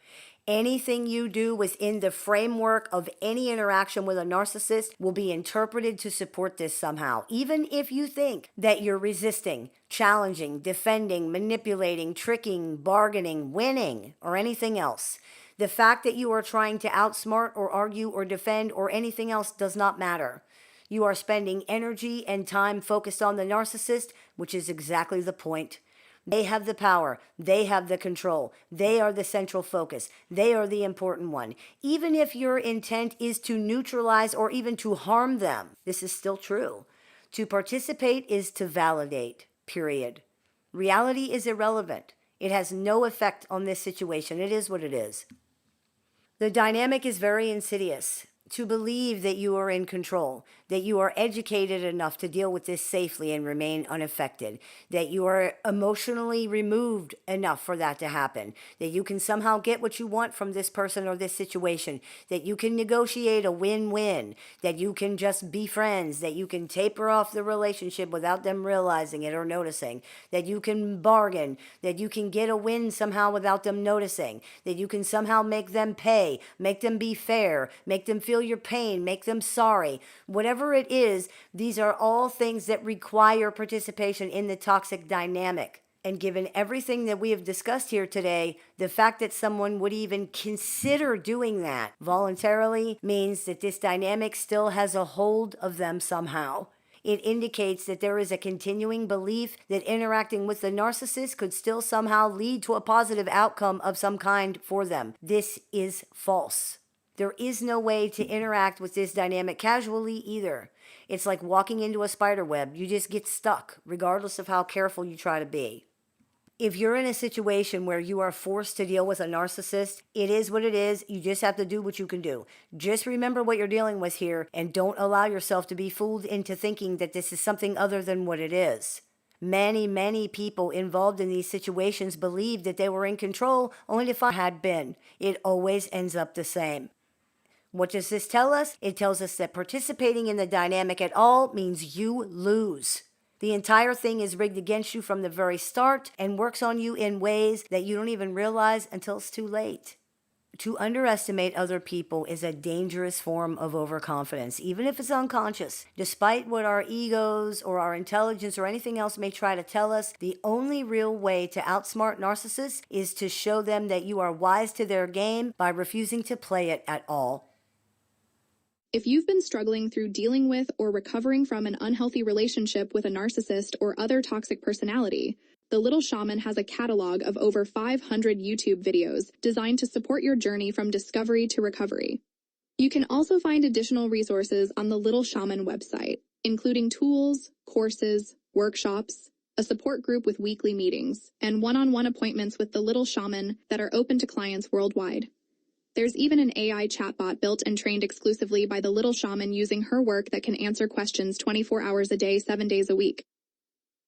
[SPEAKER 1] Anything you do within the framework of any interaction with a narcissist will be interpreted to support this somehow, even if you think that you're resisting, challenging, defending, manipulating, tricking, bargaining, winning, or anything else. The fact that you are trying to outsmart or argue or defend or anything else does not matter. You are spending energy and time focused on the narcissist, which is exactly the point. They have the power. They have the control. They are the central focus. They are the important one. Even if your intent is to neutralize or even to harm them, this is still true. To participate is to validate, period. Reality is irrelevant. It has no effect on this situation. It is what it is. The dynamic is very insidious. To believe that you are in control, that you are educated enough to deal with this safely and remain unaffected, that you are emotionally removed enough for that to happen, that you can somehow get what you want from this person or this situation, that you can negotiate a win-win, that you can just be friends, that you can taper off the relationship without them realizing it or noticing, that you can bargain, that you can get a win somehow without them noticing, that you can somehow make them pay, make them be fair, make them feel your pain, make them sorry. Whatever it is, these are all things that require participation in the toxic dynamic. And given everything that we have discussed here today, the fact that someone would even consider doing that voluntarily means that this dynamic still has a hold of them somehow. It indicates that there is a continuing belief that interacting with the narcissist could still somehow lead to a positive outcome of some kind for them. This is false. There is no way to interact with this dynamic casually either. It's like walking into a spider web. You just get stuck, regardless of how careful you try to be. If you're in a situation where you are forced to deal with a narcissist, it is what it is. You just have to do what you can do. Just remember what you're dealing with here and don't allow yourself to be fooled into thinking that this is something other than what it is. Many people involved in these situations believed that they were in control only to find had been. It always ends up the same. What does this tell us? It tells us that participating in the dynamic at all means you lose. The entire thing is rigged against you from the very start and works on you in ways that you don't even realize until it's too late. To underestimate other people is a dangerous form of overconfidence, even if it's unconscious. Despite what our egos or our intelligence or anything else may try to tell us, the only real way to outsmart narcissists is to show them that you are wise to their game by refusing to play it at all.
[SPEAKER 2] If you've been struggling through dealing with or recovering from an unhealthy relationship with a narcissist or other toxic personality, the Little Shaman has a catalog of over 500 YouTube videos designed to support your journey from discovery to recovery. You can also find additional resources on the Little Shaman website, including tools, courses, workshops, a support group with weekly meetings, and one-on-one appointments with the Little Shaman that are open to clients worldwide. There's even an AI chatbot built and trained exclusively by the Little Shaman using her work that can answer questions 24 hours a day, 7 days a week.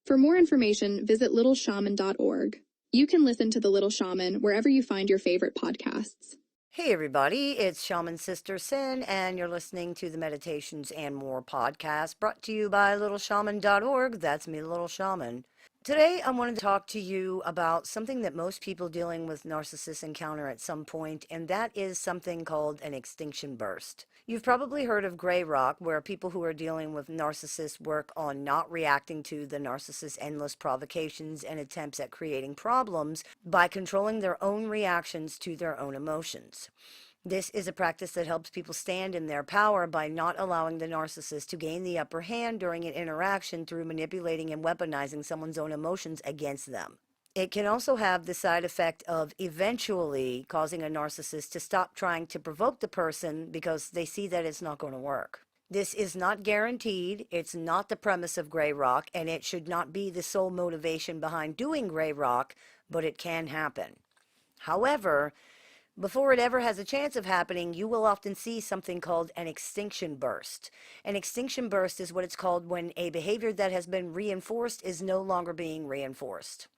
[SPEAKER 2] For more information, visit littleshaman.org. You can listen to The Little Shaman wherever you find your favorite podcasts.
[SPEAKER 1] Hey everybody, it's Shaman Sister Sin, and you're listening to the Meditations and More podcast brought to you by littleshaman.org. That's me, Little Shaman. Today, I wanted to talk to you about something that most people dealing with narcissists encounter at some point, and that is something called an extinction burst. You've probably heard of gray rock, where people who are dealing with narcissists work on not reacting to the narcissist's endless provocations and attempts at creating problems by controlling their own reactions to their own emotions. This is a practice that helps people stand in their power by not allowing the narcissist to gain the upper hand during an interaction through manipulating and weaponizing someone's own emotions against them. It can also have the side effect of eventually causing a narcissist to stop trying to provoke the person because they see that it's not going to work. This is not guaranteed, it's not the premise of gray rock, and it should not be the sole motivation behind doing gray rock, but it can happen. However, before it ever has a chance of happening, you will often see something called an extinction burst. An extinction burst is what it's called when a behavior that has been reinforced is no longer being reinforced.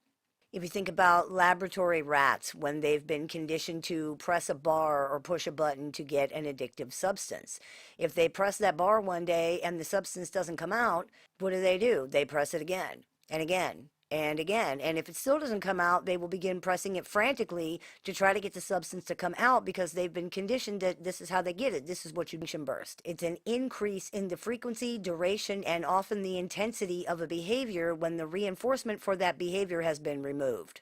[SPEAKER 1] If you think about laboratory rats, when they've been conditioned to press a bar or push a button to get an addictive substance. If they press that bar one day and the substance doesn't come out, what do? They press it again and again and again. And if it still doesn't come out, they will begin pressing it frantically to try to get the substance to come out because they've been conditioned that this is how they get it. This is what you extinction burst. It's an increase in the frequency, duration, and often the intensity of a behavior when the reinforcement for that behavior has been removed.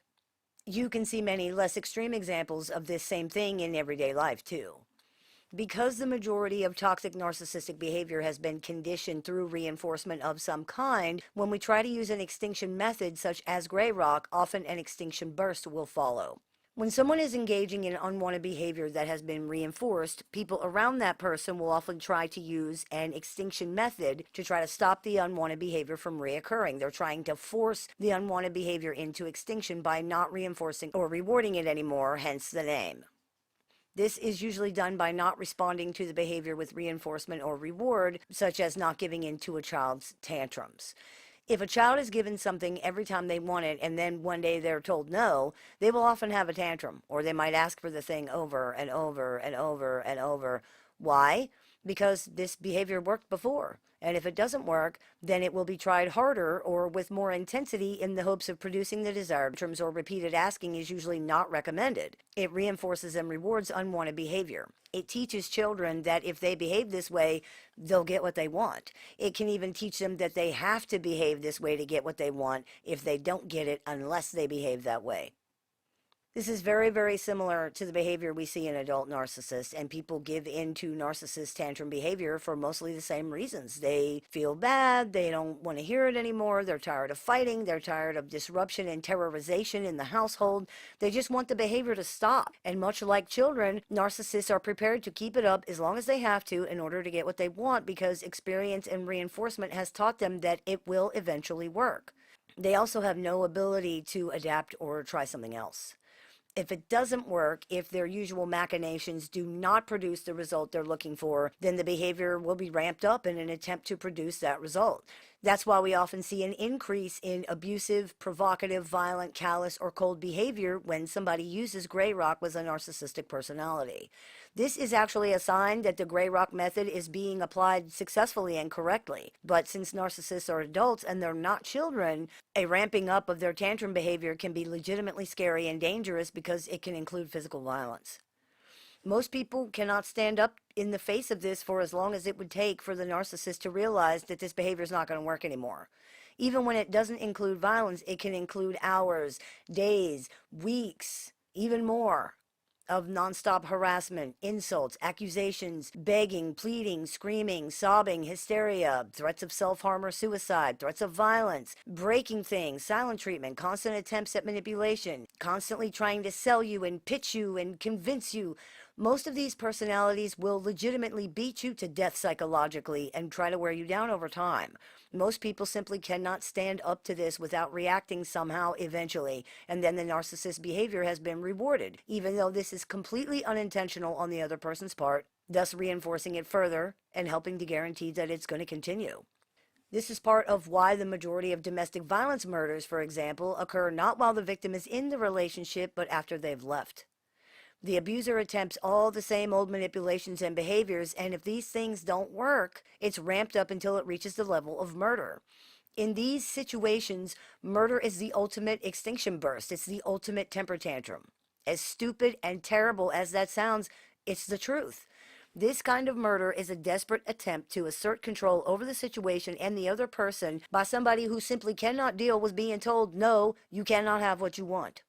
[SPEAKER 1] You can see many less extreme examples of this same thing in everyday life too. Because the majority of toxic narcissistic behavior has been conditioned through reinforcement of some kind, when we try to use an extinction method such as gray rock, often an extinction burst will follow. When someone is engaging in unwanted behavior that has been reinforced, people around that person will often try to use an extinction method to try to stop the unwanted behavior from reoccurring. They're trying to force the unwanted behavior into extinction by not reinforcing or rewarding it anymore, hence the name. This is usually done by not responding to the behavior with reinforcement or reward, such as not giving in to a child's tantrums. If a child is given something every time they want it and then one day they're told no, they will often have a tantrum, or they might ask for the thing over and over and over and over. Why? Because this behavior worked before. And if it doesn't work, then it will be tried harder or with more intensity in the hopes of producing the desired terms, or repeated asking is usually not recommended. It reinforces and rewards unwanted behavior. It teaches children that if they behave this way, they'll get what they want. It can even teach them that they have to behave this way to get what they want if they don't get it unless they behave that way. This is very, very similar to the behavior we see in adult narcissists, and people give in to narcissist tantrum behavior for mostly the same reasons. They feel bad, they don't want to hear it anymore, they're tired of fighting, they're tired of disruption and terrorization in the household. They just want the behavior to stop. And much like children, narcissists are prepared to keep it up as long as they have to in order to get what they want, because experience and reinforcement has taught them that it will eventually work. They also have no ability to adapt or try something else. If it doesn't work, if their usual machinations do not produce the result they're looking for, then the behavior will be ramped up in an attempt to produce that result. That's why we often see an increase in abusive, provocative, violent, callous, or cold behavior when somebody uses gray rock with a narcissistic personality. This is actually a sign that the gray rock method is being applied successfully and correctly. But since narcissists are adults and they're not children, a ramping up of their tantrum behavior can be legitimately scary and dangerous because it can include physical violence. Most people cannot stand up in the face of this for as long as it would take for the narcissist to realize that this behavior is not going to work anymore. Even when it doesn't include violence, it can include hours, days, weeks, even more of nonstop harassment, insults, accusations, begging, pleading, screaming, sobbing, hysteria, threats of self-harm or suicide, threats of violence, breaking things, silent treatment, constant attempts at manipulation, constantly trying to sell you and pitch you and convince you. Most of these personalities will legitimately beat you to death psychologically and try to wear you down over time. Most people simply cannot stand up to this without reacting somehow eventually, and then the narcissist's behavior has been rewarded, even though this is completely unintentional on the other person's part, thus reinforcing it further and helping to guarantee that it's going to continue. This is part of why the majority of domestic violence murders, for example, occur not while the victim is in the relationship, but after they've left. The abuser attempts all the same old manipulations and behaviors, and if these things don't work, it's ramped up until it reaches the level of murder. In these situations, murder is the ultimate extinction burst. It's the ultimate temper tantrum. As stupid and terrible as that sounds, it's the truth. This kind of murder is a desperate attempt to assert control over the situation and the other person by somebody who simply cannot deal with being told, no, you cannot have what you want.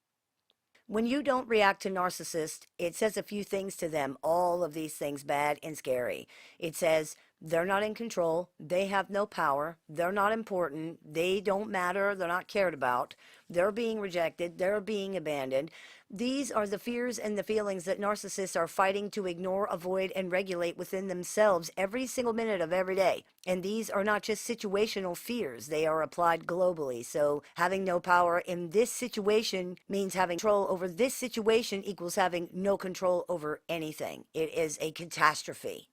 [SPEAKER 1] When you don't react to narcissists, it says a few things to them, all of these things bad and scary. It says they're not in control, they have no power, they're not important, they don't matter, they're not cared about, they're being rejected, they're being abandoned. These are the fears and the feelings that narcissists are fighting to ignore, avoid, and regulate within themselves every single minute of every day. And these are not just situational fears, they are applied globally. So having no power in this situation means having control over this situation equals having no control over anything. It is a catastrophe.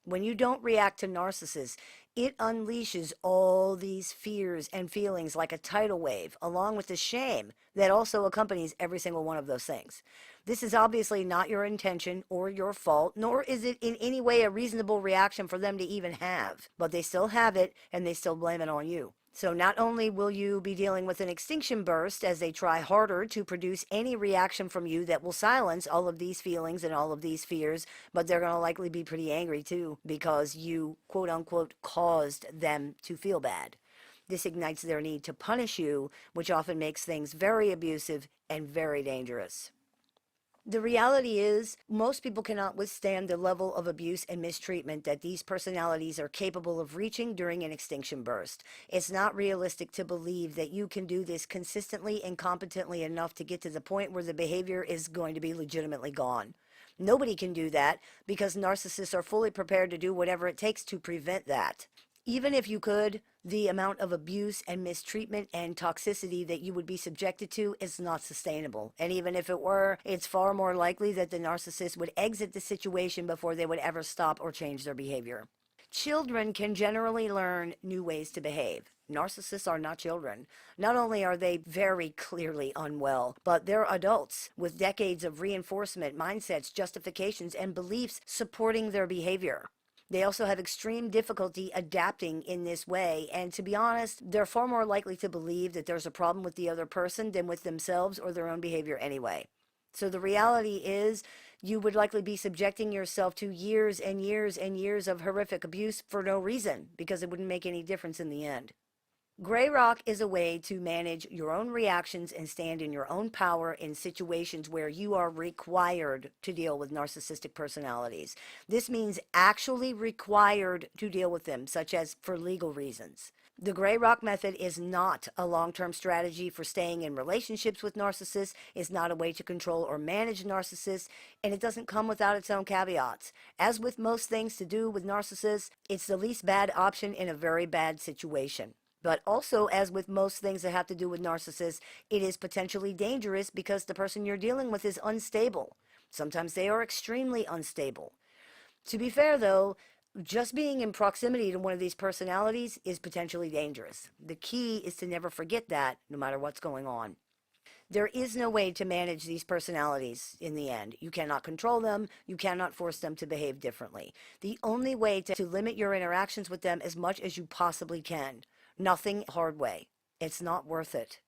[SPEAKER 1] When you don't react to narcissists, it unleashes all these fears and feelings like a tidal wave, along with the shame that also accompanies every single one of those things. This is obviously not your intention or your fault, nor is it in any way a reasonable reaction for them to even have. But they still have it, and they still blame it on you. So not only will you be dealing with an extinction burst as they try harder to produce any reaction from you that will silence all of these feelings and all of these fears, but they're going to likely be pretty angry too because you, quote unquote, caused them to feel bad. This ignites their need to punish you, which often makes things very abusive and very dangerous. The reality is, most people cannot withstand the level of abuse and mistreatment that these personalities are capable of reaching during an extinction burst. It's not realistic to believe that you can do this consistently and competently enough to get to the point where the behavior is going to be legitimately gone. Nobody can do that because narcissists are fully prepared to do whatever it takes to prevent that. Even if you could, the amount of abuse and mistreatment and toxicity that you would be subjected to is not sustainable. And even if it were, it's far more likely that the narcissist would exit the situation before they would ever stop or change their behavior. Children can generally learn new ways to behave. Narcissists are not children. Not only are they very clearly unwell, but they're adults with decades of reinforcement, mindsets, justifications, and beliefs supporting their behavior. They also have extreme difficulty adapting in this way, and to be honest, they're far more likely to believe that there's a problem with the other person than with themselves or their own behavior anyway. So the reality is, you would likely be subjecting yourself to years and years and years of horrific abuse for no reason, because it wouldn't make any difference in the end. Gray rock is a way to manage your own reactions and stand in your own power in situations where you are required to deal with narcissistic personalities. This means actually required to deal with them, such as for legal reasons. The gray rock method is not a long-term strategy for staying in relationships with narcissists, it's not a way to control or manage narcissists, and it doesn't come without its own caveats. As with most things to do with narcissists, it's the least bad option in a very bad situation. But also, as with most things that have to do with narcissists, it is potentially dangerous because the person you're dealing with is unstable. Sometimes they are extremely unstable. To be fair, though, just being in proximity to one of these personalities is potentially dangerous. The key is to never forget that, no matter what's going on. There is no way to manage these personalities in the end. You cannot control them. You cannot force them to behave differently. The only way to limit your interactions with them as much as you possibly can. Nothing hard way. It's not worth it.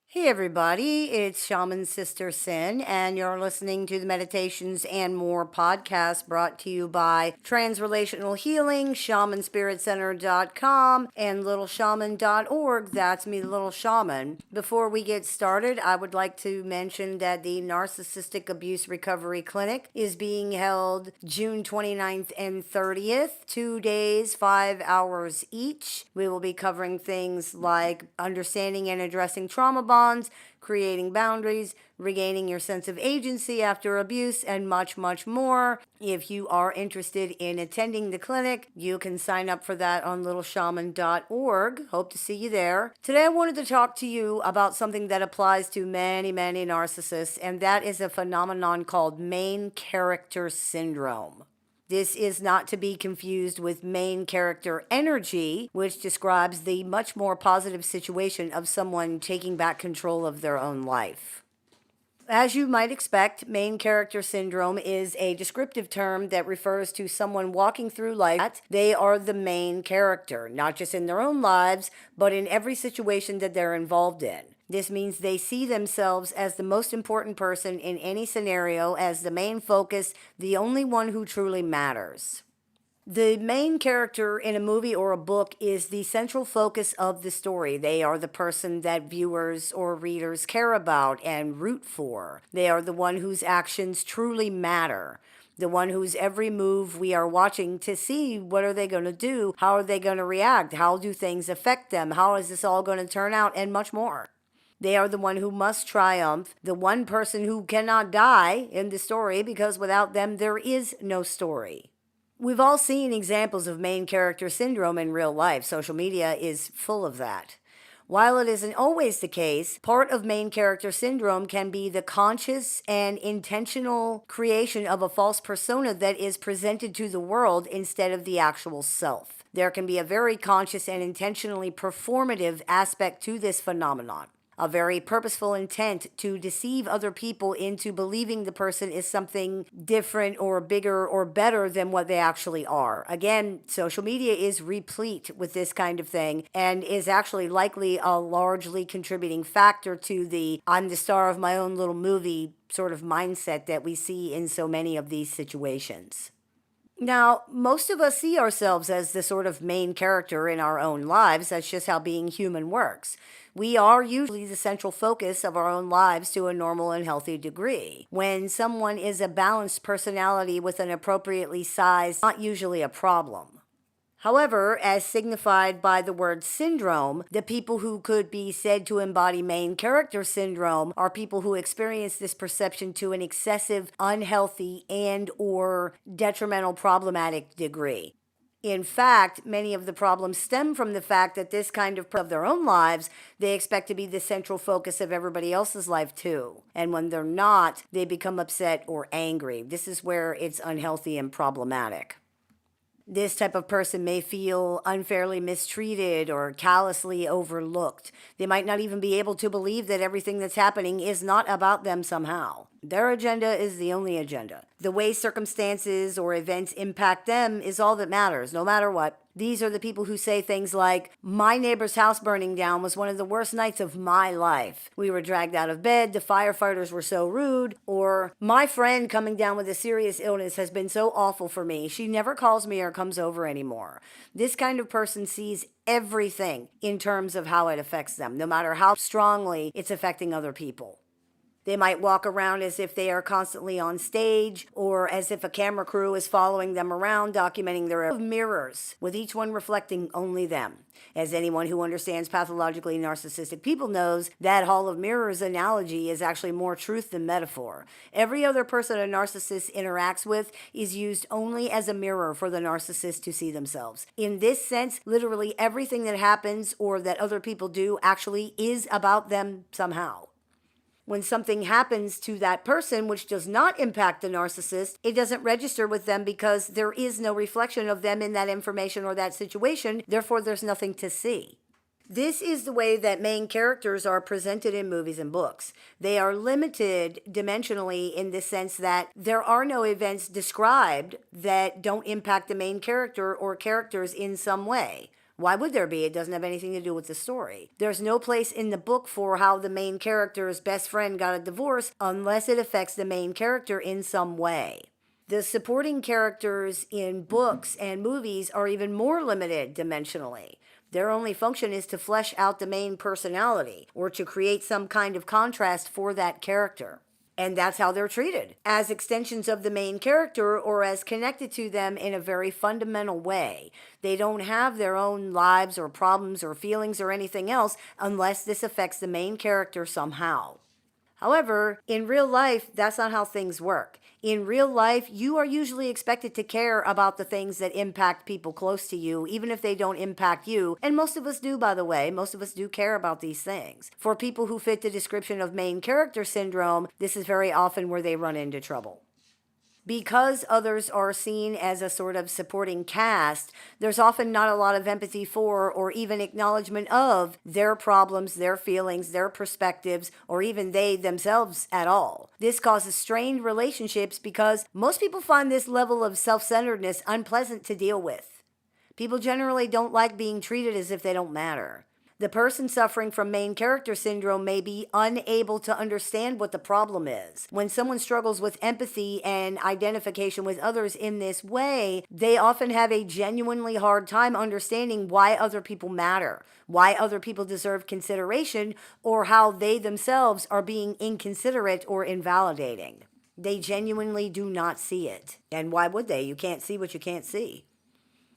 [SPEAKER 1] Hey everybody, it's Shaman Sister Sin, and you're listening to the Meditations and More podcast brought to you by Transrelational Healing, ShamanSpiritCenter.com, and LittleShaman.org. That's me, Little Shaman. Before we get started, I would like to mention that the Narcissistic Abuse Recovery Clinic is being held June 29th and 30th, 2 days, 5 hours each. We will be covering things like understanding and addressing trauma bonds, creating boundaries, regaining your sense of agency after abuse, and much, much more. If you are interested in attending the clinic, you can sign up for that on littleshaman.org. Hope to see you there. Today I wanted to talk to you about something that applies to many, many narcissists, and that is a phenomenon called main character syndrome. This is not to be confused with main character energy, which describes the much more positive situation of someone taking back control of their own life. As you might expect, main character syndrome is a descriptive term that refers to someone walking through life. They are the main character, not just in their own lives, but in every situation that they're involved in. This means they see themselves as the most important person in any scenario, as the main focus, the only one who truly matters. The main character in a movie or a book is the central focus of the story. They are the person that viewers or readers care about and root for. They are the one whose actions truly matter. The one whose every move we are watching to see what are they going to do, how are they going to react, how do things affect them, how is this all going to turn out, and much more. They are the one who must triumph, the one person who cannot die in the story, because without them there is no story. We've all seen examples of main character syndrome in real life. Social media is full of that. While it isn't always the case, part of main character syndrome can be the conscious and intentional creation of a false persona that is presented to the world instead of the actual self. There can be a very conscious and intentionally performative aspect to this phenomenon. A very purposeful intent to deceive other people into believing the person is something different or bigger or better than what they actually are. Again, social media is replete with this kind of thing and is actually likely a largely contributing factor to the I'm the star of my own little movie sort of mindset that we see in so many of these situations. Now, most of us see ourselves as the sort of main character in our own lives. That's just how being human works. We are usually the central focus of our own lives to a normal and healthy degree. When someone is a balanced personality with an appropriately sized, not usually a problem. However, as signified by the word syndrome, the people who could be said to embody main character syndrome are people who experience this perception to an excessive, unhealthy, and or detrimental problematic degree. In fact, many of the problems stem from the fact that this kind of their own lives, they expect to be the central focus of everybody else's life too. And when they're not, they become upset or angry. This is where it's unhealthy and problematic. This type of person may feel unfairly mistreated or callously overlooked. They might not even be able to believe that everything that's happening is not about them somehow. Their agenda is the only agenda. The way circumstances or events impact them is all that matters, no matter what. These are the people who say things like, my neighbor's house burning down was one of the worst nights of my life. We were dragged out of bed, the firefighters were so rude, or my friend coming down with a serious illness has been so awful for me. She never calls me or comes over anymore. This kind of person sees everything in terms of how it affects them, no matter how strongly it's affecting other people. They might walk around as if they are constantly on stage, or as if a camera crew is following them around, documenting their mirrors, with each one reflecting only them. As anyone who understands pathologically narcissistic people knows, that hall of mirrors analogy is actually more truth than metaphor. Every other person a narcissist interacts with is used only as a mirror for the narcissist to see themselves. In this sense, literally everything that happens or that other people do actually is about them somehow. When something happens to that person which does not impact the narcissist, it doesn't register with them because there is no reflection of them in that information or that situation. Therefore, there's nothing to see. This is the way that main characters are presented in movies and books. They are limited dimensionally in the sense that there are no events described that don't impact the main character or characters in some way. Why would there be? It doesn't have anything to do with the story. There's no place in the book for how the main character's best friend got a divorce unless it affects the main character in some way. The supporting characters in books and movies are even more limited dimensionally. Their only function is to flesh out the main personality or to create some kind of contrast for that character. And that's how they're treated, as extensions of the main character or as connected to them in a very fundamental way. They don't have their own lives or problems or feelings or anything else unless this affects the main character somehow. However, in real life, that's not how things work. In real life, you are usually expected to care about the things that impact people close to you, even if they don't impact you. And most of us do, by the way. Most of us do care about these things. For people who fit the description of main character syndrome, this is very often where they run into trouble. Because others are seen as a sort of supporting cast, there's often not a lot of empathy for or even acknowledgement of their problems, their feelings, their perspectives, or even they themselves at all. This causes strained relationships because most people find this level of self-centeredness unpleasant to deal with. People generally don't like being treated as if they don't matter. The person suffering from main character syndrome may be unable to understand what the problem is. When someone struggles with empathy and identification with others in this way, they often have a genuinely hard time understanding why other people matter, why other people deserve consideration, or how they themselves are being inconsiderate or invalidating. They genuinely do not see it. And why would they? You can't see what you can't see.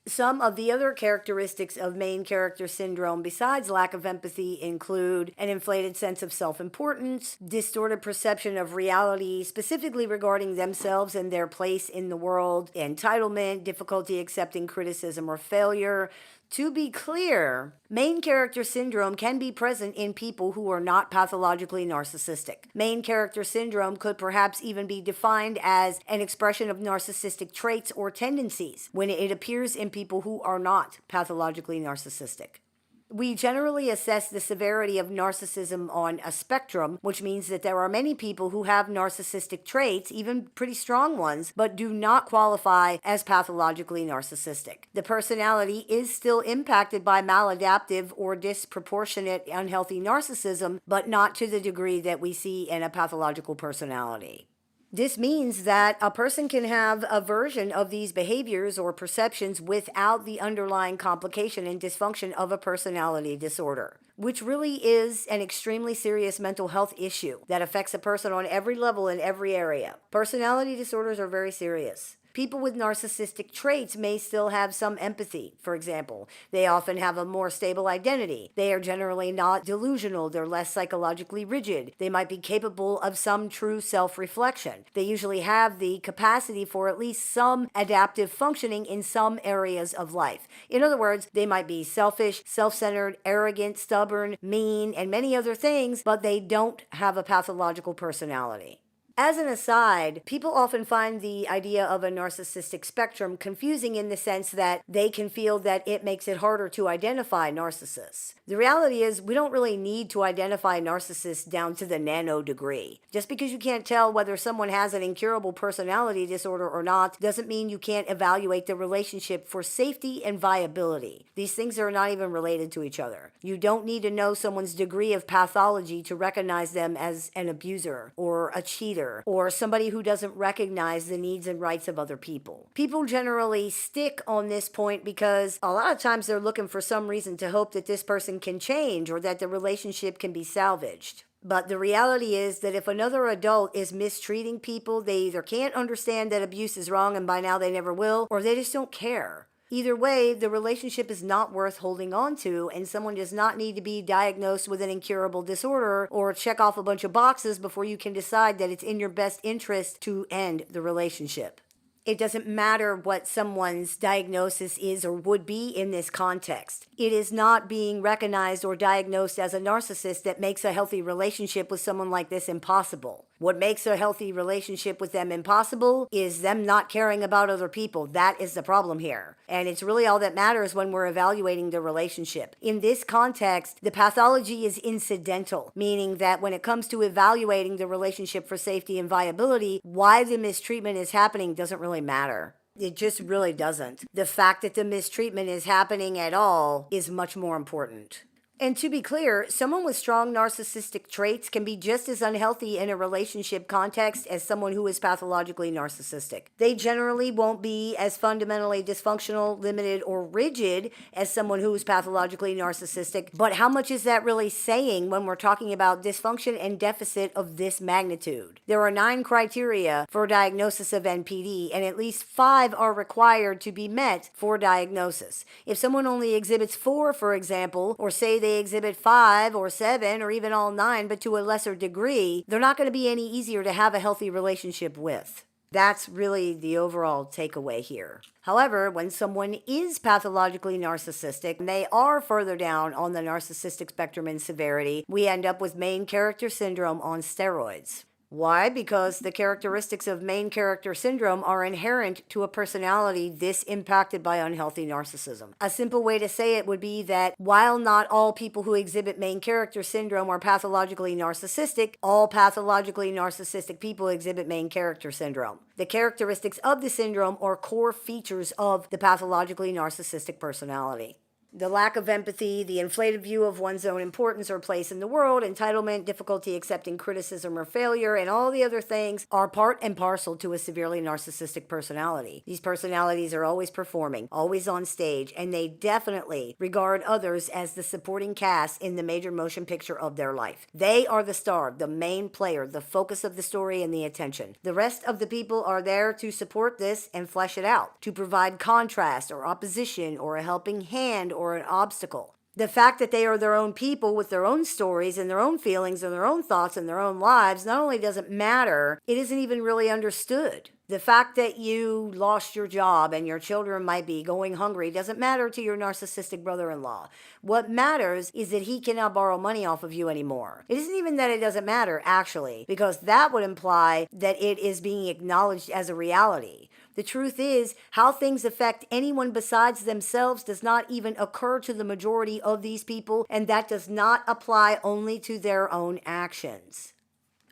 [SPEAKER 1] Some of the other characteristics of main character syndrome besides lack of empathy include an inflated sense of self-importance, distorted perception of reality, specifically regarding themselves and their place in the world, entitlement, difficulty accepting criticism or failure. To be clear, main character syndrome can be present in people who are not pathologically narcissistic. Main character syndrome could perhaps even be defined as an expression of narcissistic traits or tendencies when it appears in people who are not pathologically narcissistic. We generally assess the severity of narcissism on a spectrum, which means that there are many people who have narcissistic traits, even pretty strong ones, but do not qualify as pathologically narcissistic. The personality is still impacted by maladaptive or disproportionate unhealthy narcissism, but not to the degree that we see in a pathological personality. This means that a person can have a version of these behaviors or perceptions without the underlying complication and dysfunction of a personality disorder, which really is an extremely serious mental health issue that affects a person on every level in every area. Personality disorders are very serious. People with narcissistic traits may still have some empathy, for example. They often have a more stable identity. They are generally not delusional. They're less psychologically rigid. They might be capable of some true self-reflection. They usually have the capacity for at least some adaptive functioning in some areas of life. In other words, they might be selfish, self-centered, arrogant, stubborn, mean, and many other things, but they don't have a pathological personality. As an aside, people often find the idea of a narcissistic spectrum confusing in the sense that they can feel that it makes it harder to identify narcissists. The reality is we don't really need to identify narcissists down to the nano degree. Just because you can't tell whether someone has an incurable personality disorder or not doesn't mean you can't evaluate the relationship for safety and viability. These things are not even related to each other. You don't need to know someone's degree of pathology to recognize them as an abuser or a cheater or somebody who doesn't recognize the needs and rights of other people. People generally stick on this point because a lot of times they're looking for some reason to hope that this person can change or that the relationship can be salvaged. But the reality is that if another adult is mistreating people, they either can't understand that abuse is wrong and by now they never will, or they just don't care. Either way, the relationship is not worth holding on to, and someone does not need to be diagnosed with an incurable disorder or check off a bunch of boxes before you can decide that it's in your best interest to end the relationship. It doesn't matter what someone's diagnosis is or would be in this context. It is not being recognized or diagnosed as a narcissist that makes a healthy relationship with someone like this impossible. What makes a healthy relationship with them impossible is them not caring about other people. That is the problem here. And it's really all that matters when we're evaluating the relationship. In this context, the pathology is incidental, meaning that when it comes to evaluating the relationship for safety and viability, why the mistreatment is happening doesn't really matter. It just really doesn't. The fact that the mistreatment is happening at all is much more important. And to be clear, someone with strong narcissistic traits can be just as unhealthy in a relationship context as someone who is pathologically narcissistic. They generally won't be as fundamentally dysfunctional, limited, or rigid as someone who is pathologically narcissistic. But how much is that really saying when we're talking about dysfunction and deficit of this magnitude? There are 9 criteria for diagnosis of NPD, and at least 5 are required to be met for diagnosis. If someone only exhibits 4, for example, or say they exhibit 5 or 7 or even all 9, but to a lesser degree, they're not going to be any easier to have a healthy relationship with. That's really the overall takeaway here. However, when someone is pathologically narcissistic, and they are further down on the narcissistic spectrum in severity, we end up with main character syndrome on steroids. Why? Because the characteristics of main character syndrome are inherent to a personality this impacted by unhealthy narcissism. A simple way to say it would be that while not all people who exhibit main character syndrome are pathologically narcissistic, all pathologically narcissistic people exhibit main character syndrome. The characteristics of the syndrome are core features of the pathologically narcissistic personality. The lack of empathy, the inflated view of one's own importance or place in the world, entitlement, difficulty accepting criticism or failure, and all the other things are part and parcel to a severely narcissistic personality. These personalities are always performing, always on stage, and they definitely regard others as the supporting cast in the major motion picture of their life. They are the star, the main player, the focus of the story and the attention. The rest of the people are there to support this and flesh it out, to provide contrast or opposition or a helping hand or an obstacle. The fact that they are their own people with their own stories and their own feelings and their own thoughts and their own lives not only doesn't matter, it isn't even really understood. The fact that you lost your job and your children might be going hungry doesn't matter to your narcissistic brother-in-law. What matters is that he cannot borrow money off of you anymore. It isn't even that it doesn't matter, actually, because that would imply that it is being acknowledged as a reality. The truth is, how things affect anyone besides themselves does not even occur to the majority of these people, and that does not apply only to their own actions.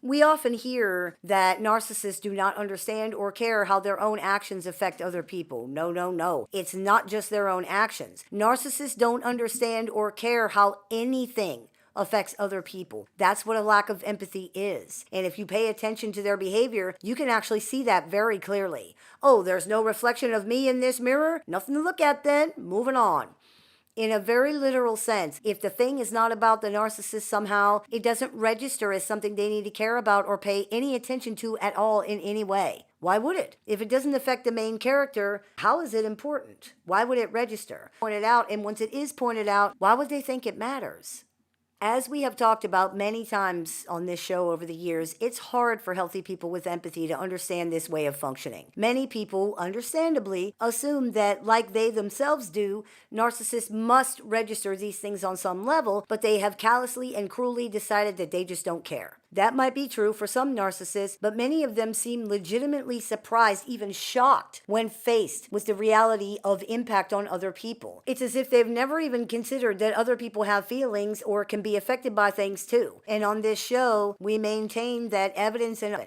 [SPEAKER 1] We often hear that narcissists do not understand or care how their own actions affect other people. No, no, no. It's not just their own actions. Narcissists don't understand or care how anything affects other people. That's what a lack of empathy is. And if you pay attention to their behavior, you can actually see that very clearly. Oh, there's no reflection of me in this mirror? Nothing to look at then. Moving on. In a very literal sense, if the thing is not about the narcissist somehow, it doesn't register as something they need to care about or pay any attention to at all in any way. Why would it? If it doesn't affect the main character, how is it important? Why would it register? Pointed out, and once it is pointed out, why would they think it matters? As we have talked about many times on this show over the years, it's hard for healthy people with empathy to understand this way of functioning. Many people, understandably, assume that, like they themselves do, narcissists must register these things on some level, but they have callously and cruelly decided that they just don't care. That might be true for some narcissists, but many of them seem legitimately surprised, even shocked, when faced with the reality of impact on other people. It's as if they've never even considered that other people have feelings or can be affected by things too. And on this show, we maintain that evidence and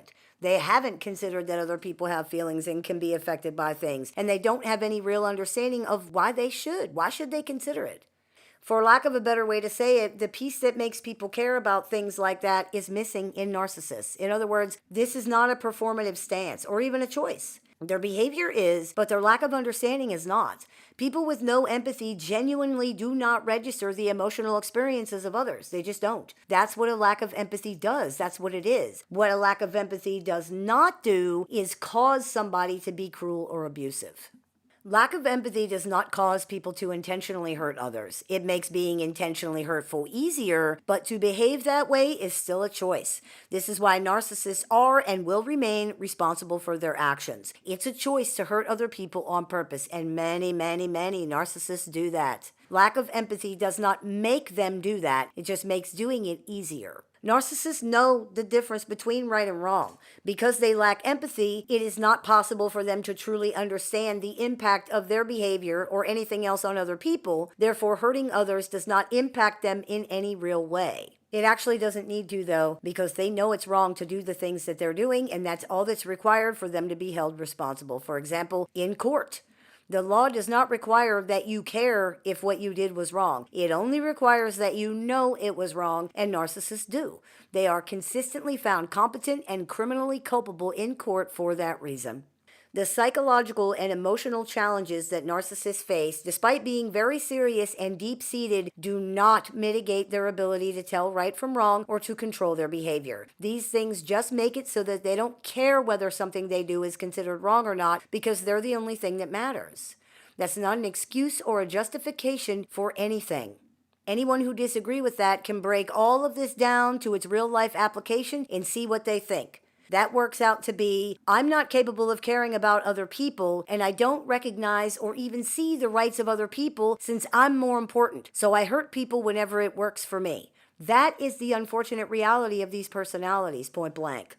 [SPEAKER 1] they haven't considered that other people have feelings and can be affected by things, and they don't have any real understanding of why they should. Why should they consider it? For lack of a better way to say it, the piece that makes people care about things like that is missing in narcissists. In other words, this is not a performative stance or even a choice. Their behavior is, but their lack of understanding is not. People with no empathy genuinely do not register the emotional experiences of others. They just don't. That's what a lack of empathy does. That's what it is. What a lack of empathy does not do is cause somebody to be cruel or abusive. Lack of empathy does not cause people to intentionally hurt others. It makes being intentionally hurtful easier, but to behave that way is still a choice. This is why narcissists are and will remain responsible for their actions. It's a choice to hurt other people on purpose, and many, many, many narcissists do that. Lack of empathy does not make them do that. It just makes doing it easier. Narcissists know the difference between right and wrong. Because they lack empathy, it is not possible for them to truly understand the impact of their behavior or anything else on other people. Therefore, hurting others does not impact them in any real way. It actually doesn't need to, though, because they know it's wrong to do the things that they're doing, and that's all that's required for them to be held responsible. For example, in court. The law does not require that you care if what you did was wrong. It only requires that you know it was wrong, and narcissists do. They are consistently found competent and criminally culpable in court for that reason. The psychological and emotional challenges that narcissists face, despite being very serious and deep-seated, do not mitigate their ability to tell right from wrong or to control their behavior. These things just make it so that they don't care whether something they do is considered wrong or not, because they're the only thing that matters. That's not an excuse or a justification for anything. Anyone who disagrees with that can break all of this down to its real-life application and see what they think. That works out to be, I'm not capable of caring about other people, and I don't recognize or even see the rights of other people since I'm more important, so I hurt people whenever it works for me. That is the unfortunate reality of these personalities, point blank.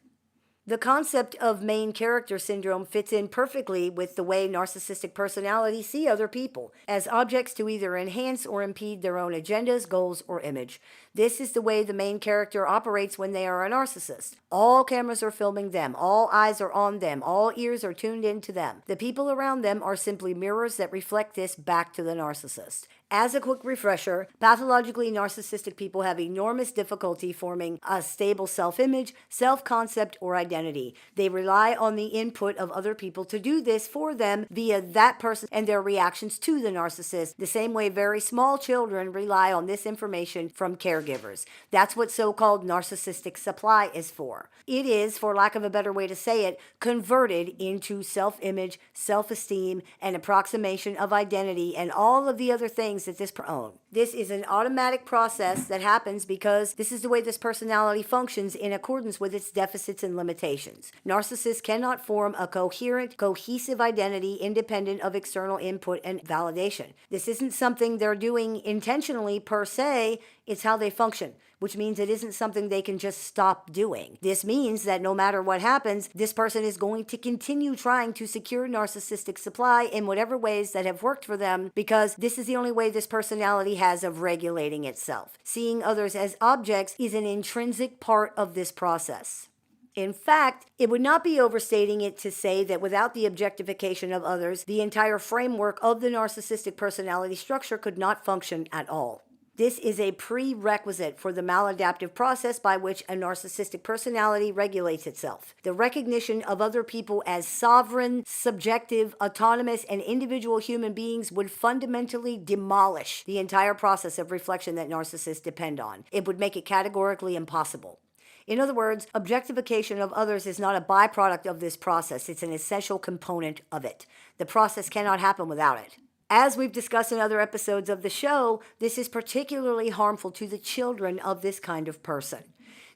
[SPEAKER 1] The concept of main character syndrome fits in perfectly with the way narcissistic personalities see other people, as objects to either enhance or impede their own agendas, goals, or image. This is the way the main character operates when they are a narcissist. All cameras are filming them, all eyes are on them, all ears are tuned into them. The people around them are simply mirrors that reflect this back to the narcissist. As a quick refresher, pathologically narcissistic people have enormous difficulty forming a stable self-image, self-concept, or identity. They rely on the input of other people to do this for them via that person and their reactions to the narcissist, the same way very small children rely on this information from caregivers. That's what so-called narcissistic supply is for. It is, for lack of a better way to say it, converted into self-image, self-esteem, and approximation of identity and all of the other things that this own. This is an automatic process that happens because this is the way this personality functions in accordance with its deficits and limitations. Narcissists cannot form a coherent, cohesive identity independent of external input and validation. This isn't something they're doing intentionally per se, it's how they function, which means it isn't something they can just stop doing. This means that no matter what happens, this person is going to continue trying to secure narcissistic supply in whatever ways that have worked for them, because this is the only way this personality has of regulating itself. Seeing others as objects is an intrinsic part of this process. In fact, it would not be overstating it to say that without the objectification of others, the entire framework of the narcissistic personality structure could not function at all. This is a prerequisite for the maladaptive process by which a narcissistic personality regulates itself. The recognition of other people as sovereign, subjective, autonomous, and individual human beings would fundamentally demolish the entire process of reflection that narcissists depend on. It would make it categorically impossible. In other words, objectification of others is not a byproduct of this process. It's an essential component of it. The process cannot happen without it. As we've discussed in other episodes of the show, this is particularly harmful to the children of this kind of person.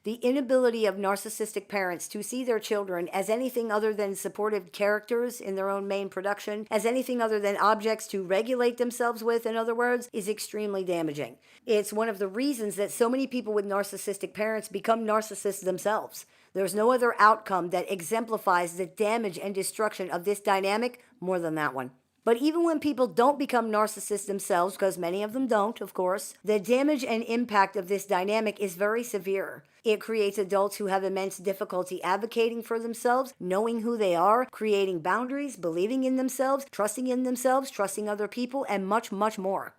[SPEAKER 1] The inability of narcissistic parents to see their children as anything other than supportive characters in their own main production, as anything other than objects to regulate themselves with, in other words, is extremely damaging. It's one of the reasons that so many people with narcissistic parents become narcissists themselves. There's no other outcome that exemplifies the damage and destruction of this dynamic more than that one. But even when people don't become narcissists themselves, because many of them don't, of course, the damage and impact of this dynamic is very severe. It creates adults who have immense difficulty advocating for themselves, knowing who they are, creating boundaries, believing in themselves, trusting other people, and much, much more.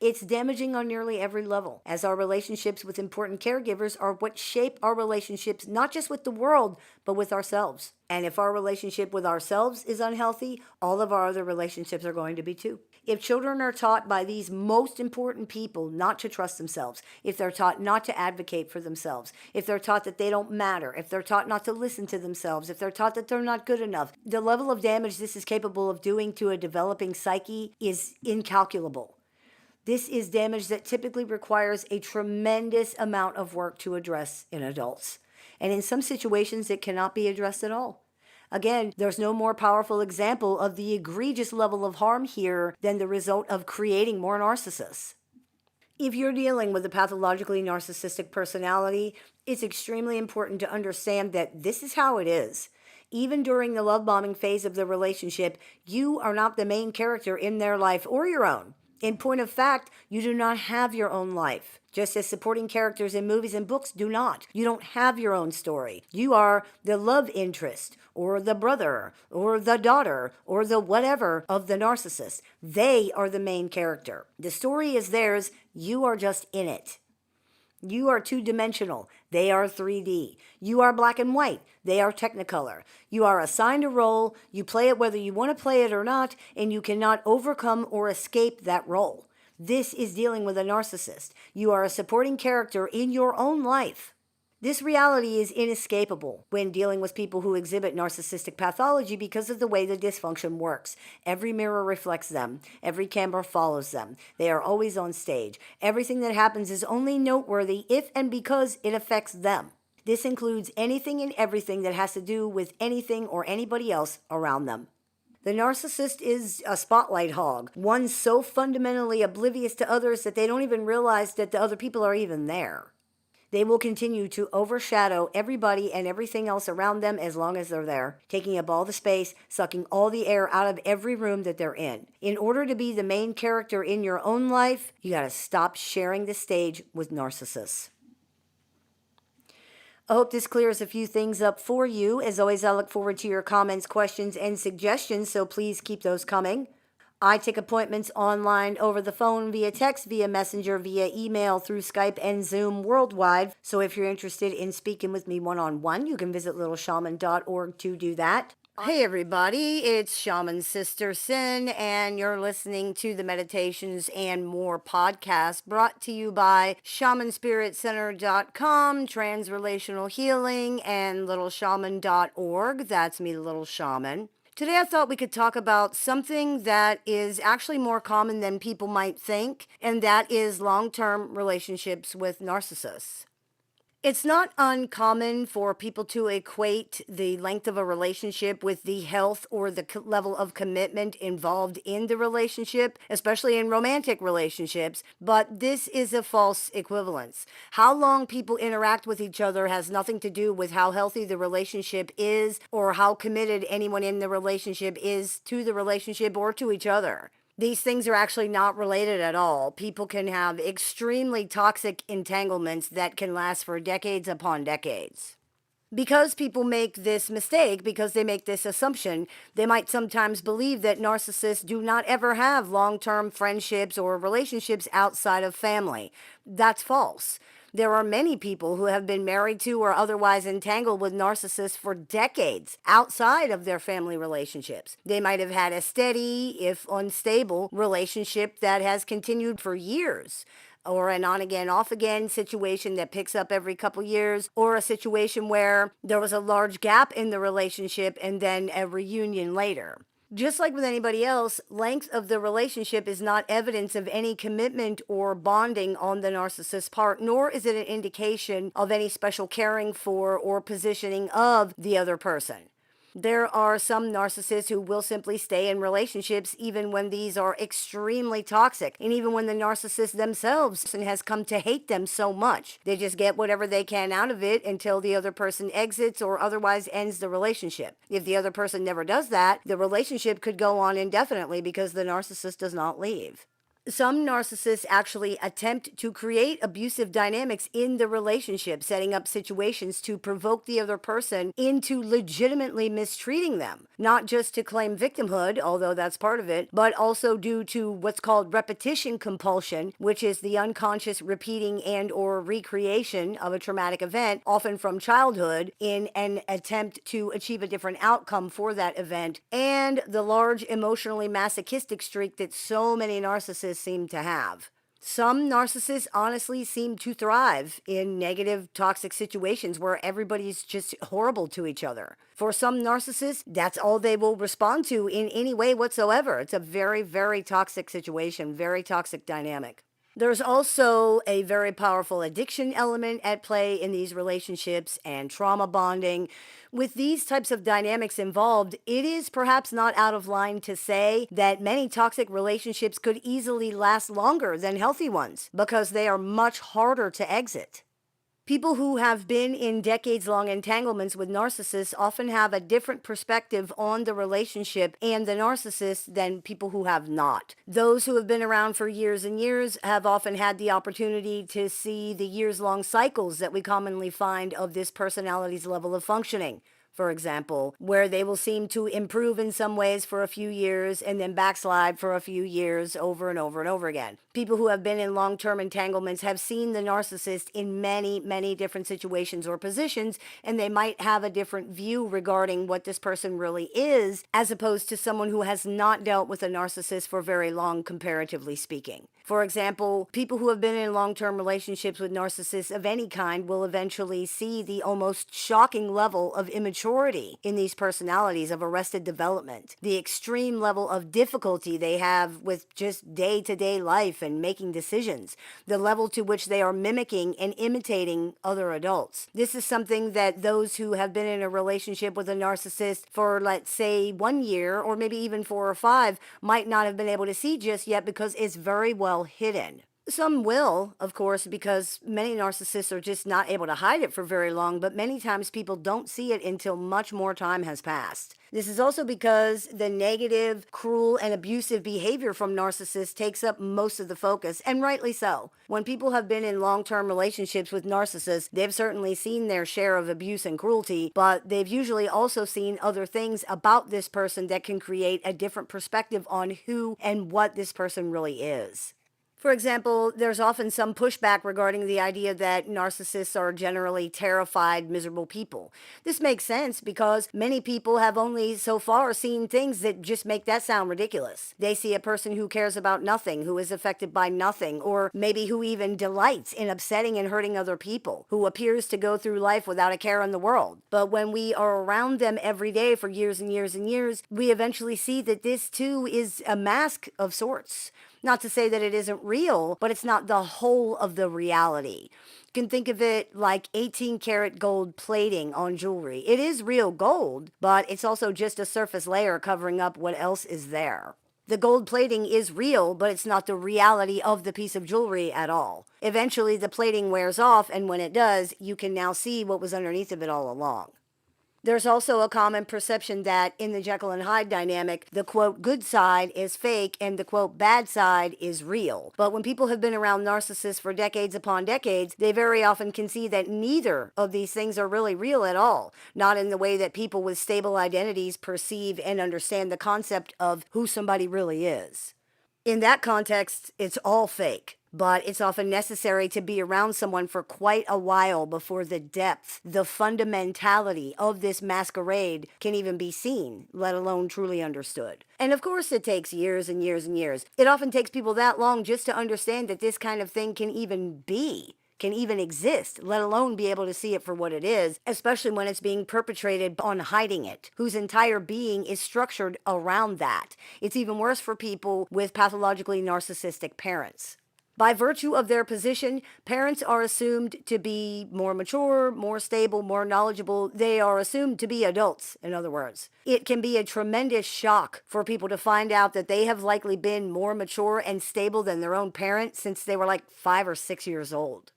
[SPEAKER 1] It's damaging on nearly every level, as our relationships with important caregivers are what shape our relationships not just with the world, but with ourselves. And if our relationship with ourselves is unhealthy, all of our other relationships are going to be too. If children are taught by these most important people not to trust themselves, if they're taught not to advocate for themselves, if they're taught that they don't matter, if they're taught not to listen to themselves, if they're taught that they're not good enough, the level of damage this is capable of doing to a developing psyche is incalculable. This is damage that typically requires a tremendous amount of work to address in adults. And in some situations, it cannot be addressed at all. Again, there's no more powerful example of the egregious level of harm here than the result of creating more narcissists. If you're dealing with a pathologically narcissistic personality, it's extremely important to understand that this is how it is. Even during the love bombing phase of the relationship, you are not the main character in their life or your own. In point of fact, you do not have your own life, just as supporting characters in movies and books do not. You don't have your own story. You are the love interest, or the brother, or the daughter, or the whatever of the narcissist. They are the main character. The story is theirs. You are just in it. You are two-dimensional. They are 3D. You are black and white. They are technicolor. You are assigned a role. You play it whether you want to play it or not, and you cannot overcome or escape that role. This is dealing with a narcissist. You are a supporting character in your own life. This reality is inescapable when dealing with people who exhibit narcissistic pathology because of the way the dysfunction works. Every mirror reflects them. Every camera follows them. They are always on stage. Everything that happens is only noteworthy if and because it affects them. This includes anything and everything that has to do with anything or anybody else around them. The narcissist is a spotlight hog, one so fundamentally oblivious to others that they don't even realize that the other people are even there. They will continue to overshadow everybody and everything else around them as long as they're there, taking up all the space, sucking all the air out of every room that they're in. In order to be the main character in your own life, you got to stop sharing the stage with narcissists. I hope this clears a few things up for you. As always, I look forward to your comments, questions, and suggestions, so please keep those coming. I take appointments online, over the phone, via text, via messenger, via email, through Skype and Zoom worldwide. So if you're interested in speaking with me one-on-one, you can visit littleshaman.org to do that. Hey everybody, it's Shaman Sister Sin, and you're listening to the Meditations and More podcast brought to you by shamanspiritcenter.com, Transrelational Healing, and littleshaman.org. That's me, Little Shaman. Today I thought we could talk about something that is actually more common than people might think, and that is long-term relationships with narcissists. It's not uncommon for people to equate the length of a relationship with the health or the level of commitment involved in the relationship, especially in romantic relationships, but this is a false equivalence. How long people interact with each other has nothing to do with how healthy the relationship is or how committed anyone in the relationship is to the relationship or to each other. These things are actually not related at all. People can have extremely toxic entanglements that can last for decades upon decades. Because people make this mistake, because they make this assumption, they might sometimes believe that narcissists do not ever have long-term friendships or relationships outside of family. That's false. There are many people who have been married to or otherwise entangled with narcissists for decades outside of their family relationships. They might have had a steady, if unstable, relationship that has continued for years, or an on-again, off-again situation that picks up every couple years, or a situation where there was a large gap in the relationship and then a reunion later. Just like with anybody else, length of the relationship is not evidence of any commitment or bonding on the narcissist's part, nor is it an indication of any special caring for or positioning of the other person. There are some narcissists who will simply stay in relationships even when these are extremely toxic, and even when the narcissist themselves has come to hate them so much. They just get whatever they can out of it until the other person exits or otherwise ends the relationship. If the other person never does that, the relationship could go on indefinitely because the narcissist does not leave. Some narcissists actually attempt to create abusive dynamics in the relationship, setting up situations to provoke the other person into legitimately mistreating them, not just to claim victimhood, although that's part of it, but also due to what's called repetition compulsion, which is the unconscious repeating and or recreation of a traumatic event, often from childhood, in an attempt to achieve a different outcome for that event, and the large emotionally masochistic streak that so many narcissists seem to have. Some narcissists honestly seem to thrive in negative, toxic situations where everybody's just horrible to each other. For some narcissists, that's all they will respond to in any way whatsoever. It's a very, very toxic situation, very toxic dynamic. There's also a very powerful addiction element at play in these relationships and trauma bonding. With these types of dynamics involved, it is perhaps not out of line to say that many toxic relationships could easily last longer than healthy ones because they are much harder to exit. People who have been in decades-long entanglements with narcissists often have a different perspective on the relationship and the narcissist than people who have not. Those who have been around for years and years have often had the opportunity to see the years-long cycles that we commonly find of this personality's level of functioning. For example, where they will seem to improve in some ways for a few years and then backslide for a few years over and over and over again. People who have been in long-term entanglements have seen the narcissist in many, many different situations or positions, and they might have a different view regarding what this person really is, as opposed to someone who has not dealt with a narcissist for very long, comparatively speaking. For example, people who have been in long-term relationships with narcissists of any kind will eventually see the almost shocking level of immaturity in these personalities, of arrested development, the extreme level of difficulty they have with just day-to-day life and making decisions, the level to which they are mimicking and imitating other adults. This is something that those who have been in a relationship with a narcissist for, let's say, 1 year or maybe even 4 or 5 might not have been able to see just yet because it's very well hidden. Some will, of course, because many narcissists are just not able to hide it for very long, but many times people don't see it until much more time has passed. This is also because the negative, cruel, and abusive behavior from narcissists takes up most of the focus, and rightly so. When people have been in long-term relationships with narcissists, they've certainly seen their share of abuse and cruelty, but they've usually also seen other things about this person that can create a different perspective on who and what this person really is. For example, there's often some pushback regarding the idea that narcissists are generally terrified, miserable people. This makes sense because many people have only so far seen things that just make that sound ridiculous. They see a person who cares about nothing, who is affected by nothing, or maybe who even delights in upsetting and hurting other people, who appears to go through life without a care in the world. But when we are around them every day for years and years and years, we eventually see that this too is a mask of sorts. Not to say that it isn't real, but it's not the whole of the reality. You can think of it like 18-karat gold plating on jewelry. It is real gold, but it's also just a surface layer covering up what else is there. The gold plating is real, but it's not the reality of the piece of jewelry at all. Eventually, the plating wears off, and when it does, you can now see what was underneath of it all along. There's also a common perception that in the Jekyll and Hyde dynamic, the quote good side is fake and the quote bad side is real. But when people have been around narcissists for decades upon decades, they very often can see that neither of these things are really real at all. Not in the way that people with stable identities perceive and understand the concept of who somebody really is. In that context, it's all fake. But it's often necessary to be around someone for quite a while before the depth, the fundamentality of this masquerade can even be seen, let alone truly understood. And of course it takes years and years and years. It often takes people that long just to understand that this kind of thing can even exist, let alone be able to see it for what it is, especially when it's being perpetrated on hiding it, whose entire being is structured around that. It's even worse for people with pathologically narcissistic parents. By virtue of their position, parents are assumed to be more mature, more stable, more knowledgeable. They are assumed to be adults, in other words. It can be a tremendous shock for people to find out that they have likely been more mature and stable than their own parent since they were like 5 or 6 years old.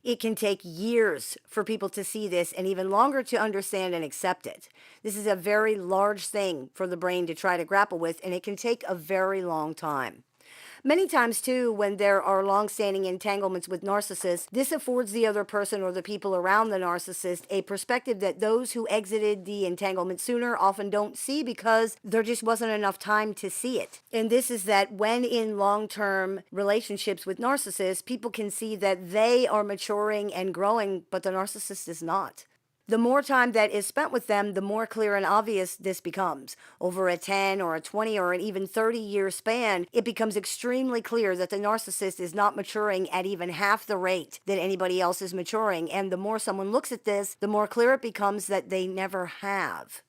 [SPEAKER 1] It can take years for people to see this and even longer to understand and accept it. This is a very large thing for the brain to try to grapple with, and it can take a very long time. Many times, too, when there are long-standing entanglements with narcissists, this affords the other person or the people around the narcissist a perspective that those who exited the entanglement sooner often don't see because there just wasn't enough time to see it. And this is that when in long-term relationships with narcissists, people can see that they are maturing and growing, but the narcissist is not. The more time that is spent with them, the more clear and obvious this becomes. Over a 10 or a 20 or an even 30-year span, it becomes extremely clear that the narcissist is not maturing at even half the rate that anybody else is maturing. And the more someone looks at this, the more clear it becomes that they never have.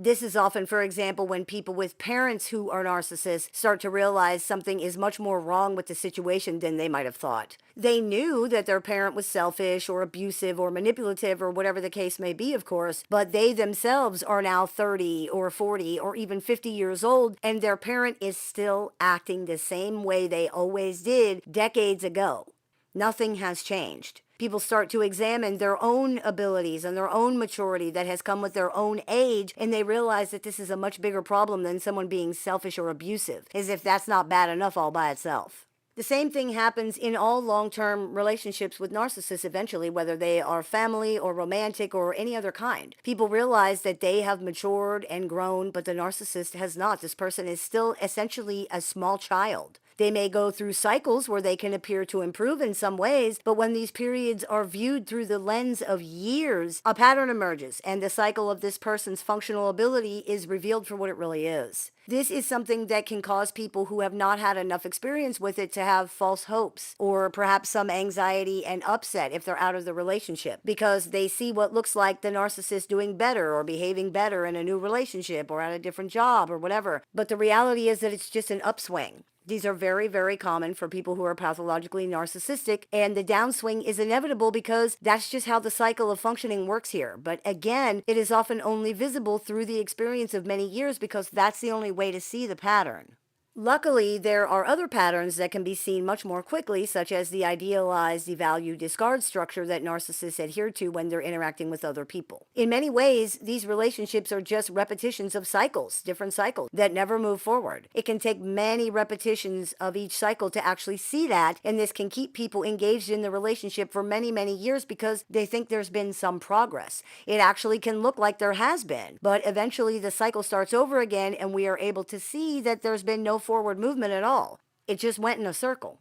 [SPEAKER 1] This is often, for example, when people with parents who are narcissists start to realize something is much more wrong with the situation than they might have thought. They knew that their parent was selfish or abusive or manipulative or whatever the case may be, of course, but they themselves are now 30 or 40 or even 50 years old, and their parent is still acting the same way they always did decades ago. Nothing has changed. People start to examine their own abilities and their own maturity that has come with their own age, and they realize that this is a much bigger problem than someone being selfish or abusive, as if that's not bad enough all by itself. The same thing happens in all long-term relationships with narcissists eventually, whether they are family or romantic or any other kind. People realize that they have matured and grown, but the narcissist has not. This person is still essentially a small child. They may go through cycles where they can appear to improve in some ways, but when these periods are viewed through the lens of years, a pattern emerges, and the cycle of this person's functional ability is revealed for what it really is. This is something that can cause people who have not had enough experience with it to have false hopes, or perhaps some anxiety and upset if they're out of the relationship, because they see what looks like the narcissist doing better or behaving better in a new relationship or at a different job or whatever. But the reality is that it's just an upswing. These are very, very common for people who are pathologically narcissistic, and the downswing is inevitable because that's just how the cycle of functioning works here. But again, it is often only visible through the experience of many years because that's the only way to see the pattern. Luckily, there are other patterns that can be seen much more quickly, such as the idealized, devalue, discard structure that narcissists adhere to when they're interacting with other people. In many ways, these relationships are just repetitions of cycles, different cycles, that never move forward. It can take many repetitions of each cycle to actually see that, and this can keep people engaged in the relationship for many, many years because they think there's been some progress. It actually can look like there has been, but eventually the cycle starts over again, and we are able to see that there's been no forward movement at all. It just went in a circle.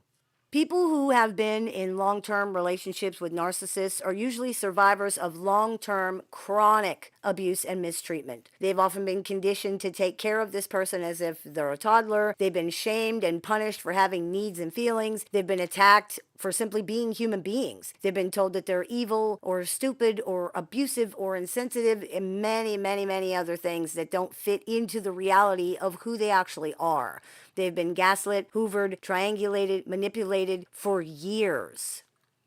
[SPEAKER 1] People who have been in long-term relationships with narcissists are usually survivors of long-term chronic abuse and mistreatment. They've often been conditioned to take care of this person as if they're a toddler. They've been shamed and punished for having needs and feelings. They've been attacked for simply being human beings. They've been told that they're evil or stupid or abusive or insensitive and many, many, many other things that don't fit into the reality of who they actually are. They've been gaslit, hoovered, triangulated, manipulated for years.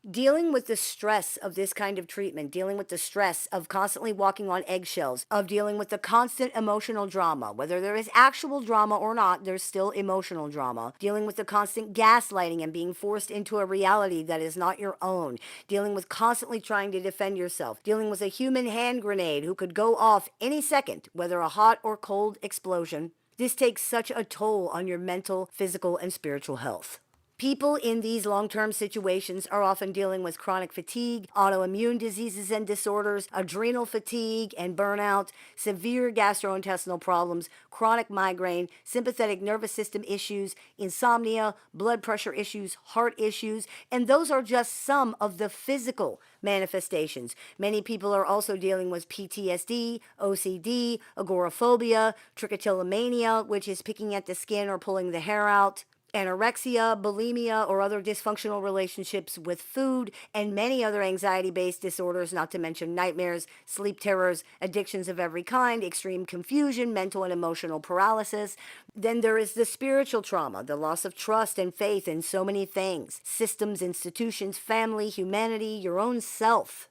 [SPEAKER 1] Dealing with the stress of this kind of treatment, dealing with the stress of constantly walking on eggshells, of dealing with the constant emotional drama, whether there is actual drama or not, there's still emotional drama, dealing with the constant gaslighting and being forced into a reality that is not your own, dealing with constantly trying to defend yourself, dealing with a human hand grenade who could go off any second, whether a hot or cold explosion. This takes such a toll on your mental, physical, and spiritual health. People in these long-term situations are often dealing with chronic fatigue, autoimmune diseases and disorders, adrenal fatigue and burnout, severe gastrointestinal problems, chronic migraine, sympathetic nervous system issues, insomnia, blood pressure issues, heart issues, and those are just some of the physical manifestations. Many people are also dealing with PTSD, OCD, agoraphobia, trichotillomania, which is picking at the skin or pulling the hair out, anorexia, bulimia, or other dysfunctional relationships with food, and many other anxiety-based disorders, not to mention nightmares, sleep terrors, addictions of every kind, extreme confusion, mental and emotional paralysis. Then there is the spiritual trauma, the loss of trust and faith in so many things, systems, institutions, family, humanity, your own self.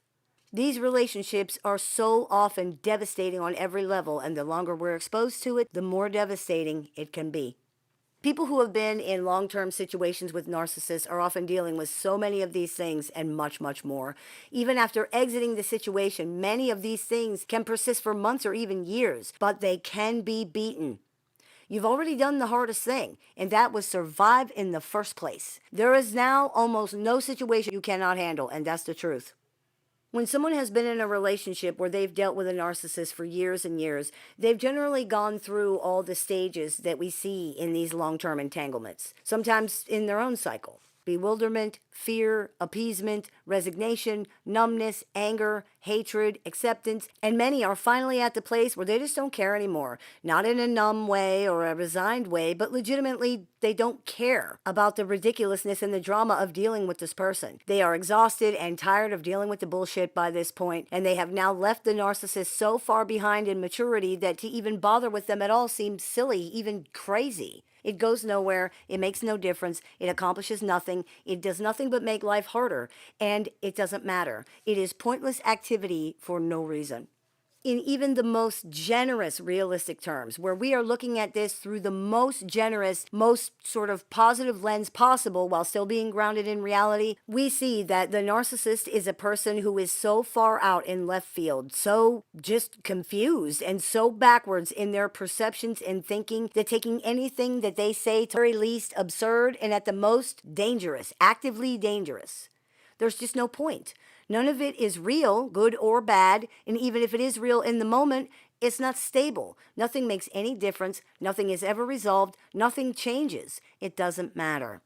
[SPEAKER 1] These relationships are so often devastating on every level, and the longer we're exposed to it, the more devastating it can be. People who have been in long-term situations with narcissists are often dealing with so many of these things and much, much more. Even after exiting the situation, many of these things can persist for months or even years, but they can be beaten. You've already done the hardest thing, and that was survive in the first place. There is now almost no situation you cannot handle, and that's the truth. When someone has been in a relationship where they've dealt with a narcissist for years and years, they've generally gone through all the stages that we see in these long-term entanglements, sometimes in their own cycle. bewilderment, fear, appeasement, resignation, numbness, anger, hatred, acceptance, and many are finally at the place where they just don't care anymore. Not in a numb way or a resigned way, but legitimately they don't care about the ridiculousness and the drama of dealing with this person. They are exhausted and tired of dealing with the bullshit by this point, and they have now left the narcissist so far behind in maturity that to even bother with them at all seems silly, even crazy. It goes nowhere. It makes no difference. It accomplishes nothing. It does nothing but make life harder. And it doesn't matter. It is pointless activity for no reason. In even the most generous realistic terms, where we are looking at this through the most generous, most sort of positive lens possible while still being grounded in reality, we see that the narcissist is a person who is so far out in left field, so just confused and so backwards in their perceptions and thinking that taking anything that they say to the very least absurd and at the most dangerous, actively dangerous. There's just no point. None of it is real, good or bad, and even if it is real in the moment, it's not stable. Nothing makes any difference. Nothing is ever resolved. Nothing changes. It doesn't matter.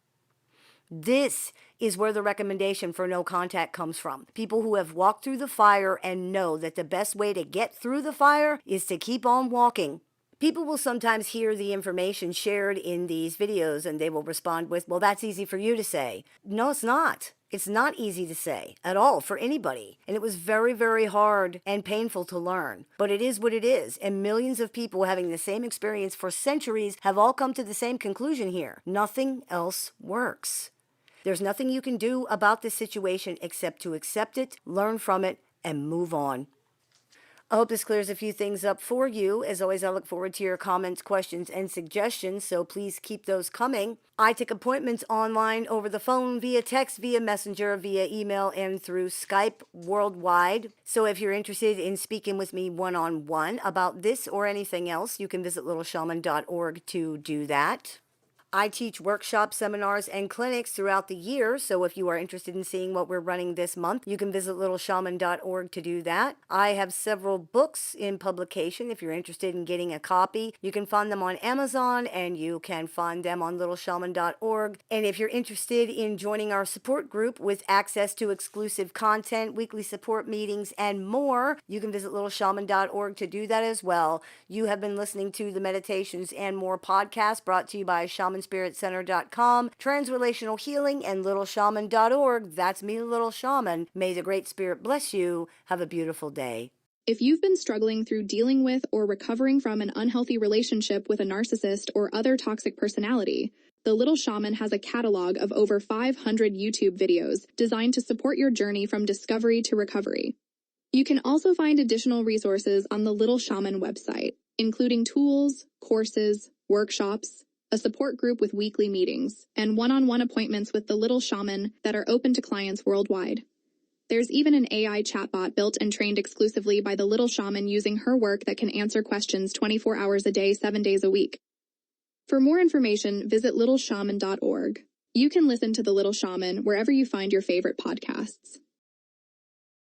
[SPEAKER 1] This is where the recommendation for no contact comes from. People who have walked through the fire and know that the best way to get through the fire is to keep on walking. People will sometimes hear the information shared in these videos and they will respond with, well, that's easy for you to say. No, it's not. It's not easy to say at all for anybody. And it was very, very hard and painful to learn. But it is what it is. And millions of people having the same experience for centuries have all come to the same conclusion here. Nothing else works. There's nothing you can do about this situation except to accept it, learn from it, and move on. I hope this clears a few things up for you. As always, I look forward to your comments, questions, and suggestions, so please keep those coming. I take appointments online, over the phone, via text, via messenger, via email, and through Skype worldwide. So if you're interested in speaking with me one-on-one about this or anything else, you can visit littleshaman.org to do that. I teach workshops, seminars, and clinics throughout the year, so if you are interested in seeing what we're running this month, you can visit littleshaman.org to do that. I have several books in publication. If you're interested in getting a copy, you can find them on Amazon, and you can find them on littleshaman.org. And if you're interested in joining our support group with access to exclusive content, weekly support meetings, and more, you can visit littleshaman.org to do that as well. You have been listening to the Meditations and More podcast brought to you by shamanspiritcenter.com, Transrelational Healing, and littleshaman.org. That's me, Little Shaman. May the Great Spirit bless you. Have a beautiful day.
[SPEAKER 2] If you've been struggling through dealing with or recovering from an unhealthy relationship with a narcissist or other toxic personality, the Little Shaman has a catalog of over 500 YouTube videos designed to support your journey from discovery to recovery. You can also find additional resources on the Little Shaman website, including tools, courses, workshops, a support group with weekly meetings, and one-on-one appointments with the Little Shaman that are open to clients worldwide. There's even an AI chatbot built and trained exclusively by the Little Shaman using her work that can answer questions 24 hours a day, 7 days a week. For more information, visit littleshaman.org. You can listen to the Little Shaman wherever you find your favorite podcasts.